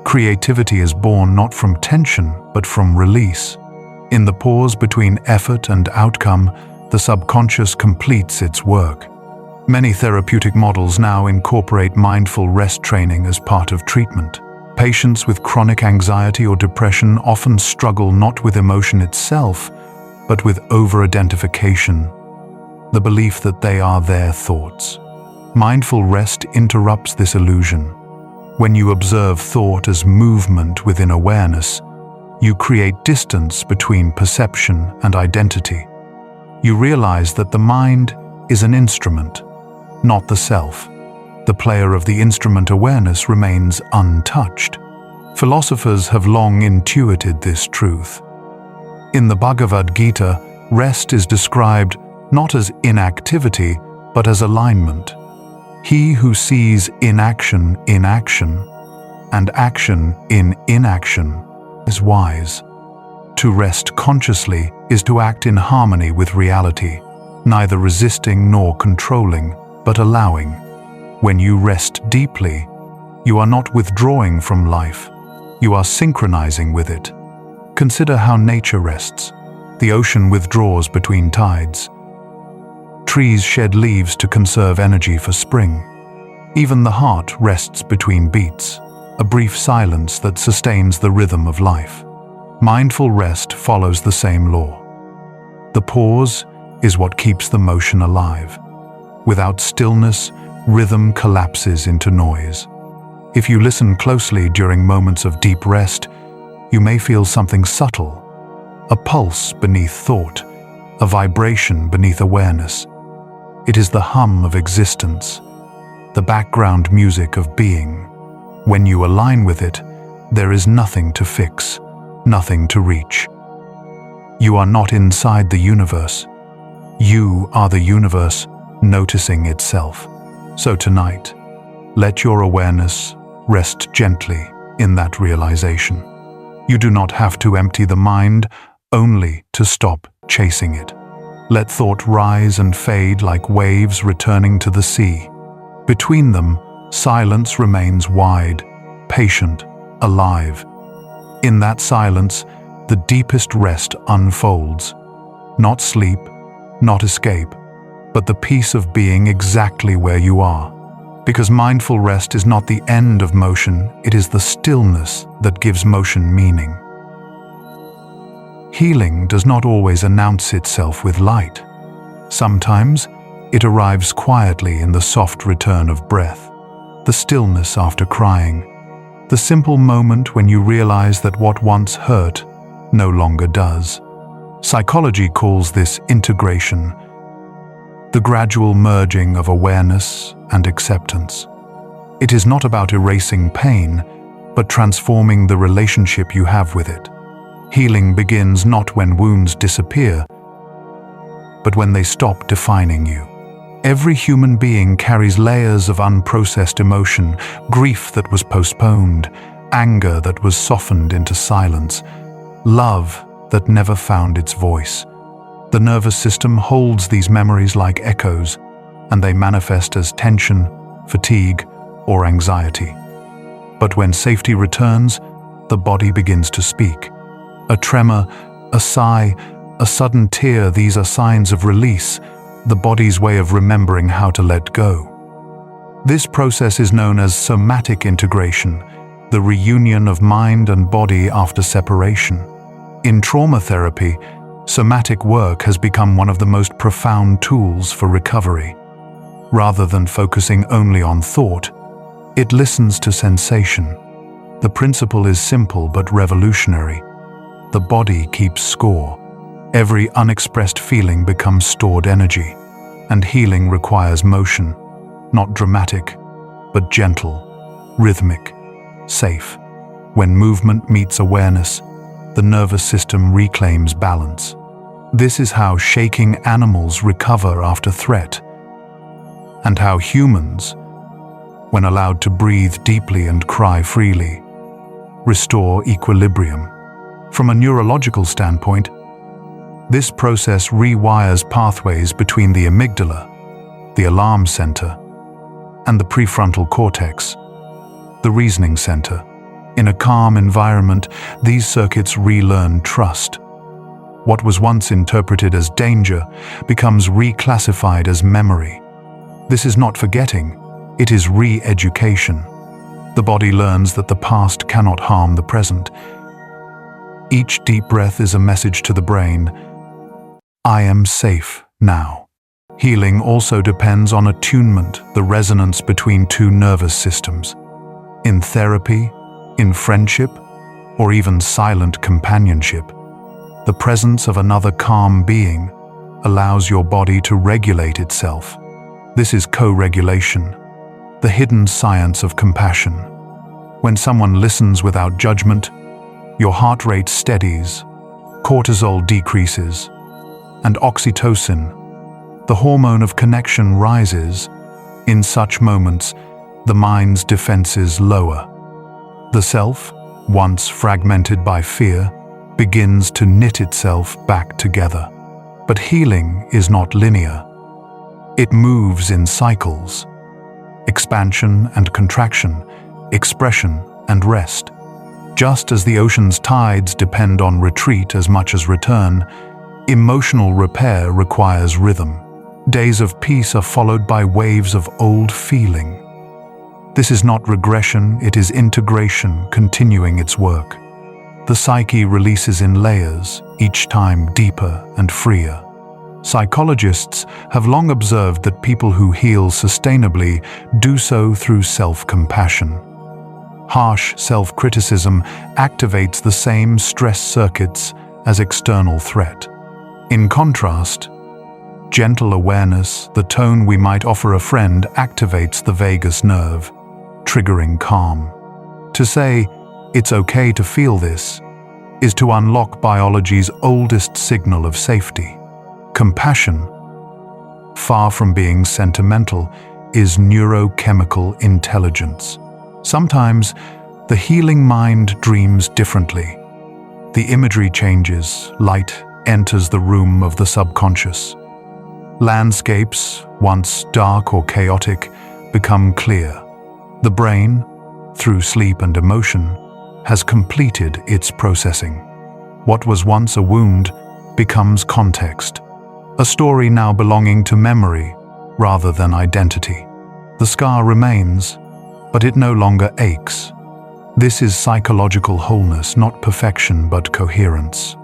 Creativity is born not from tension, but from release. In the pause between effort and outcome, the subconscious completes its work. Many therapeutic models now incorporate mindful rest training as part of treatment. Patients with chronic anxiety or depression often struggle not with emotion itself, but with over-identification, the belief that they are their thoughts. Mindful rest interrupts this illusion. When you observe thought as movement within awareness, you create distance between perception and identity. You realize that the mind is an instrument, not the self. The player of the instrument awareness remains untouched. Philosophers have long intuited this truth. In the Bhagavad Gita, rest is described not as inactivity, but as alignment. He who sees inaction in action, and action in inaction, is wise. To rest consciously is to act in harmony with reality, neither resisting nor controlling, but allowing. When you rest deeply, you are not withdrawing from life, you are synchronizing with it. Consider how nature rests. The ocean withdraws between tides. Trees shed leaves to conserve energy for spring. Even the heart rests between beats, a brief silence that sustains the rhythm of life. Mindful rest follows the same law. The pause is what keeps the motion alive. Without stillness, rhythm collapses into noise. If you listen closely during moments of deep rest, you may feel something subtle, a pulse beneath thought, a vibration beneath awareness. It is the hum of existence, the background music of being. When you align with it, there is nothing to fix, nothing to reach. You are not inside the universe. You are the universe noticing itself. So tonight, let your awareness rest gently in that realization. You do not have to empty the mind, only to stop chasing it. Let thought rise and fade like waves returning to the sea. Between them, silence remains wide, patient, alive. In that silence, the deepest rest unfolds. Not sleep, not escape, but the peace of being exactly where you are. Because mindful rest is not the end of motion, it is the stillness that gives motion meaning. Healing does not always announce itself with light. Sometimes it arrives quietly in the soft return of breath, the stillness after crying, the simple moment when you realize that what once hurt no longer does. Psychology calls this integration, the gradual merging of awareness and acceptance. It is not about erasing pain, but transforming the relationship you have with it. Healing begins not when wounds disappear, but when they stop defining you. Every human being carries layers of unprocessed emotion, grief that was postponed, anger that was softened into silence, love that never found its voice. The nervous system holds these memories like echoes, and they manifest as tension, fatigue, or anxiety. But when safety returns, the body begins to speak. A tremor, a sigh, a sudden tear, these are signs of release, the body's way of remembering how to let go. This process is known as somatic integration, the reunion of mind and body after separation. In trauma therapy, somatic work has become one of the most profound tools for recovery. Rather than focusing only on thought, it listens to sensation. The principle is simple but revolutionary. The body keeps score. Every unexpressed feeling becomes stored energy, and healing requires motion, not dramatic, but gentle, rhythmic. safe. When movement meets awareness, the nervous system reclaims balance. This is how shaking animals recover after threat, and how humans, when allowed to breathe deeply and cry freely, restore equilibrium. From a neurological standpoint, this process rewires pathways between the amygdala, the alarm center, and the prefrontal cortex, the reasoning center. In a calm environment, these circuits relearn trust. What was once interpreted as danger becomes reclassified as memory. This is not forgetting, it is re-education. The body learns that the past cannot harm the present. Each deep breath is a message to the brain, I am safe now. Healing also depends on attunement, the resonance between two nervous systems. In therapy, in friendship, or even silent companionship, the presence of another calm being allows your body to regulate itself. This is co-regulation, the hidden science of compassion. When someone listens without judgment, your heart rate steadies, cortisol decreases, and oxytocin, the hormone of connection, rises. In such moments, the mind's defenses lower. The self, once fragmented by fear, begins to knit itself back together. But healing is not linear. It moves in cycles: expansion and contraction, expression and rest. Just as the ocean's tides depend on retreat as much as return, emotional repair requires rhythm. Days of peace are followed by waves of old feeling. This is not regression, it is integration continuing its work. The psyche releases in layers, each time deeper and freer. Psychologists have long observed that people who heal sustainably do so through self-compassion. Harsh self-criticism activates the same stress circuits as external threat. In contrast, gentle awareness, the tone we might offer a friend, activates the vagus nerve, triggering calm. To say, "It's okay to feel this," is to unlock biology's oldest signal of safety. Compassion, far from being sentimental, is neurochemical intelligence. Sometimes, the healing mind dreams differently. The imagery changes, light enters the room of the subconscious. Landscapes, once dark or chaotic, become clear. The brain, through sleep and emotion, has completed its processing. What was once a wound becomes context, a story now belonging to memory rather than identity. The scar remains, but it no longer aches. This is psychological wholeness, not perfection but coherence.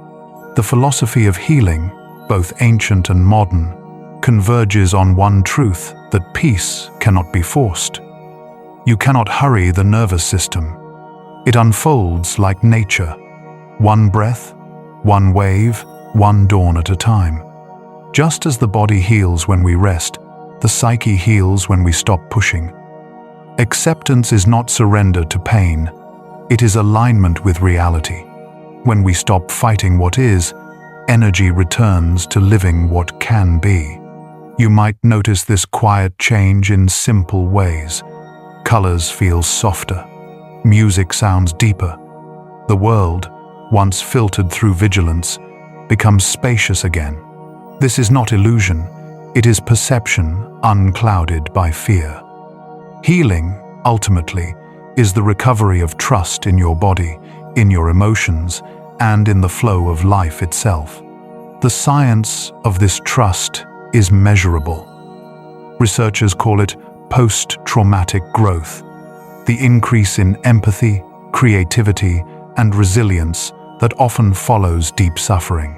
The philosophy of healing, both ancient and modern, converges on one truth, that peace cannot be forced. You cannot hurry the nervous system. It unfolds like nature, one breath, one wave, one dawn at a time. Just as the body heals when we rest, the psyche heals when we stop pushing. Acceptance is not surrender to pain, it is alignment with reality. When we stop fighting what is, energy returns to living what can be. You might notice this quiet change in simple ways. Colors feel softer. Music sounds deeper. The world, once filtered through vigilance, becomes spacious again. This is not illusion, it is perception unclouded by fear. Healing, ultimately, is the recovery of trust in your body, in your emotions, and in the flow of life itself. The science of this trust is measurable. Researchers call it post-traumatic growth, the increase in empathy, creativity, and resilience that often follows deep suffering.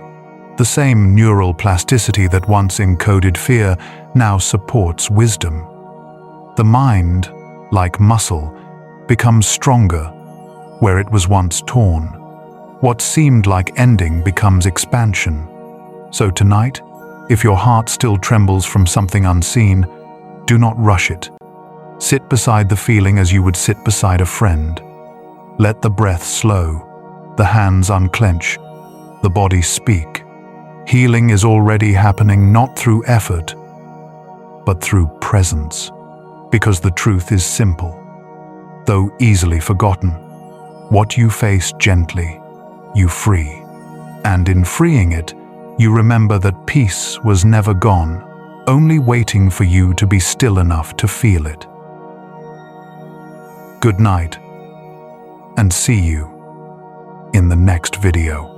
The same neural plasticity that once encoded fear now supports wisdom. The mind, like muscle, becomes stronger where it was once torn. What seemed like ending becomes expansion. So tonight, if your heart still trembles from something unseen, do not rush it. Sit beside the feeling as you would sit beside a friend. Let the breath slow, the hands unclench, the body speak. Healing is already happening not through effort, but through presence. Because the truth is simple, though easily forgotten. What you face gently, you free. And in freeing it, you remember that peace was never gone, only waiting for you to be still enough to feel it. Good night, and see you in the next video.